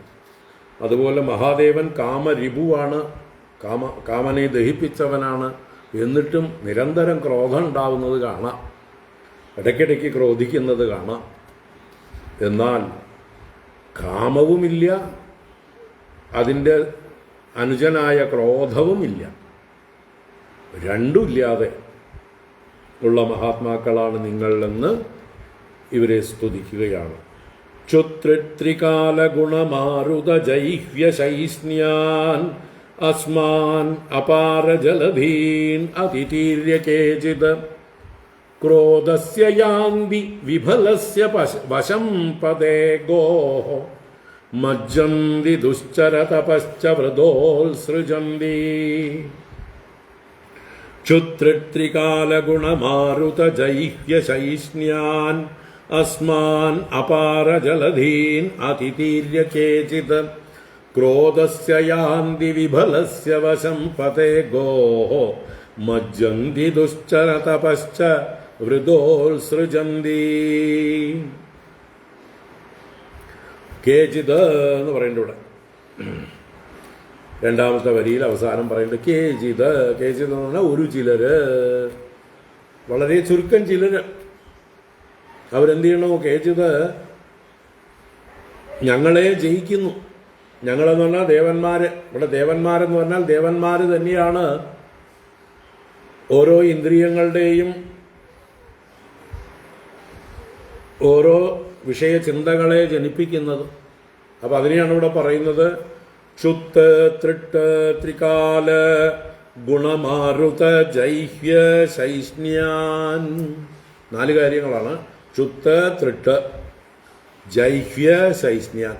അതുപോലെ മഹാദേവൻ കാമരിപുവാണ്, കാമനെ ദഹിപ്പിച്ചവനാണ്. എന്നിട്ടും നിരന്തരം ക്രോധം ഉണ്ടാവുന്നത് കാണാം, ഇടയ്ക്കിടയ്ക്ക് ക്രോധിക്കുന്നത് കാണാം. എന്നാൽ കാമവുമില്ല, അതിൻ്റെ അനുജനായ ക്രോധവുമില്ല. രണ്ടുമില്ലാതെ ഉള്ള മഹാത്മാക്കളാണ് നിങ്ങൾ എന്ന് ഇവരെ സ്തുതിക്കുകയാണ്. ക്ഷുത്രിത്രികാലഗുണമാരുതജൈഹ്യശൈസ്ന്യാൻ അസ്മാൻ അപാരജലധീൻ അതിതീര്യ കേചിത് ക്രോധസ്യ യാന്തി വിഫലസ്യ വശം പദേ ഗോഃ മജ്ജന്തി ദുശ്ചരതപശ്ച വൃദോത്സൃജന്തി. ക്ഷുത്രിത്രികാലഗുണമാരുതജൈഹ്യശൈസ്ന്യാൻ അസ്മാൻ അപാരജലധീൻ അതിതീര്യ കേചിത് ക്രോധസ്യ യാന്തി വിഫലസ്യ വശം പതേ ഗോഃ മജ്ജന്തി ദുശ്ചരതപശ്ച വൃദോത്സൃജന്തി. കേചിത് എന്ന് പറയുന്നുണ്ട് ഇവിടെ. രണ്ടാമത്തെ വരിയിൽ അവസാനം പറയുന്നത് കേചിത്. കേചിത് എന്ന് പറഞ്ഞാൽ ഒരു ചിലര്, വളരെ ചുരുക്കം ചിലര്. അവരെന്ത് ചെയ്യണോ? കേചിത് ഞങ്ങളെ ജയിക്കുന്നു. ഞങ്ങളെന്ന് പറഞ്ഞാൽ ദേവന്മാര്. ഇവിടെ ദേവന്മാരെന്ന് പറഞ്ഞാൽ ദേവന്മാര് തന്നെയാണ് ഓരോ ഇന്ദ്രിയങ്ങളുടെയും ഓരോ വിഷയചിന്തകളെ ജനിപ്പിക്കുന്നത്. അപ്പം അതിനെയാണ് ഇവിടെ പറയുന്നത്. ക്ഷുത്ത് തൃട്ട് ത്രികാല ഗുണമാരുത ജൈഹ്യ ശൈഷ്ണ്യാൻ. 4 കാര്യങ്ങളാണ്. ക്ഷുത്ത് തൃട്ട് ജൈഹ്യ ശൈഷ്ണ്യാൻ.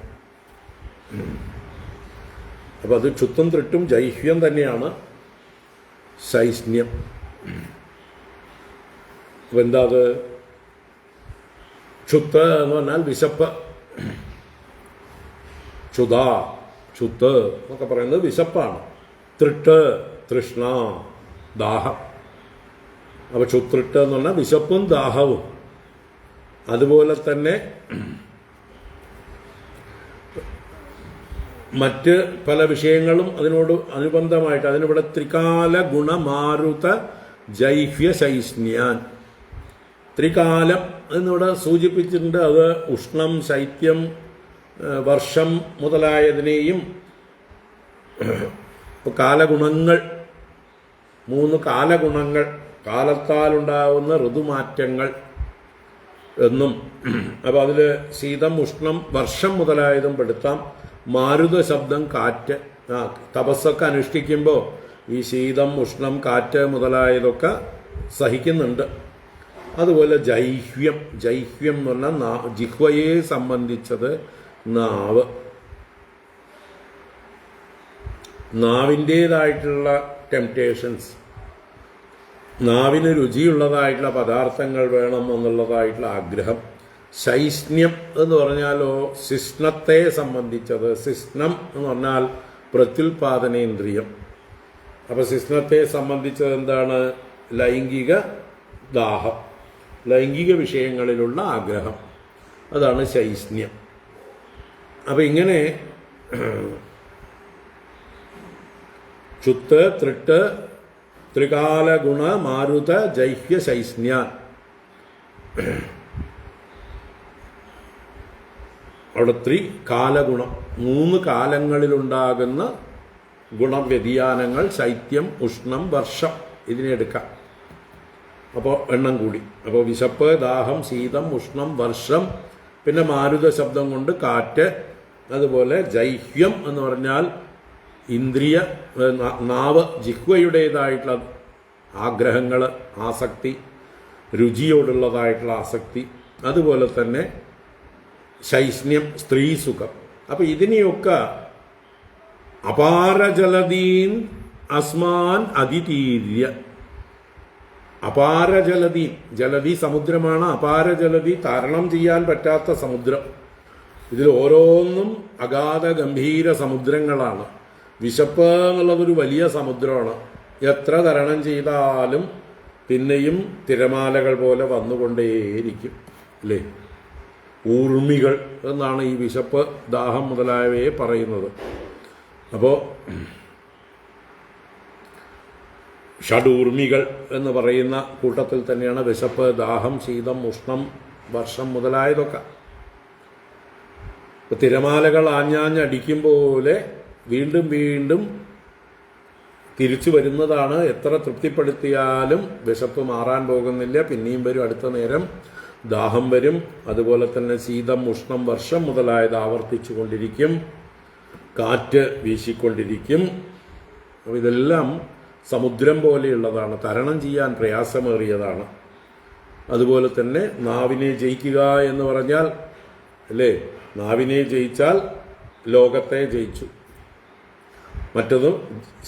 അപ്പം അത് ക്ഷുത്തും തൃട്ടും ജൈഹ്യം തന്നെയാണ് ശൈഷ്ണ്യം. അപ്പം എന്താ അത്? ക്ഷുത്ത് എന്ന് പറഞ്ഞാൽ വിശപ്പ്. ക്ഷുത, ക്ഷുത്ത് എന്നൊക്കെ പറയുന്നത് വിശപ്പാണ്. തൃട്ട് തൃഷ്ണ, ദാഹം. അപ്പൊ ക്ഷുതൃട്ട് എന്ന് പറഞ്ഞാൽ വിശപ്പും ദാഹവും. അതുപോലെ തന്നെ മറ്റ് പല വിഷയങ്ങളും അതിനോട് അനുബന്ധമായിട്ട് അതിനിവിടെ ത്രികാല ഗുണമാരുത ജൈഹ്യ ശൈഷ്ണ്യാൻ. ത്രികാലം എന്നിവിടെ സൂചിപ്പിച്ചിട്ടുണ്ട്. അത് ഉഷ്ണം, ശൈത്യം, വർഷം മുതലായതിനെയും കാലഗുണങ്ങൾ, 3 കാലഗുണങ്ങൾ, കാലത്താലുണ്ടാകുന്ന ഋതുമാറ്റങ്ങൾ എന്നും. അപ്പം അതിൽ ശീതം, ഉഷ്ണം, വർഷം മുതലായതും പെടുത്താം. മാരുത ശബ്ദം കാറ്റ്. തപസ്സൊക്കെ അനുഷ്ഠിക്കുമ്പോൾ ഈ ശീതം, ഉഷ്ണം, കാറ്റ് മുതലായതൊക്കെ സഹിക്കുന്നുണ്ട്. അതുപോലെ ജൈഹ്യം. ജൈഹ്യം എന്ന് പറഞ്ഞാൽ ജിഹ്വയെ സംബന്ധിച്ചത് നാവ്. നാവിൻ്റേതായിട്ടുള്ള ടെംപ്റ്റേഷൻസ്, നാവിന് രുചിയുള്ളതായിട്ടുള്ള പദാർത്ഥങ്ങൾ വേണം എന്നുള്ളതായിട്ടുള്ള ആഗ്രഹം. ശൈഷ്ണ്യം എന്ന് പറഞ്ഞാലോ ശിഷ്ണത്തെ സംബന്ധിച്ചത്. ശിഷ്ണം എന്ന് പറഞ്ഞാൽ പ്രത്യുൽപാദനേന്ദ്രിയം. അപ്പം ശിഷ്ണത്തെ സംബന്ധിച്ചത് എന്താണ്? ലൈംഗിക ദാഹം, ലൈംഗിക വിഷയങ്ങളിലുള്ള ആഗ്രഹം. അതാണ് ശൈഷ്ണ്യം. അപ്പം ഇങ്ങനെ ക്ഷുത്ത് തൃട്ട് ത്രികാല ഗുണ മാരുത ജൈഹ്യ ശൈഷ്ണ്യാൻ. അവിടെ കാലഗുണം, 3 കാലങ്ങളിലുണ്ടാകുന്ന ഗുണവ്യതിയാനങ്ങൾ. ശൈത്യം, ഉഷ്ണം, വർഷം. ഇതിനെ എടുക്കാം. അപ്പോൾ എണ്ണം കൂടി. അപ്പോൾ വിശപ്പ്, ദാഹം, ശീതം, ഉഷ്ണം, വർഷം. പിന്നെ മാരുത ശബ്ദം കൊണ്ട് കാറ്റ്. അതുപോലെ ജൈഹ്യം എന്ന് പറഞ്ഞാൽ ഇന്ദ്രിയ നാവ്, ജിഹ്വയുടേതായിട്ടുള്ള ആഗ്രഹങ്ങൾ, ആസക്തി, രുചിയോടുള്ളതായിട്ടുള്ള ആസക്തി. അതുപോലെ തന്നെ ശൈഷ്ണ്യം, സ്ത്രീ സുഖം. അപ്പം ഇതിനെയൊക്കെ അപാരജലദീൻ അസ്മാൻ അതിതീര്യ. അപാരജലദി, ജലധി സമുദ്രമാണ്. അപാരജലധി തരണം ചെയ്യാൻ പറ്റാത്ത സമുദ്രം. ഇതിൽ ഓരോന്നും അഗാധ ഗംഭീര സമുദ്രങ്ങളാണ്. വിശപ്പ് എന്നുള്ളതൊരു വലിയ സമുദ്രമാണ്. എത്ര തരണം ചെയ്താലും പിന്നെയും തിരമാലകൾ പോലെ വന്നുകൊണ്ടേയിരിക്കും, അല്ലേ? ഊർമികൾ എന്നാണ് ഈ വിശപ്പ്, ദാഹം മുതലായവയെ പറയുന്നത്. അപ്പോൾ ഷഡൂർമികൾ എന്ന് പറയുന്ന കൂട്ടത്തിൽ തന്നെയാണ് വിശപ്പ്, ദാഹം, ശീതം, ഉഷ്ണം, വർഷം മുതലായതൊക്കെ. തിരമാലകൾ ആഞ്ഞാഞ്ഞടിക്കും പോലെ വീണ്ടും വീണ്ടും തിരിച്ചു വരുന്നതാണ്. എത്ര തൃപ്തിപ്പെടുത്തിയാലും വിശപ്പ് മാറാൻ പോകുന്നില്ല. പിന്നെയും വരും, അടുത്ത നേരം ദാഹം വരും. അതുപോലെ തന്നെ ശീതം, ഉഷ്ണം, വർഷം മുതലായത് ആവർത്തിച്ചു കൊണ്ടിരിക്കും. കാറ്റ് വീശിക്കൊണ്ടിരിക്കും. അപ്പോൾ ഇതെല്ലാം സമുദ്രം പോലെയുള്ളതാണ്, തരണം ചെയ്യാൻ പ്രയാസമേറിയതാണ്. അതുപോലെ തന്നെ നാവിനെ ജയിക്കുക എന്ന് പറഞ്ഞാൽ, അല്ലേ, നാവിനെ ജയിച്ചാൽ ലോകത്തെ ജയിച്ചു. മറ്റതും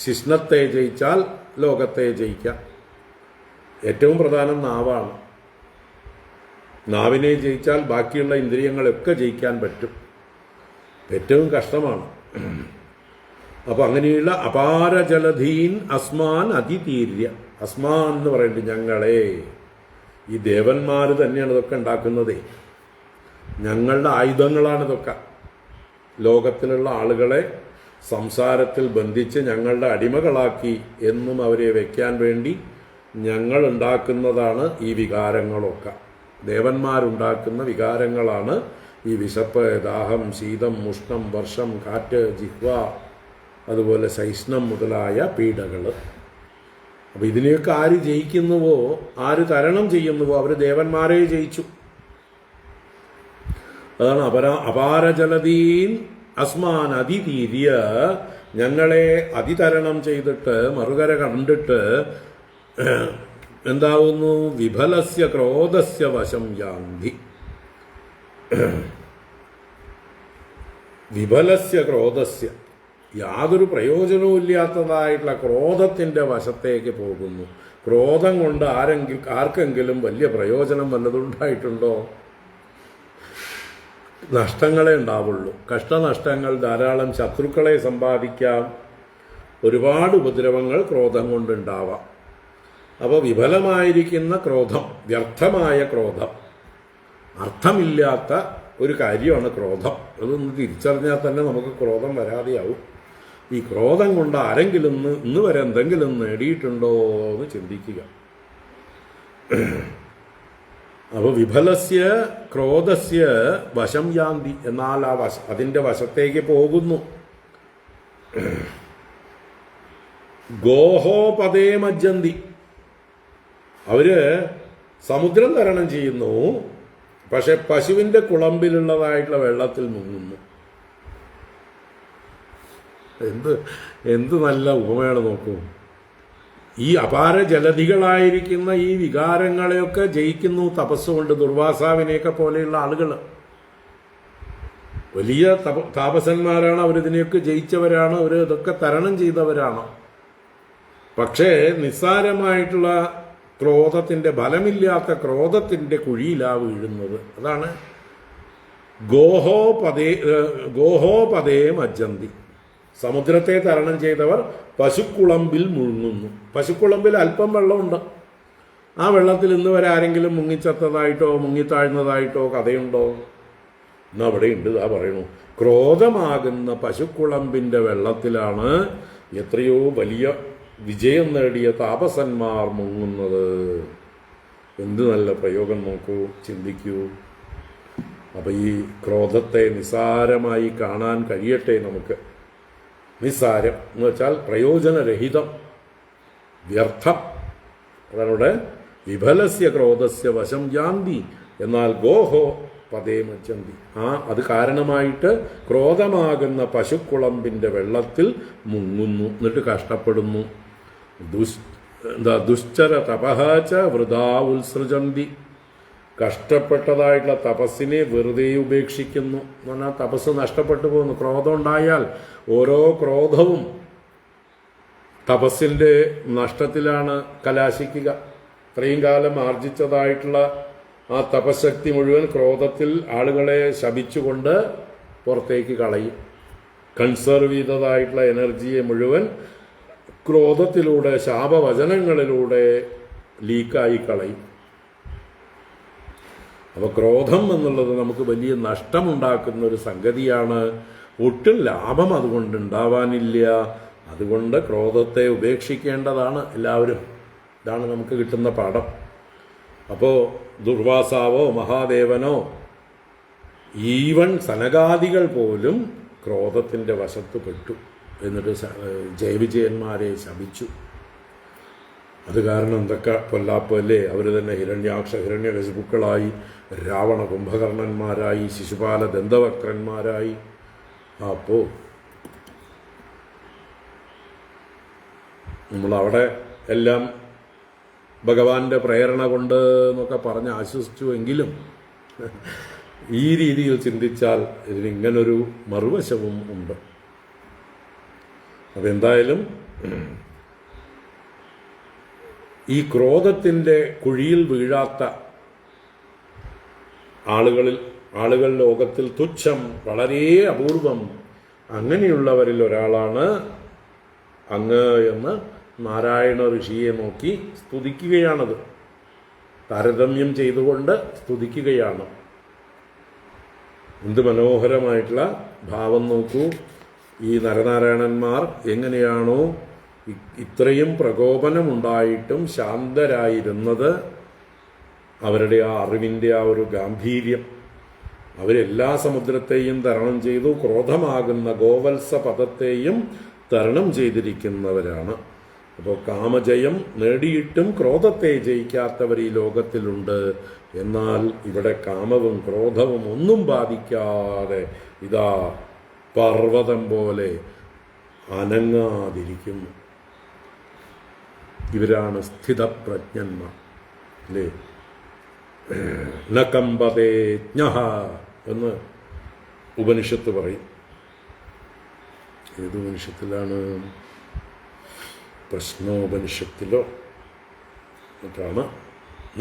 ശിഷ്ണത്തെ ജയിച്ചാൽ ലോകത്തെ ജയിക്കാം. ഏറ്റവും പ്രധാനം നാവാണ്. നാവിനെ ജയിച്ചാൽ ബാക്കിയുള്ള ഇന്ദ്രിയങ്ങളൊക്കെ ജയിക്കാൻ പറ്റും. ഏറ്റവും കഷ്ടമാണ്. അപ്പം അങ്ങനെയുള്ള അപാരജലധീൻ അസ്മാൻ അതിതീര്യ. അസ്മാൻ എന്ന് പറയുന്നത് ഞങ്ങളെ, ഈ ദേവന്മാർ തന്നെയാണ് ഇതൊക്കെ ഉണ്ടാക്കുന്നതേ. ഞങ്ങളുടെ ആയുധങ്ങളാണ് ഇതൊക്കെ. ലോകത്തിലുള്ള ആളുകളെ സംസാരത്തിൽ ബന്ധിച്ച് ഞങ്ങളുടെ അടിമകളാക്കി എന്നും അവരെ വയ്ക്കാൻ വേണ്ടി ഞങ്ങൾ ഉണ്ടാക്കുന്നതാണ് ഈ വികാരങ്ങളൊക്കെ. ദേവന്മാരുണ്ടാക്കുന്ന വികാരങ്ങളാണ് ഈ വിശപ്പ്, ദാഹം, ശീതം, ഉഷ്ണം, വർഷം, കാറ്റ്, ജിഹ്വ, അതുപോലെ ശൈഷ്ണം മുതലായ പീഡകൾ. അപ്പം ഇതിനെയൊക്കെ ആര് ജയിക്കുന്നുവോ, ആര് തരണം ചെയ്യുന്നുവോ, അവർ ദേവന്മാരെ ജയിച്ചു. അതാണ് അപാരജലതീൻ അസ്മാൻ അതിതീര്യ, ഞങ്ങളെ അതിതരണം ചെയ്തിട്ട് മറുകര കണ്ടിട്ട് എന്താവുന്നു? വിഫലസ്യ ക്രോധസ്യ വശം യാന്തി. വിഫലസ്യ ക്രോധസ്യ, യാതൊരു പ്രയോജനവും ഇല്ലാത്തതായിട്ടുള്ള ക്രോധത്തിൻ്റെ വശത്തേക്ക് പോകുന്നു. ക്രോധം കൊണ്ട് ആർക്കെങ്കിലും വലിയ പ്രയോജനം വല്ലതുണ്ടായിട്ടുണ്ടോ? നഷ്ടങ്ങളെ ഉണ്ടാവുള്ളൂ. കഷ്ടനഷ്ടങ്ങൾ, ധാരാളം ശത്രുക്കളെ സമ്പാദിക്കാം, ഒരുപാട് ഉപദ്രവങ്ങൾ ക്രോധം കൊണ്ടുണ്ടാവാം. അപ്പോൾ വിഫലമായിരിക്കുന്ന ക്രോധം, വ്യർത്ഥമായ ക്രോധം, അർത്ഥമില്ലാത്ത ഒരു കാര്യമാണ് ക്രോധം. അതൊന്ന് തിരിച്ചറിഞ്ഞാൽ തന്നെ നമുക്ക് ക്രോധം വരാതെയാവും. ഈ ക്രോധം കൊണ്ട് ആരെങ്കിലും ഇന്ന് വരെ എന്തെങ്കിലും നേടിയിട്ടുണ്ടോ എന്ന് ചിന്തിക്കുക. അപ്പോൾ വിഫലസ്യ ക്രോധസ്യ വശം യാന്തി, എന്നാൽ അതിൻ്റെ വശത്തേക്ക് പോകുന്നു. ഗോഹോപദേ മജ്ജന്തി, അവര് സമുദ്രം തരണം ചെയ്യുന്നു, പക്ഷെ പശുവിൻ്റെ കുളമ്പിലുള്ളതായിട്ടുള്ള വെള്ളത്തിൽ മുങ്ങുന്നു. എന്ത് നല്ല ഉപമയാണ് നോക്കൂ. ഈ അപാര ജലധികളായിരിക്കുന്ന ഈ വികാരങ്ങളെയൊക്കെ ജയിക്കുന്നു തപസ്സുകൊണ്ട്. ദുർവാസാവിനെയൊക്കെ പോലെയുള്ള ആളുകൾ വലിയ താപസന്മാരാണ്, അവരിതിനെയൊക്കെ ജയിച്ചവരാണ്, അവർ ഇതൊക്കെ തരണം ചെയ്തവരാണ്. പക്ഷേ നിസ്സാരമായിട്ടുള്ള ക്രോധത്തിൻ്റെ, ഫലമില്ലാത്ത ക്രോധത്തിൻ്റെ കുഴിയിലാണ് വീഴുന്നത്. അതാണ് ഗോഹോപദേ മജ്ജന്തി. സമുദ്രത്തെ തരണം ചെയ്തവർ പശുക്കുളമ്പിൽ മുങ്ങുന്നു. പശുക്കുളമ്പിൽ അല്പം വെള്ളമുണ്ട്. ആ വെള്ളത്തിൽ ഇന്ന് വരെ ആരെങ്കിലും മുങ്ങിച്ചത്തതായിട്ടോ മുങ്ങിത്താഴ്ന്നതായിട്ടോ കഥയുണ്ടോ? ഇന്ന് അവിടെയുണ്ട്. ആ പറയണു, ക്രോധമാകുന്ന പശുക്കുളമ്പിൻ്റെ വെള്ളത്തിലാണ് എത്രയോ വലിയ വിജയം നേടിയ താപസന്മാർ മുങ്ങുന്നത്. എന്ത് നല്ല പ്രയോഗം നോക്കൂ, ചിന്തിക്കൂ. അപ്പം ഈ ക്രോധത്തെ നിസ്സാരമായി കാണാൻ കഴിയട്ടെ നമുക്ക്. നിസ്സാരം എന്ന് വെച്ചാൽ പ്രയോജനരഹിതം, വ്യർത്ഥം. അതാണ് വിഫലസ്യ ക്രോധസ്യ വശം യാന്തി, എന്നാൽ ഗോഹോ പദേ മജ്ജന്തി. അത് കാരണമായിട്ട് ക്രോധമാകുന്ന പശുക്കുളമ്പിൻ്റെ വെള്ളത്തിൽ മുങ്ങുന്നു, എന്നിട്ട് കഷ്ടപ്പെടുന്നു. ദുശ്ചര തപഹച വൃഥാ ഉത്സൃജന്തി, കഷ്ടപ്പെട്ടതായിട്ടുള്ള തപസ്സിനെ വെറുതെ ഉപേക്ഷിക്കുന്നു എന്ന് പറഞ്ഞാൽ തപസ് നഷ്ടപ്പെട്ടു പോകുന്നു. ക്രോധം ഉണ്ടായാൽ ഓരോ ക്രോധവും തപസ്സിൻ്റെ നഷ്ടത്തിലാണ് കലാശിക്കുക. ഇത്രയും കാലം ആർജിച്ചതായിട്ടുള്ള ആ തപശക്തി മുഴുവൻ ക്രോധത്തിൽ ആളുകളെ ശപിച്ചുകൊണ്ട് പുറത്തേക്ക് കളയും. കൺസർവ് ചെയ്തതായിട്ടുള്ള എനർജിയെ മുഴുവൻ ക്രോധത്തിലൂടെ, ശാപവചനങ്ങളിലൂടെ ലീക്കായി കളയും. അപ്പോൾ ക്രോധം എന്നുള്ളത് നമുക്ക് വലിയ നഷ്ടമുണ്ടാക്കുന്ന ഒരു സംഗതിയാണ്. ഒട്ടും ലാഭം അതുകൊണ്ട് ഉണ്ടാവാനില്ല. അതുകൊണ്ട് ക്രോധത്തെ ഉപേക്ഷിക്കേണ്ടതാണ് എല്ലാവരും. ഇതാണ് നമുക്ക് കിട്ടുന്ന പാഠം. അപ്പോൾ ദുർവാസാവോ മഹാദേവനോ ഈവൻ സനകാദികൾ പോലും ക്രോധത്തിൻ്റെ വശത്ത് പെട്ടു. എന്നിട്ട് ജയവിജയന്മാരെ ശപിച്ചു. അത് കാരണം എന്തൊക്കെ പൊല്ലാപ്പല്ലേ. അവർ തന്നെ ഹിരണ്യകശിപുക്കളായി, രാവണ കുംഭകർണന്മാരായി, ശിശുപാല ദന്തവക്രന്മാരായി. അപ്പോൾ നമ്മളവിടെ എല്ലാം ഭഗവാന്റെ പ്രേരണ കൊണ്ട് എന്നൊക്കെ പറഞ്ഞ് ആശ്വസിച്ചുവെങ്കിലും ഈ രീതിയിൽ ചിന്തിച്ചാൽ ഇതിനിങ്ങനൊരു മറുവശവും ഉണ്ട്. അതെന്തായാലും ഈ ക്രോധത്തിൻ്റെ കുഴിയിൽ വീഴാത്ത ആളുകൾ ലോകത്തിൽ തുച്ഛം, വളരെ അപൂർവം. അങ്ങനെയുള്ളവരിൽ ഒരാളാണ് അങ്ങ് എന്ന് നാരായണ ഋഷിയെ നോക്കി സ്തുതിക്കുകയാണത്. താരതമ്യം ചെയ്തുകൊണ്ട് സ്തുതിക്കുകയാണ്. എന്ത് മനോഹരമായിട്ടുള്ള ഭാവം നോക്കൂ. ഈ നരനാരായണന്മാർ എങ്ങനെയാണോ ഇത്രയും പ്രകോപനമുണ്ടായിട്ടും ശാന്തരായിരുന്നത്, അവരുടെ ആ അറിവിൻ്റെ ആ ഒരു ഗാംഭീര്യം, അവരെല്ലാ സമുദ്രത്തെയും തരണം ചെയ്തു, ക്രോധമാകുന്ന ഗോവത്സ പദത്തെയും തരണം ചെയ്തിരിക്കുന്നവരാണ്. അപ്പോൾ കാമജയം നേടിയിട്ടും ക്രോധത്തെ ജയിക്കാത്തവർ ഈ ലോകത്തിലുണ്ട്. എന്നാൽ ഇവിടെ കാമവും ക്രോധവും ഒന്നും ബാധിക്കാതെ ഇതാ പർവ്വതം പോലെ അനങ്ങാതിരിക്കുന്നു. ഇവരാണ് സ്ഥിതപ്രജ്ഞന്മാർ, അല്ലേ? നകമ്പതേ ജ്ഞഃ എന്ന് ഉപനിഷത്ത് പറയും. ഏത് ഉപനിഷത്തിലാണ്? പ്രശ്നോപനിഷത്തിലോ മറ്റാണ്.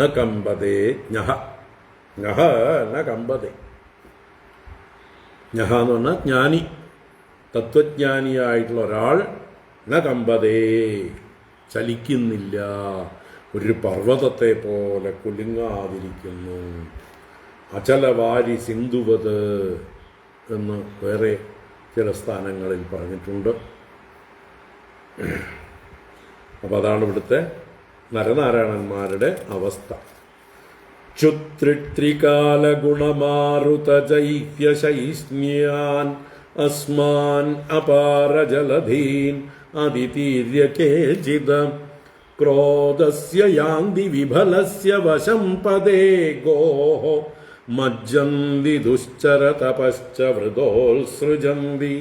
നകമ്പതേ ജ്ഞഃ, ജ്ഞഃ ന കമ്പതേ. ജ്ഞഃ എന്ന് പറഞ്ഞാൽ ജ്ഞാനി, തത്വജ്ഞാനിയായിട്ടുള്ള ഒരാൾ ന കമ്പതേ, ചലിക്കുന്നില്ല, ഒരു പർവ്വതത്തെ പോലെ കുലുങ്ങാതിരിക്കുന്നു. അചലവാരി സിന്ധുവത് എന്ന് വേറെ ചില സ്ഥാനങ്ങളിൽ പറഞ്ഞിട്ടുണ്ട്. അപ്പം അതാണ് ഇവിടുത്തെ നരനാരായണന്മാരുടെ അവസ്ഥ. ക്ഷുത്രിത്രികാലഗുണമാരുതജൈഹ്യശൈസ്ന്യാൻ അസ്മാൻ അപാരജലധീൻ അതിതീര്യ കേചിത ക്രോധസ്യ യാന്തി വിഫലസ്യ വശം പദേ ഗോഃ മജ്ജന്തി ദുശ്ചരതപശ്ച വൃതോത്സൃജന്തി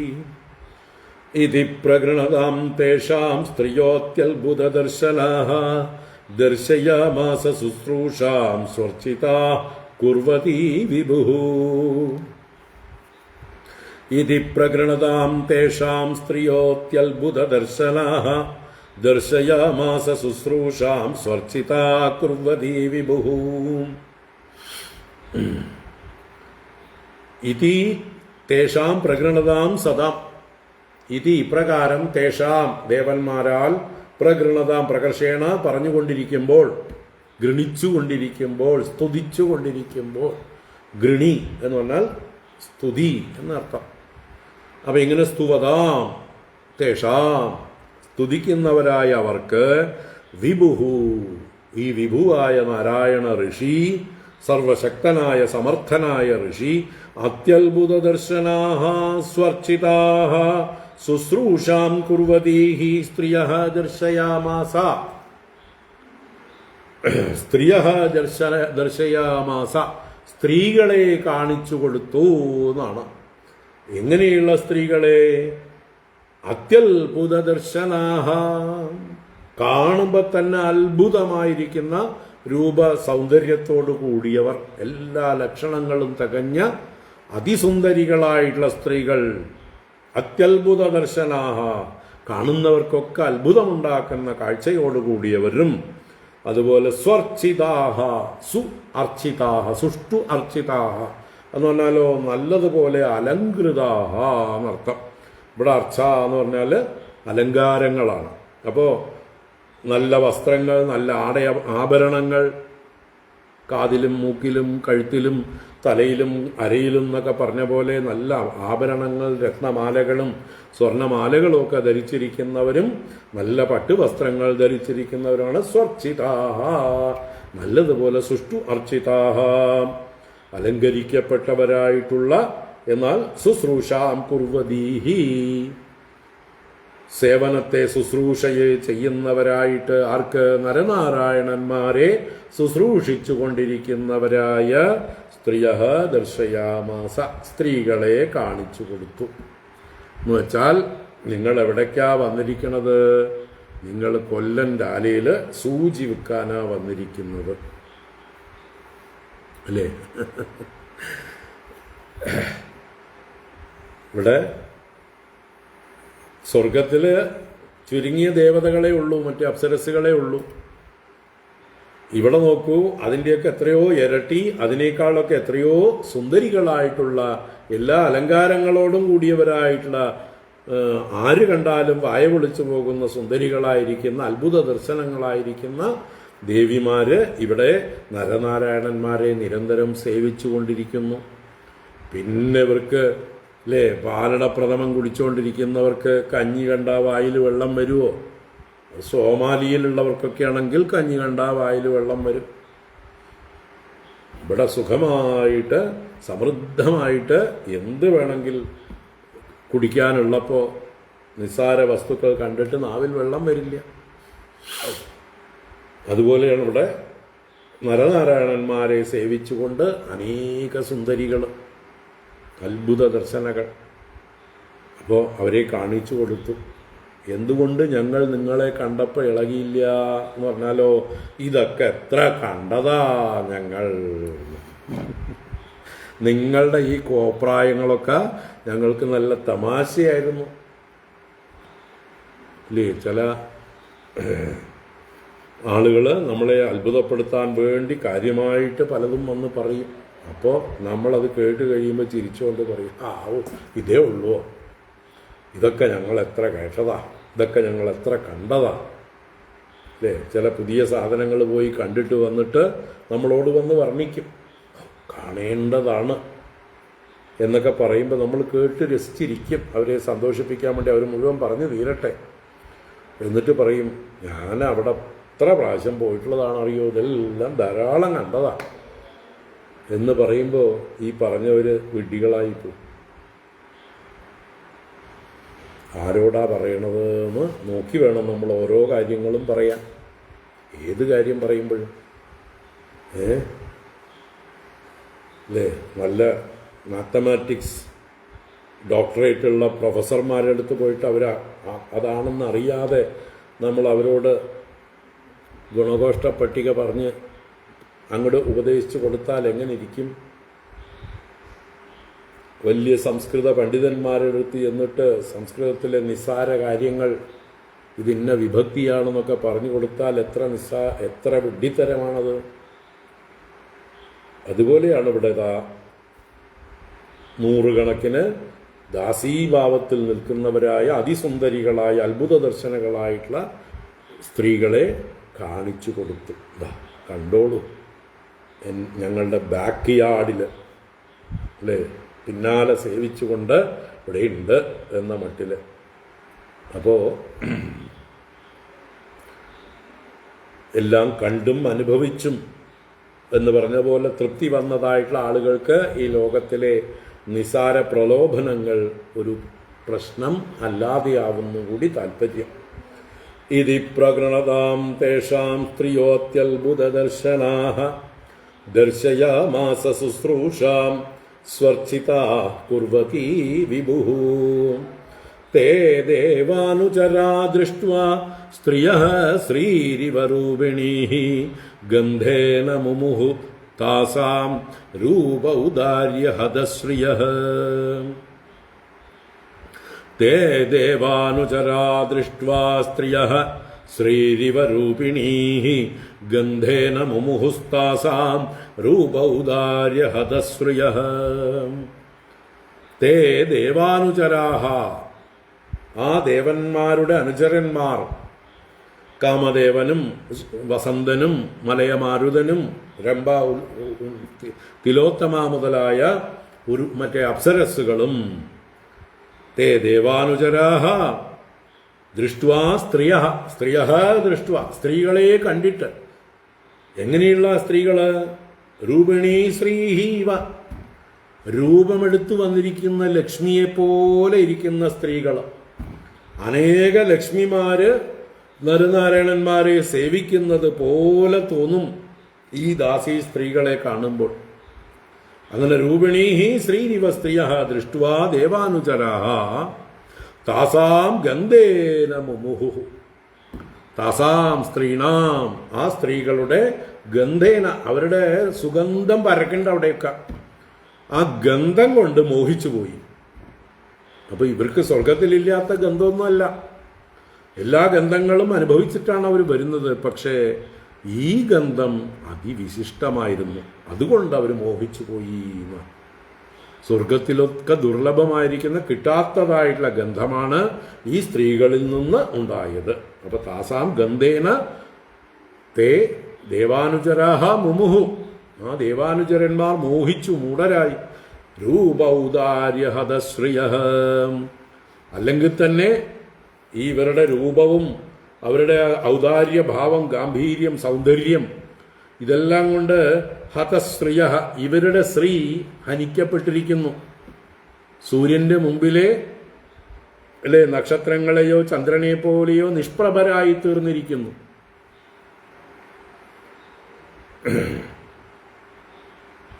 ഇതി പ്രഗൃണതാം തേഷാം സ്ത്രിയോത്യത്ഭുതദർശനാഃ ദർശയാമാസ ശുശ്രൂഷാം സ്വർച്ചിതാഃ കുർവതി വിഭുഃ. ഇതി പ്രഗൃണതാം തേഷാം സ്ത്രിയോത്യത്ഭുതദർശനാഃ ദർശയാമാസ ശുശ്രൂഷാം സ്വർച്ചിതാഃ കുർവതി വിഭുഃ. ഇതി തേഷാം പ്രഗൃണതാം സദാ, ഇതി ഇപ്രകാരം തേഷാം ദേവന്മാരാൽ പ്രഗൃണതാം പ്രകർഷേണ പറഞ്ഞുകൊണ്ടിരിക്കുമ്പോൾ, ഗൃണിച്ചുകൊണ്ടിരിക്കുമ്പോൾ, സ്തുതിച്ചുകൊണ്ടിരിക്കുമ്പോൾ. ഗൃണി എന്ന് പറഞ്ഞാൽ സ്തുതി എന്നർത്ഥം. അപ്പം ഇങ്ങനെ സ്തുവതാം തേഷാം, സ്തുതിക്കുന്നവരായ അവർക്ക് വിഭുഹു, ഈ വിഭുവായ നാരായണ ഋഷി, സർവശക്തനായ സമർത്ഥനായ ഋഷി, അത്യത്ഭുത ദർശനാഃ സ്വർച്ചിതാഃ ശുശ്രൂഷാം കുർവതീഃ സ്ത്രിയഃ ദർശയാമാസ. സ്ത്രീയഃ ദർശയാമാസ, സ്ത്രീകളെ കാണിച്ചു കൊടുത്തു എന്നാണ്. എങ്ങനെയുള്ള സ്ത്രീകളെ? അത്യത്ഭുത ദർശനാഃ, കാണുമ്പോൾ തന്നെ അത്ഭുതമായിരിക്കുന്ന രൂപ സൗന്ദര്യത്തോടു കൂടിയവർ, എല്ലാ ലക്ഷണങ്ങളും തികഞ്ഞ അതിസുന്ദരികളായിട്ടുള്ള സ്ത്രീകൾ. അത്യത്ഭുത ദർശനാഃ, കാണുന്നവർക്കൊക്കെ അത്ഭുതമുണ്ടാക്കുന്ന കാഴ്ചയോടുകൂടിയവരും. അതുപോലെ സ്വർച്ചിതാഃ, സു അർച്ചിതാഃ, സുഷ്ടു അർച്ചിതാഃ എന്ന് പറഞ്ഞാലോ നല്ലതുപോലെ അലങ്കൃതാഃ എന്നർത്ഥം. ഇവിടെ അർച്ച എന്ന് പറഞ്ഞാൽ അലങ്കാരങ്ങളാണ്. അപ്പോൾ നല്ല വസ്ത്രങ്ങൾ, നല്ല ആഭരണങ്ങൾ, കാതിലും മൂക്കിലും കഴുത്തിലും തലയിലും അരയിലും എന്നൊക്കെ പറഞ്ഞ പോലെ നല്ല ആഭരണങ്ങൾ, രത്നമാലകളും സ്വർണമാലകളും ഒക്കെ ധരിച്ചിരിക്കുന്നവരും നല്ല പട്ടുവസ്ത്രങ്ങൾ ധരിച്ചിരിക്കുന്നവരാണ് സ്വർച്ചിതാഃ. നല്ലതുപോലെ സുഷ്ടു അർച്ചിതാഃ, അലങ്കരിക്കപ്പെട്ടവരായിട്ടുള്ള, എന്നാൽ ശുശ്രൂഷാം കുർവതീഃ, സേവനത്തെ ശുശ്രൂഷയെ ചെയ്യുന്നവരായിട്ട്. ആർക്ക്? നരനാരായണന്മാരെ ശുശ്രൂഷിച്ചു കൊണ്ടിരിക്കുന്നവരായ സ്ത്രീയഃ ദർശയാമാസ, സ്ത്രീകളെ കാണിച്ചു കൊടുത്തു. എന്ന് വെച്ചാൽ നിങ്ങൾ എവിടേക്കാ വന്നിരിക്കുന്നത്? നിങ്ങൾ കൊല്ലം രാലയിൽ സൂചി വിൽക്കാനാ വന്നിരിക്കുന്നത്, അല്ലേ? ഇവിടെ സ്വർഗത്തിൽ ചുരുങ്ങിയ ദേവതകളെ ഉള്ളൂ, മറ്റ് അപ്സരസ്സുകളെ ഉള്ളൂ. ഇവിടെ നോക്കൂ, അതിൻ്റെയൊക്കെ എത്രയോ ഇരട്ടി, അതിനേക്കാളൊക്കെ എത്രയോ സുന്ദരികളായിട്ടുള്ള, എല്ലാ അലങ്കാരങ്ങളോടും കൂടിയവരായിട്ടുള്ള, ആര് കണ്ടാലും വായ പൊളിച്ചു പോകുന്ന സുന്ദരികളായിരിക്കുന്ന, അത്ഭുത ദർശനങ്ങളായിരിക്കുന്ന ദേവിമാര് ഇവിടെ നരനാരായണന്മാരെ നിരന്തരം സേവിച്ചു കൊണ്ടിരിക്കുന്നു. പിന്നെ ഇവർക്ക് അല്ലേ? പാലടപ്രഥമൻ കുടിച്ചുകൊണ്ടിരിക്കുന്നവർക്ക് കഞ്ഞി കണ്ട വായിൽ വെള്ളം വരുമോ? സോമാലിയിലുള്ളവർക്കൊക്കെ ആണെങ്കിൽ കഞ്ഞി കണ്ട വായിൽ വെള്ളം വരും. ഇവിടെ സുഖമായിട്ട് സമൃദ്ധമായിട്ട് എന്ത് വേണമെങ്കിൽ കുടിക്കാനുള്ളപ്പോൾ നിസ്സാര വസ്തുക്കൾ കണ്ടിട്ട് നാവിൽ വെള്ളം വരില്ല. അതുപോലെയാണ് ഇവിടെ നരനാരായണന്മാരെ സേവിച്ചുകൊണ്ട് അനേക സുന്ദരികൾ, അത്ഭുത ദർശനകൾ. അപ്പോൾ അവരെ കാണിച്ചു കൊടുത്തു. എന്തുകൊണ്ട് ഞങ്ങൾ നിങ്ങളെ കണ്ടപ്പോൾ ഇളകിയില്ല എന്ന് പറഞ്ഞാലോ, ഇതൊക്കെ എത്ര കണ്ടതാ ഞങ്ങൾ, നിങ്ങളുടെ ഈ കോപ്രായങ്ങളൊക്കെ ഞങ്ങൾക്ക് നല്ല തമാശയായിരുന്നു ഇല്ലേ? ചില ആളുകൾ നമ്മളെ അത്ഭുതപ്പെടുത്താൻ വേണ്ടി കാര്യമായിട്ട് പലതും വന്ന് പറയും. അപ്പോൾ നമ്മളത് കേട്ട് കഴിയുമ്പോൾ ചിരിച്ചുകൊണ്ട് പറയും, ഇതേ ഉള്ളൂ, ഇതൊക്കെ ഞങ്ങൾ എത്ര കേട്ടതാ, ഇതൊക്കെ ഞങ്ങൾ എത്ര കണ്ടതാ അല്ലേ? ചില പുതിയ സാധനങ്ങൾ പോയി കണ്ടിട്ട് വന്നിട്ട് നമ്മളോട് വന്ന് വർണ്ണിക്കും, കാണേണ്ടതാണ് എന്നൊക്കെ പറയുമ്പോൾ നമ്മൾ കേട്ട് രസിച്ചിരിക്കും. അവരെ സന്തോഷിപ്പിക്കാൻ വേണ്ടി അവർ മുഴുവൻ പറഞ്ഞു തീരട്ടെ. എന്നിട്ട് പറയും, ഞാൻ അവിടെ എത്ര പ്രാവശ്യം പോയിട്ടുള്ളതാണ് അറിയോ, ഇതെല്ലാം ധാരാളം കണ്ടതാണ് എന്ന് പറയുമ്പോൾ ഈ പറഞ്ഞവർ വിഡ്ഢികളായിപ്പോയി. ആരോടാ പറയണത് എന്ന് നോക്കി വേണം നമ്മൾ ഓരോ കാര്യങ്ങളും പറയാൻ. ഏത് കാര്യം പറയുമ്പോഴും അല്ലേ? നല്ല മാത്തമാറ്റിക്സ് ഡോക്ടറേറ്റുള്ള പ്രൊഫസർമാരുടെ അടുത്ത് പോയിട്ട് അതാണെന്ന് അറിയാതെ നമ്മൾ അവരോട് ഗുണഘോഷ പട്ടിക പറഞ്ഞ് അങ്ങോട്ട് ഉപദേശിച്ചു കൊടുത്താൽ എങ്ങനെ ഇരിക്കും? വലിയ സംസ്കൃത പണ്ഡിതന്മാരുടെ അടുത്ത് എന്നിട്ട് സംസ്കൃതത്തിലെ നിസ്സാര കാര്യങ്ങൾ ഇതിന്ന വിഭക്തിയാണെന്നൊക്കെ പറഞ്ഞു കൊടുത്താൽ എത്ര വിഡ്ഢിത്തരമാണത്. അതുപോലെയാണ് ഇവിടെ നൂറുകണക്കിന് ദാസീഭാവത്തിൽ നിൽക്കുന്നവരായ അതിസുന്ദരികളായ അത്ഭുത ദർശനങ്ങളായിട്ടുള്ള സ്ത്രീകളെ കാണിച്ചു കൊടുത്തു. കണ്ടോളൂ, ഞങ്ങളുടെ ബാക്ക് യാർഡിൽ അല്ലേ, പിന്നാലെ സേവിച്ചുകൊണ്ട് ഇവിടെയുണ്ട് എന്ന മട്ടിൽ. അപ്പോൾ എല്ലാം കണ്ടും അനുഭവിച്ചും എന്ന് പറഞ്ഞ പോലെ തൃപ്തി വന്നതായിട്ടുള്ള ആളുകൾക്ക് ഈ ലോകത്തിലെ നിസാര പ്രലോഭനങ്ങൾ ഒരു പ്രശ്നം അല്ലാതെയാവുന്നു കൂടി താല്പര്യം. ഇതി പ്രഗണതാം തേഷാം സ്ത്രിയോത്യത്ഭുതദർശനാഃ ദർശയാമാസ ശുശ്രൂഷാം സ്വർച്ചിതാ കുർവതി വിഭുഃ. തേ ദേവാനുചരാ ദൃഷ്ട്വാ സ്ത്രിയഃ ശ്രീരിവ രൂപിണീഃ ഗന്ധേന മുമുഹു താസാം രൂപ ഔദാര്യ ഹതശ്രിയഃ. തേ ദേവാനുചരാ ദൃഷ്ട്വാ സ്ത്രിയഃ ശ്രീരിവ രൂപിണീഃ ഗന്ധേന മുമുഹുസ്താസാം രൂപ ഔദാര്യ ഹതശ്രിയഃ. തേ ദേവാനുചരാഃ, ആ ദേവന്മാരുടെ അനുചരന്മാർ, കാമദേവനും വസന്തനും മലയമാരുതനും രംഭ തിലോത്തമ മുതലായ മറ്റേ അപ്സരസ്സുകളും. തേ ദേവാനുചരാഃ ദൃഷ്ട്വാ സ്ത്രീയഃ, സ്ത്രീയഃ ദൃഷ്ട്വാ, സ്ത്രീകളെ കണ്ടിട്ട്. എങ്ങനെയുള്ള സ്ത്രീകള്? രൂപിണീ ശ്രീഹീവ, രൂപമെടുത്തു വന്നിരിക്കുന്ന ലക്ഷ്മിയെപ്പോലെ ഇരിക്കുന്ന സ്ത്രീകൾ. അനേക ലക്ഷ്മിമാര് നരനാരായണന്മാരെ സേവിക്കുന്നത് പോലെ തോന്നും ഈ ദാസി സ്ത്രീകളെ കാണുമ്പോൾ. അങ്ങനെ രൂപിണീഹി ശ്രീരിവ സ്ത്രീയഃ ദൃഷ്ട്വാ ദേവാനുചരാഃ താസാം ഗന്ധേന മുമുഹുഃ. താസാം സ്ത്രീണാം, ആ സ്ത്രീകളുടെ ഗന്ധേന, അവരുടെ സുഗന്ധം പരക്കേണ്ട അവിടെയൊക്കെ ആ ഗന്ധം കൊണ്ട് മോഹിച്ചു പോയി. അപ്പൊ ഇവർക്ക് സ്വർഗത്തിലില്ലാത്ത ഗന്ധമൊന്നുമല്ല, എല്ലാ ഗന്ധങ്ങളും അനുഭവിച്ചിട്ടാണ് അവർ വരുന്നത്. പക്ഷേ ഈ ഗന്ധം അതിവിശിഷ്ടമായിരുന്നു, അതുകൊണ്ട് അവർ മോഹിച്ചു പോയി. സ്വർഗത്തിലൊക്കെ ദുർലഭമായിരിക്കുന്ന കിട്ടാത്തതായിട്ടുള്ള ഗന്ധമാണ് ഈ സ്ത്രീകളിൽ നിന്ന് ഉണ്ടായത്. അപ്പൊ താസാം ഗന്ധേന തേ ദേവാനുചരാഃ മുമുഹു, ആ ദേവാനുചരന്മാർ മോഹിച്ചു, മൂഢരായി. രൂപൗദാര്യഹതശ്രിയ. അല്ലെങ്കിൽ തന്നെ ഇവരുടെ രൂപവും അവരുടെ ഔദാര്യഭാവം, ഗാംഭീര്യം, സൗന്ദര്യം ഇതെല്ലാം കൊണ്ട് ഹതശ്രിയ, ഇവരുടെ ശ്രീ ഹനിക്കപ്പെട്ടിരിക്കുന്നു. സൂര്യന്റെ മുമ്പിലെ അല്ലെ നക്ഷത്രങ്ങളെയോ ചന്ദ്രനെ പോലെയോ നിഷ്പ്രഭരായി തീർന്നിരിക്കുന്നു.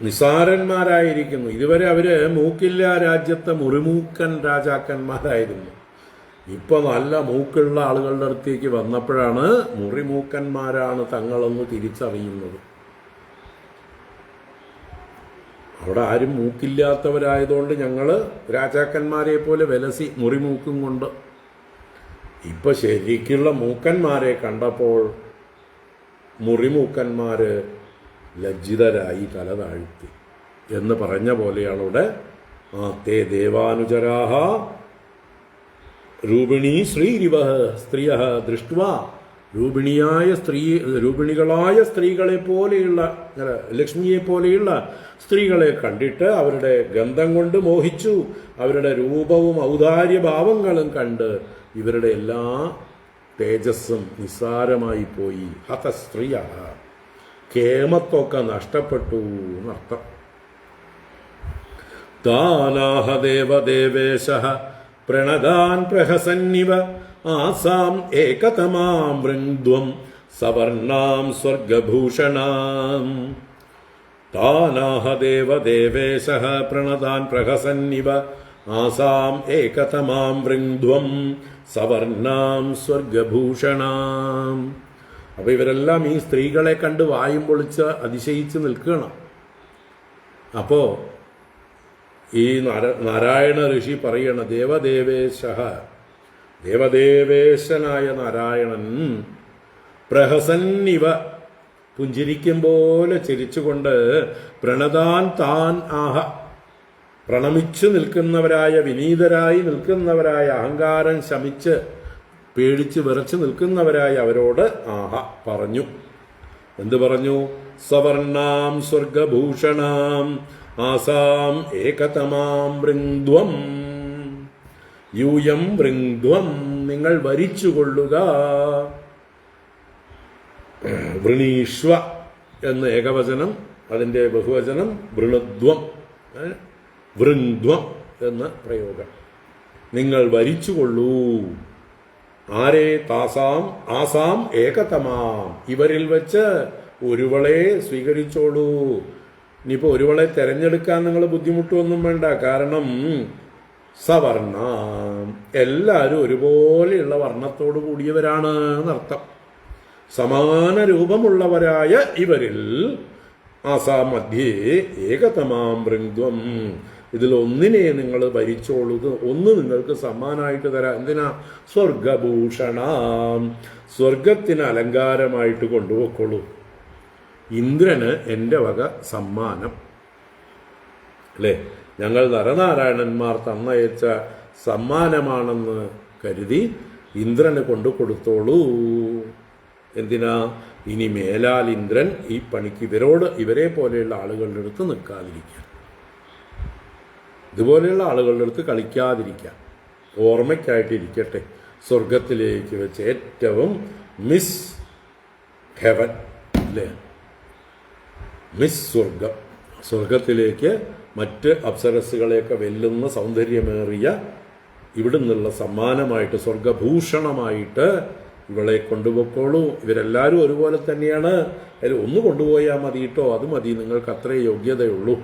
നിസാരന്മാരായിരിക്കുന്നു. ഇതുവരെ അവര് മൂക്കില്ല രാജ്യത്തെ മുറിമൂക്കൻ രാജാക്കന്മാരായിരുന്നു. ഇപ്പൊ നല്ല മൂക്കുള്ള ആളുകളുടെ അടുത്തേക്ക് വന്നപ്പോഴാണ് മുറിമൂക്കന്മാരാണ് തങ്ങളെന്ന് തിരിച്ചറിയുന്നത്. അവിടെ ആരും മൂക്കില്ലാത്തവരായതുകൊണ്ട് ഞങ്ങൾ രാജാക്കന്മാരെ പോലെ വിലസി മുറിമൂക്കും കൊണ്ട്. ഇപ്പൊ ശരിക്കുള്ള മൂക്കന്മാരെ കണ്ടപ്പോൾ മുറിമൂക്കന്മാര് ലജ്ജിതരായി തല താഴ്ത്തി എന്ന് പറഞ്ഞ പോലെയാണ് ഇവിടെ തേ ദേവാനുചരാഹ രൂപിണീ ശ്രീരിവ സ്ത്രീയ ദൃഷ്ട്വാ. രൂപിണികളായ സ്ത്രീകളെ പോലെയുള്ള, ലക്ഷ്മിയെ പോലെയുള്ള സ്ത്രീകളെ കണ്ടിട്ട് അവരുടെ ഗന്ധം കൊണ്ട് മോഹിച്ചു. അവരുടെ രൂപവും ഔദാര്യഭാവങ്ങളും കണ്ട് ഇവരുടെ എല്ലാ തേജസ്സും നിസ്സാരമായി പോയി. ഹതസ്ത്രീയ, കേമത്തൊക്കെ നഷ്ടപ്പെട്ടു എന്നർത്ഥം. താനാഹ ദേവദേവേശ പ്രണതാൻ പ്രഹസന്നിവ ആസാം ഏകതമാം വൃന്ദ്വം സവർണാം സ്വർഗഭൂഷണാം. താനാഹ ദേവദേവേശ പ്രണതാൻ പ്രഹസന്നിവ ആസാം ഏകതമാം വൃന്ദ്വം സവർണാം സ്വർഗഭൂഷണാം. അപ്പൊ ഇവരെല്ലാം ഈ സ്ത്രീകളെ കണ്ട് വായും പൊളിച്ച് അതിശയിച്ച് നിൽക്കണം. അപ്പോ ഈ നാരായണ ഋഷി പറയണ ദേവദേവേശ, ദേവദേവേശനായ നാരായണൻ പ്രഹസന്നിവ, പുഞ്ചിരിക്കും പോലെ ചിരിച്ചുകൊണ്ട് പ്രണതാൻ താൻ ആഹ, പ്രണമിച്ചു നിൽക്കുന്നവരായ, വിനീതരായി നിൽക്കുന്നവരായ, അഹങ്കാരം ശമിച്ച് പേടിച്ച് വിറച്ചു നിൽക്കുന്നവരായ അവരോട് ആഹ പറഞ്ഞു. എന്ത് പറഞ്ഞു? സവർണാം സ്വർഗഭൂഷണാം ആസാം ഏകതമാം വൃന്ദ്വം. യൂയം വൃന്ദ്വം, നിങ്ങൾ വരിച്ചുകൊള്ളുക. വൃണീഷ്വ എന്ന് ഏകവചനം, അതിൻ്റെ ബഹുവചനം വൃണദ്വം, വൃന്ദ്വം എന്ന് പ്രയോഗം. നിങ്ങൾ വരിച്ചുകൊള്ളൂ. ആരെ? താസാം ആസാം ഏകതമാം, ഇവരിൽ വെച്ച് ഒരുവളെ സ്വീകരിച്ചോളൂ. ഇനിയിപ്പോൾ ഒരുവളെ തെരഞ്ഞെടുക്കാൻ നിങ്ങൾ ബുദ്ധിമുട്ടൊന്നും വേണ്ട. കാരണം സവർണ, എല്ലാവരും ഒരുപോലെയുള്ള വർണ്ണത്തോടു കൂടിയവരാണ് എന്നർത്ഥം. സമാന രൂപമുള്ളവരായ ഇവരിൽ ആസാം മധ്യേ ഏകതമാം വൃന്ദ്വം, ഇതിലൊന്നിനെ നിങ്ങൾ ഭരിച്ചോളൂ. ഒന്ന് നിങ്ങൾക്ക് സമ്മാനമായിട്ട് തരാം. എന്തിനാ? സ്വർഗഭൂഷണം, സ്വർഗത്തിന് അലങ്കാരമായിട്ട് കൊണ്ടുപോയിക്കോളൂ. ഇന്ദ്രന് എൻ്റെ വക സമ്മാനം അല്ലേ, ഞങ്ങൾ നരനാരായണന്മാർ തന്നയച്ച സമ്മാനമാണെന്ന് കരുതി ഇന്ദ്രന് കൊണ്ടു കൊടുത്തോളൂ. എന്തിനാ? ഇനി മേലാൽ ഇന്ദ്രൻ ഈ പണിക്ക് ഇവരെ പോലെയുള്ള ആളുകളുടെ അടുത്ത് നിൽക്കാതിരിക്കാൻ, ഇതുപോലെയുള്ള ആളുകളുടെ അടുത്ത് കളിക്കാതിരിക്കാൻ, ഓർമ്മയ്ക്കായിട്ടിരിക്കട്ടെ. സ്വർഗത്തിലേക്ക് വെച്ച് ഏറ്റവും മിസ് ഹെവൻ അല്ലേ, മിസ് സ്വർഗം, സ്വർഗത്തിലേക്ക് മറ്റ് അപ്സരസ്സുകളെയൊക്കെ വെല്ലുന്ന സൗന്ദര്യമേറിയ ഇവിടുന്നുള്ള സമ്മാനമായിട്ട്, സ്വർഗഭൂഷണമായിട്ട് ഇവളെ കൊണ്ടുപോയിക്കോളൂ. ഇവരെല്ലാവരും ഒരുപോലെ തന്നെയാണ്. അതിൽ ഒന്ന് കൊണ്ടുപോയാൽ മതി കേട്ടോ, അത് മതി, നിങ്ങൾക്ക് അത്രേ യോഗ്യതയുള്ളൂ.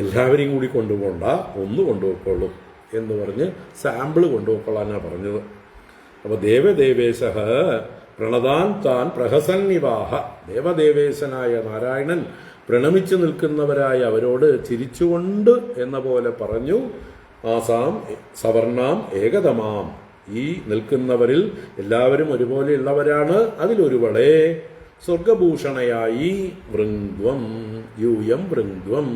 എല്ലാവരെയും കൂടി കൊണ്ടുപോകണ്ട, ഒന്ന് കൊണ്ടുപോയിക്കോളൂ എന്ന് പറഞ്ഞ് സാമ്പിള് കൊണ്ടുപോയിക്കൊള്ളാനാണ് പറഞ്ഞത്. അപ്പോൾ ദേവദേവേശ പ്രണതാൻ താൻ പ്രഹസന്നിവാഹ, ദേവദേവേശനായ നാരായണൻ പ്രണമിച്ചു നിൽക്കുന്നവരായ അവരോട് ചിരിച്ചുകൊണ്ട് എന്ന പോലെ പറഞ്ഞു. ആസാം സവർണാം ഏകതമാം, ഈ നിൽക്കുന്നവരിൽ എല്ലാവരും ഒരുപോലെയുള്ളവരാണ്, അതിലൊരുവളെ സ്വർഗഭൂഷണയായി വൃന്ദ്വം, യൂയം വൃന്ദ്വം,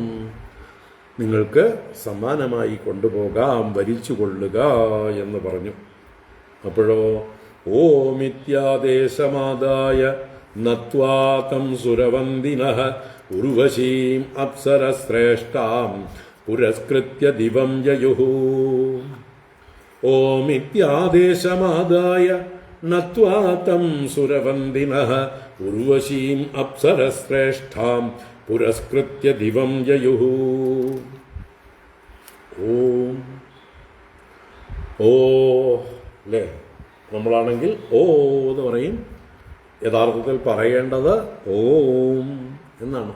നിങ്ങൾക്ക് സമ്മാനമായി കൊണ്ടുപോകാം, വരിച്ചുകൊള്ളുക എന്ന് പറഞ്ഞു. അപ്പോഴോ ഓമിത്യാദേശമാദായ നത്വാ തം സുരവന്ദിനഃ ഉർവശീം അപ്സരശ്രേഷ്ഠാം പുരസ്കൃത്യ ദിവം യയുഃ. ഓമിത്യാദേശമാദായ നത്വാ തം സുരവന്ദിനഃ ഉർവശീം അപ്സരശ്രേഷ്ഠാം പുരസ്കൃത്യ ദിവം യയുഃ. ഓം ഓ അല്ലേ, നമ്മളാണെങ്കിൽ ഓ എന്ന് പറയും. യഥാർത്ഥത്തിൽ പറയേണ്ടത് ഓം എന്നാണ്.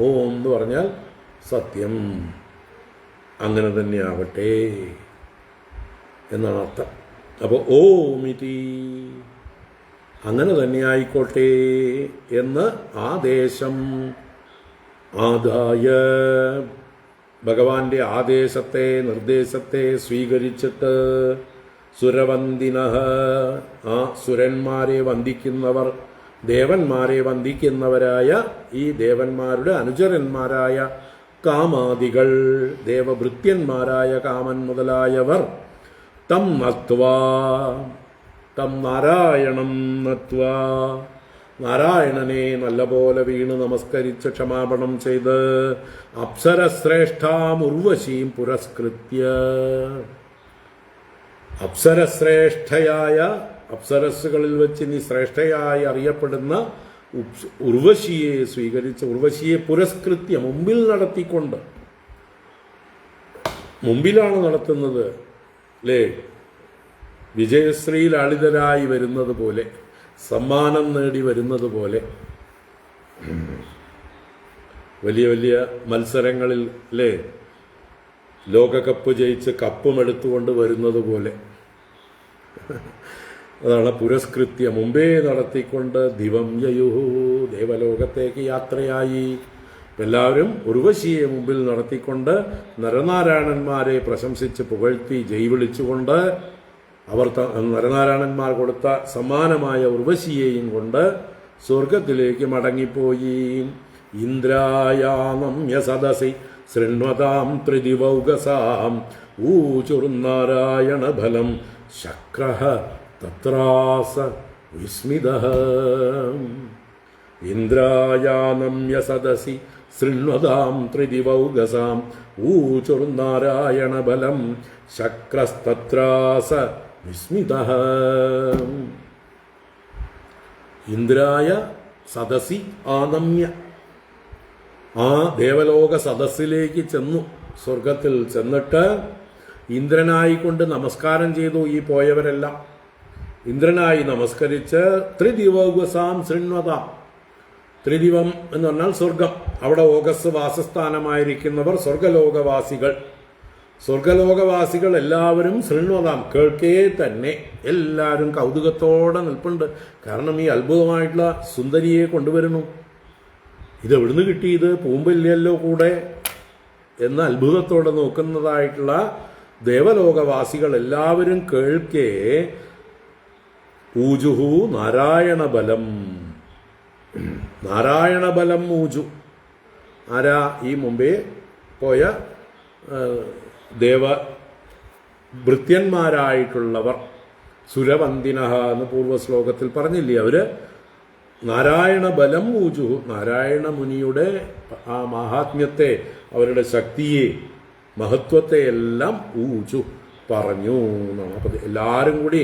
ഓം എന്ന് പറഞ്ഞാൽ സത്യം, അങ്ങനെ തന്നെയാവട്ടെ എന്നാണ് അർത്ഥം. അപ്പോൾ ഓമിതി അങ്ങനെ തന്നെ ആയിക്കോട്ടെ എന്ന് ആദേശം ആദായ ഭഗവാന്റെ ആദേശത്തെ നിർദ്ദേശത്തെ സ്വീകരിച്ചിട്ട് സുരവന്ദിനഃ ആ സുരന്മാരെ വന്ദിക്കുന്നവർ, ദേവന്മാരെ വന്ദിക്കുന്നവരായ ഈ ദേവന്മാരുടെ അനുചരന്മാരായ കാമാദികൾ, ദേവഭൃത്യന്മാരായ കാമൻ മുതലായവർ തം നത്വാ, തം നാരായണം നത്വാ, നാരായണനെ നല്ലപോലെ വീണ് നമസ്കരിച്ച് ക്ഷമാപണം ചെയ്ത് അപ്സരശ്രേഷ്ഠാം ഉർവശീം പുരസ്കൃത്യ, അപ്സരശ്രേഷ്ഠയായ, അപ്സരസ്സുകളിൽ വെച്ച് ഇനി ശ്രേഷ്ഠയായി അറിയപ്പെടുന്ന ഉർവശിയെ സ്വീകരിച്ച്, ഉർവശിയെ പുരസ്കൃത്യ മുമ്പിൽ നടത്തിക്കൊണ്ട്, മുമ്പിലാണ് നടത്തുന്നത് അല്ലേ, വിജയശ്രീ ലാളിതരായി വരുന്നത് പോലെ, സമ്മാനം നേടി വരുന്നത് പോലെ, വലിയ വലിയ മത്സരങ്ങളിൽ അല്ലേ ലോകകപ്പ് ജയിച്ച് കപ്പും എടുത്തുകൊണ്ട് വരുന്നത് പോലെ, അതാണ് പുരസ്കൃത്യ മുമ്പേ നടത്തിക്കൊണ്ട് ദിവം യയുഃ ദേവലോകത്തേക്ക് യാത്രയായി. എല്ലാവരും ഉർവശിയെ മുമ്പിൽ നടത്തിക്കൊണ്ട് നരനാരായണന്മാരെ പ്രശംസിച്ച് പുകഴ്ത്തി ജയ് വിളിച്ചുകൊണ്ട് അവർ നരനാരായണന്മാർ കൊടുത്ത സമ്മാനമായ ഉർവശിയെയും കൊണ്ട് സ്വർഗത്തിലേക്ക് മടങ്ങിപ്പോയി. ഇന്ദ്രായാനമ്യ സദസി ശൃണ്വതാം ത്രിദിവൗകസാം ഊചുർനാരായണ ഫലം ശക്രഃ തത്രാസ വിസ്മിതഃ. ഇന്ദ്രായാനമ്യ സദസി ശൃണ്വതാം ത്രിദിവൗകസാം ഊചുർനാരായണ ഫലം ശക്രസ്തത്രാസ വിസ്മിതഃ. ഇന്ദ്രായ സദസി ആനമ്യ, ആ ദേവലോക സദസ്സിലേക്ക് ചെന്നു, സ്വർഗത്തിൽ ചെന്നിട്ട് ഇന്ദ്രനായിക്കൊണ്ട് നമസ്കാരം ചെയ്തു. ഈ പോയവരെല്ലാം ഇന്ദ്രനായി നമസ്കരിച്ച് ത്രിദിവൗകസാം ശൃണ്വതാം, ത്രിദിവം എന്ന് പറഞ്ഞാൽ സ്വർഗം, അവിടെ ഓഗസ് വാസസ്ഥാനമായിരിക്കുന്നവർ സ്വർഗലോകവാസികൾ. സ്വർഗലോകവാസികൾ എല്ലാവരും ശൃണ്വതാം കേൾക്കേ തന്നെ എല്ലാവരും കൗതുകത്തോടെ നിൽപ്പുണ്ട്. കാരണം ഈ അത്ഭുതമായിട്ടുള്ള സുന്ദരിയെ കൊണ്ടുവരുന്നു, ഇതെവിടുന്ന് കിട്ടി, ഇത് പൂമ്പില്ലല്ലോ കൂടെ എന്ന അത്ഭുതത്തോടെ നോക്കുന്നതായിട്ടുള്ള ദേവലോകവാസികൾ എല്ലാവരും കേൾക്കേ ഊജുഹു നാരായണ ബലം, നാരായണ ബലം ഊജു. ആരാ? ഈ മുമ്പേ പോയ ദേവഭൃത്യന്മാരായിട്ടുള്ളവർ, സുരവന്ദിനഃ എന്ന് പൂർവ്വശ്ലോകത്തിൽ പറഞ്ഞില്ലേ, അവര് നാരായണ ബലം ഊജു, നാരായണ മുനിയുടെ ആ മഹാത്മ്യത്തെ, അവരുടെ ശക്തിയെ, മഹത്വത്തെ എല്ലാം ഊജു പറഞ്ഞു എന്നാണ്. അപ്പൊ എല്ലാവരും കൂടി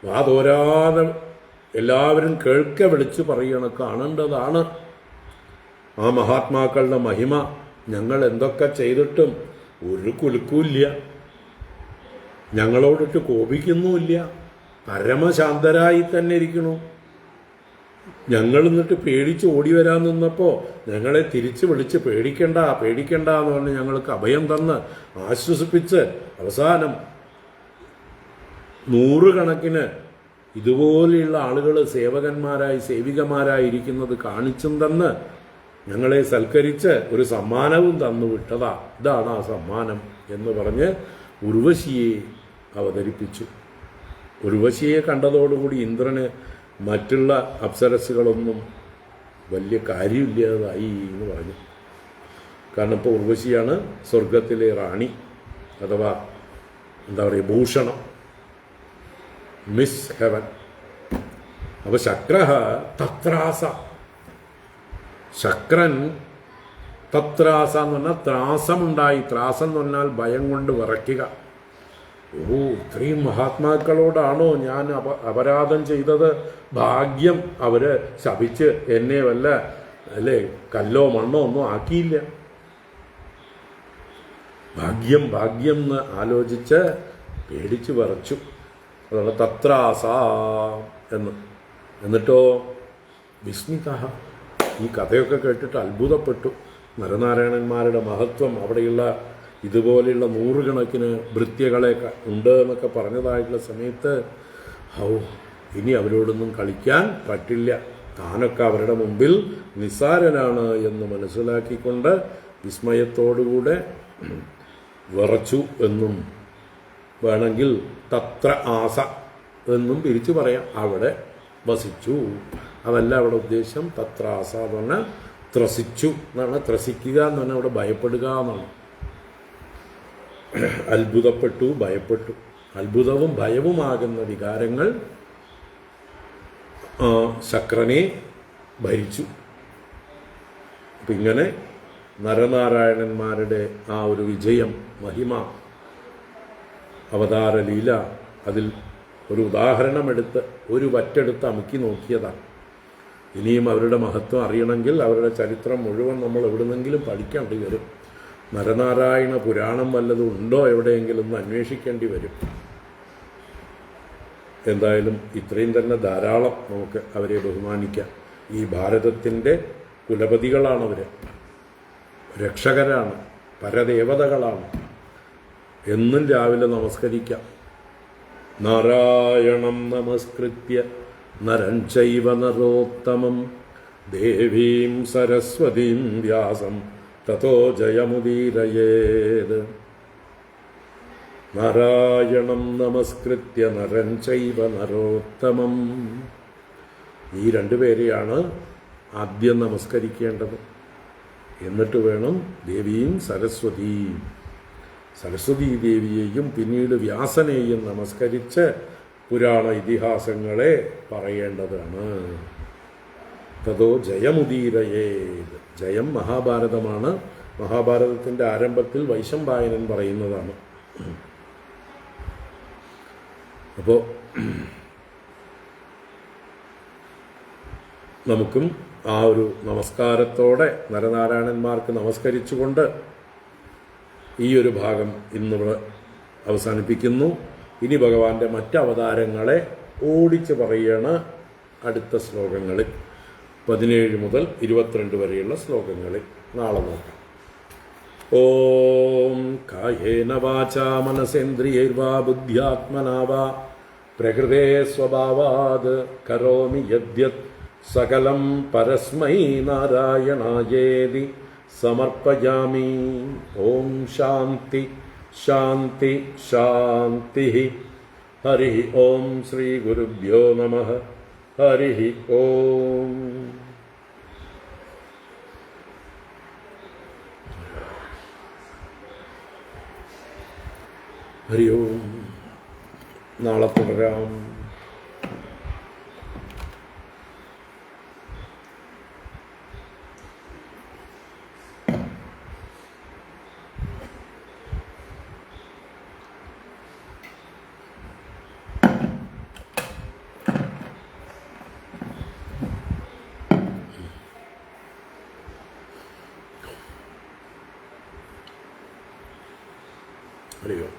വാതോരാതെ എല്ലാവരും കേൾക്ക വിളിച്ചു പറയണം, കാണേണ്ടതാണ് ആ മഹാത്മാക്കളുടെ മഹിമ. ഞങ്ങൾ എന്തൊക്കെ ചെയ്തിട്ടും ഒരു കുലുക്കുമില്ല, ഞങ്ങളോടിട്ട് കോപിക്കുന്നുമില്ല, പരമശാന്തരായി തന്നെ ഇരിക്കണു. ഞങ്ങൾ എന്നിട്ട് പേടിച്ച് ഓടി വരാൻ നിന്നപ്പോൾ ഞങ്ങളെ തിരിച്ച് വിളിച്ച് പേടിക്കണ്ട പേടിക്കണ്ട എന്ന് പറഞ്ഞ് ഞങ്ങൾക്ക് അഭയം തന്ന് ആശ്വസിപ്പിച്ച് അവസാനം നൂറുകണക്കിന് ഇതുപോലെയുള്ള ആളുകൾ സേവകന്മാരായി സേവികമാരായിരിക്കുന്നത് കാണിച്ചും തന്ന് ഞങ്ങളെ സൽക്കരിച്ച് ഒരു സമ്മാനവും തന്നു വിട്ടതാ, ഇതാണ് ആ സമ്മാനം എന്ന് പറഞ്ഞ് ഉർവശിയെ അവതരിപ്പിച്ചു. ഉർവശിയെ കണ്ടതോടുകൂടി ഇന്ദ്രന് മറ്റുള്ള അപ്സരസ്സുകളൊന്നും വലിയ കാര്യമില്ലാതായി എന്ന് പറഞ്ഞു. കാരണം ഇപ്പോൾ ഉർവശിയാണ് സ്വർഗത്തിലെ റാണി, അഥവാ എന്താ പറയുക, ഭൂഷണം, മിസ് ഹെവൻ. അപ്പോൾ ശക്രഃ തത്രാസ, ശക്രൻ തത്രാസ എന്ന് പറഞ്ഞാൽ ത്രാസമുണ്ടായി. ത്രാസം എന്ന് പറഞ്ഞാൽ ഭയം കൊണ്ട് വിറയ്ക്കുക. ഓ, ഇത്രയും മഹാത്മാക്കളോടാണോ ഞാൻ അപരാധം ചെയ്തത്? ഭാഗ്യം അവര് ശപിച്ച് എന്നെ വല്ല അല്ലേ കല്ലോ മണ്ണോ ഒന്നും ആക്കിയില്ല. ഭാഗ്യം ഭാഗ്യം എന്ന് ആലോചിച്ച് പേടിച്ച് വിറച്ചു. അതാണ് തത്രാസ എന്ന്. എന്നിട്ടോ വിസ്മിത, ഈ കഥയൊക്കെ കേട്ടിട്ട് അത്ഭുതപ്പെട്ടു. നരനാരായണന്മാരുടെ മഹത്വം, അവിടെയുള്ള ഇതുപോലെയുള്ള നൂറുകണക്കിന് ഭൃത്യകളെ ഉണ്ട് എന്നൊക്കെ പറഞ്ഞതായിട്ടുള്ള സമയത്ത് ഇനി അവരോടൊന്നും കളിക്കാൻ പറ്റില്ല, താനൊക്കെ അവരുടെ മുമ്പിൽ നിസ്സാരനാണ് എന്ന് മനസ്സിലാക്കിക്കൊണ്ട് വിസ്മയത്തോടുകൂടെ വിറച്ചു എന്നും വേണമെങ്കിൽ തത്ര ആസ എന്നും പിരിച്ചു പറയാം. അവിടെ വസിച്ചു. അതല്ല അവിടെ ഉദ്ദേശം. തത്രാസ എന്ന് പറഞ്ഞാൽ ത്രസിച്ചു എന്നാണ്. ത്രസിക്കുക എന്ന് പറഞ്ഞാൽ അവിടെ ഭയപ്പെടുക എന്നാണ്. അത്ഭുതപ്പെട്ടു, ഭയപ്പെട്ടു. അത്ഭുതവും ഭയവുമാകുന്ന വികാരങ്ങൾ ശക്രനെ ഭരിച്ചു. അപ്പം ഇങ്ങനെ നരനാരായണന്മാരുടെ ആ ഒരു വിജയം, മഹിമ, അവതാരലീല, അതിൽ ഒരു ഉദാഹരണമെടുത്ത് ഒരു വറ്റെടുത്ത് അമുക്കി നോക്കിയതാണ്. ഇനിയും അവരുടെ മഹത്വം അറിയണമെങ്കിൽ അവരുടെ ചരിത്രം മുഴുവൻ നമ്മൾ എവിടുന്നെങ്കിലും പഠിക്കേണ്ടി വരും. നരനാരായണ പുരാണം വല്ലതും ഉണ്ടോ എവിടെയെങ്കിലും ഒന്ന് അന്വേഷിക്കേണ്ടി വരും. എന്തായാലും ഇത്രയും തന്നെ ധാരാളം നമുക്ക് അവരെ ബഹുമാനിക്കാം. ഈ ഭാരതത്തിൻ്റെ കുലപതികളാണവർ, രക്ഷകരാണ്, പരദേവതകളാണ്. എന്നും രാവിലെ നമസ്കരിക്കാം. നാരായണം നമസ്കൃത്യ നരം ചൈവ നരോത്തമം ദേവീം സരസ്വതീം വ്യാസം തതോ ജയമുദീരയേത്. നാരായണം നമസ്കൃത്യ നരം ചൈവ നരോത്തമം. ഈ രണ്ടുപേരെയാണ് ആദ്യം നമസ്കരിക്കേണ്ടത്. എന്നിട്ട് വേണം ദേവിയും സരസ്വതിയും. സരസ്വതീ ദേവിയെയും പിന്നീട് വ്യാസനെയും നമസ്കരിച്ച് പുരാണ ഇതിഹാസങ്ങളെ പറയേണ്ടതാണ്. തതോ ജയമുദീരയേത്. ജയം മഹാഭാരതമാണ്. മഹാഭാരതത്തിൻ്റെ ആരംഭത്തിൽ വൈശമ്പായനൻ പറയുന്നതാണ്. അപ്പോൾ നമുക്കും ആ ഒരു നമസ്കാരത്തോടെ നരനാരായണന്മാർക്ക് നമസ്കരിച്ചുകൊണ്ട് ഈ ഒരു ഭാഗം ഇന്നിവിടെ അവസാനിപ്പിക്കുന്നു. ഇനി ഭഗവാന്റെ മറ്റ് അവതാരങ്ങളെ ഓടിച്ച് പറയാണ് അടുത്ത ശ്ലോകങ്ങളിൽ, 17 മുതൽ 22 വരെയുള്ള ശ്ലോകങ്ങളിൽ. നാളെ നോക്കാം. ഓം കായേന വാചാ മനസേന്ദ്രിയൈർവാ ബുദ്ധ്യാത്മനാ വാ പ്രകൃതേ സ്വഭാവാത് കരോമി യദ്യത് സകലം പരസ്മൈ നാരായണായേതി സമർപ്പയാമി. ഓം ശാന്തി ശാന്തി ശാന്തി. ഹരി ഓം ശ്രീ ഗുരുഭ്യോ നമഃ. ഹരി ഓം. ഹരി ഓം. നാളെ തുടരാം. ഹരി ഓം.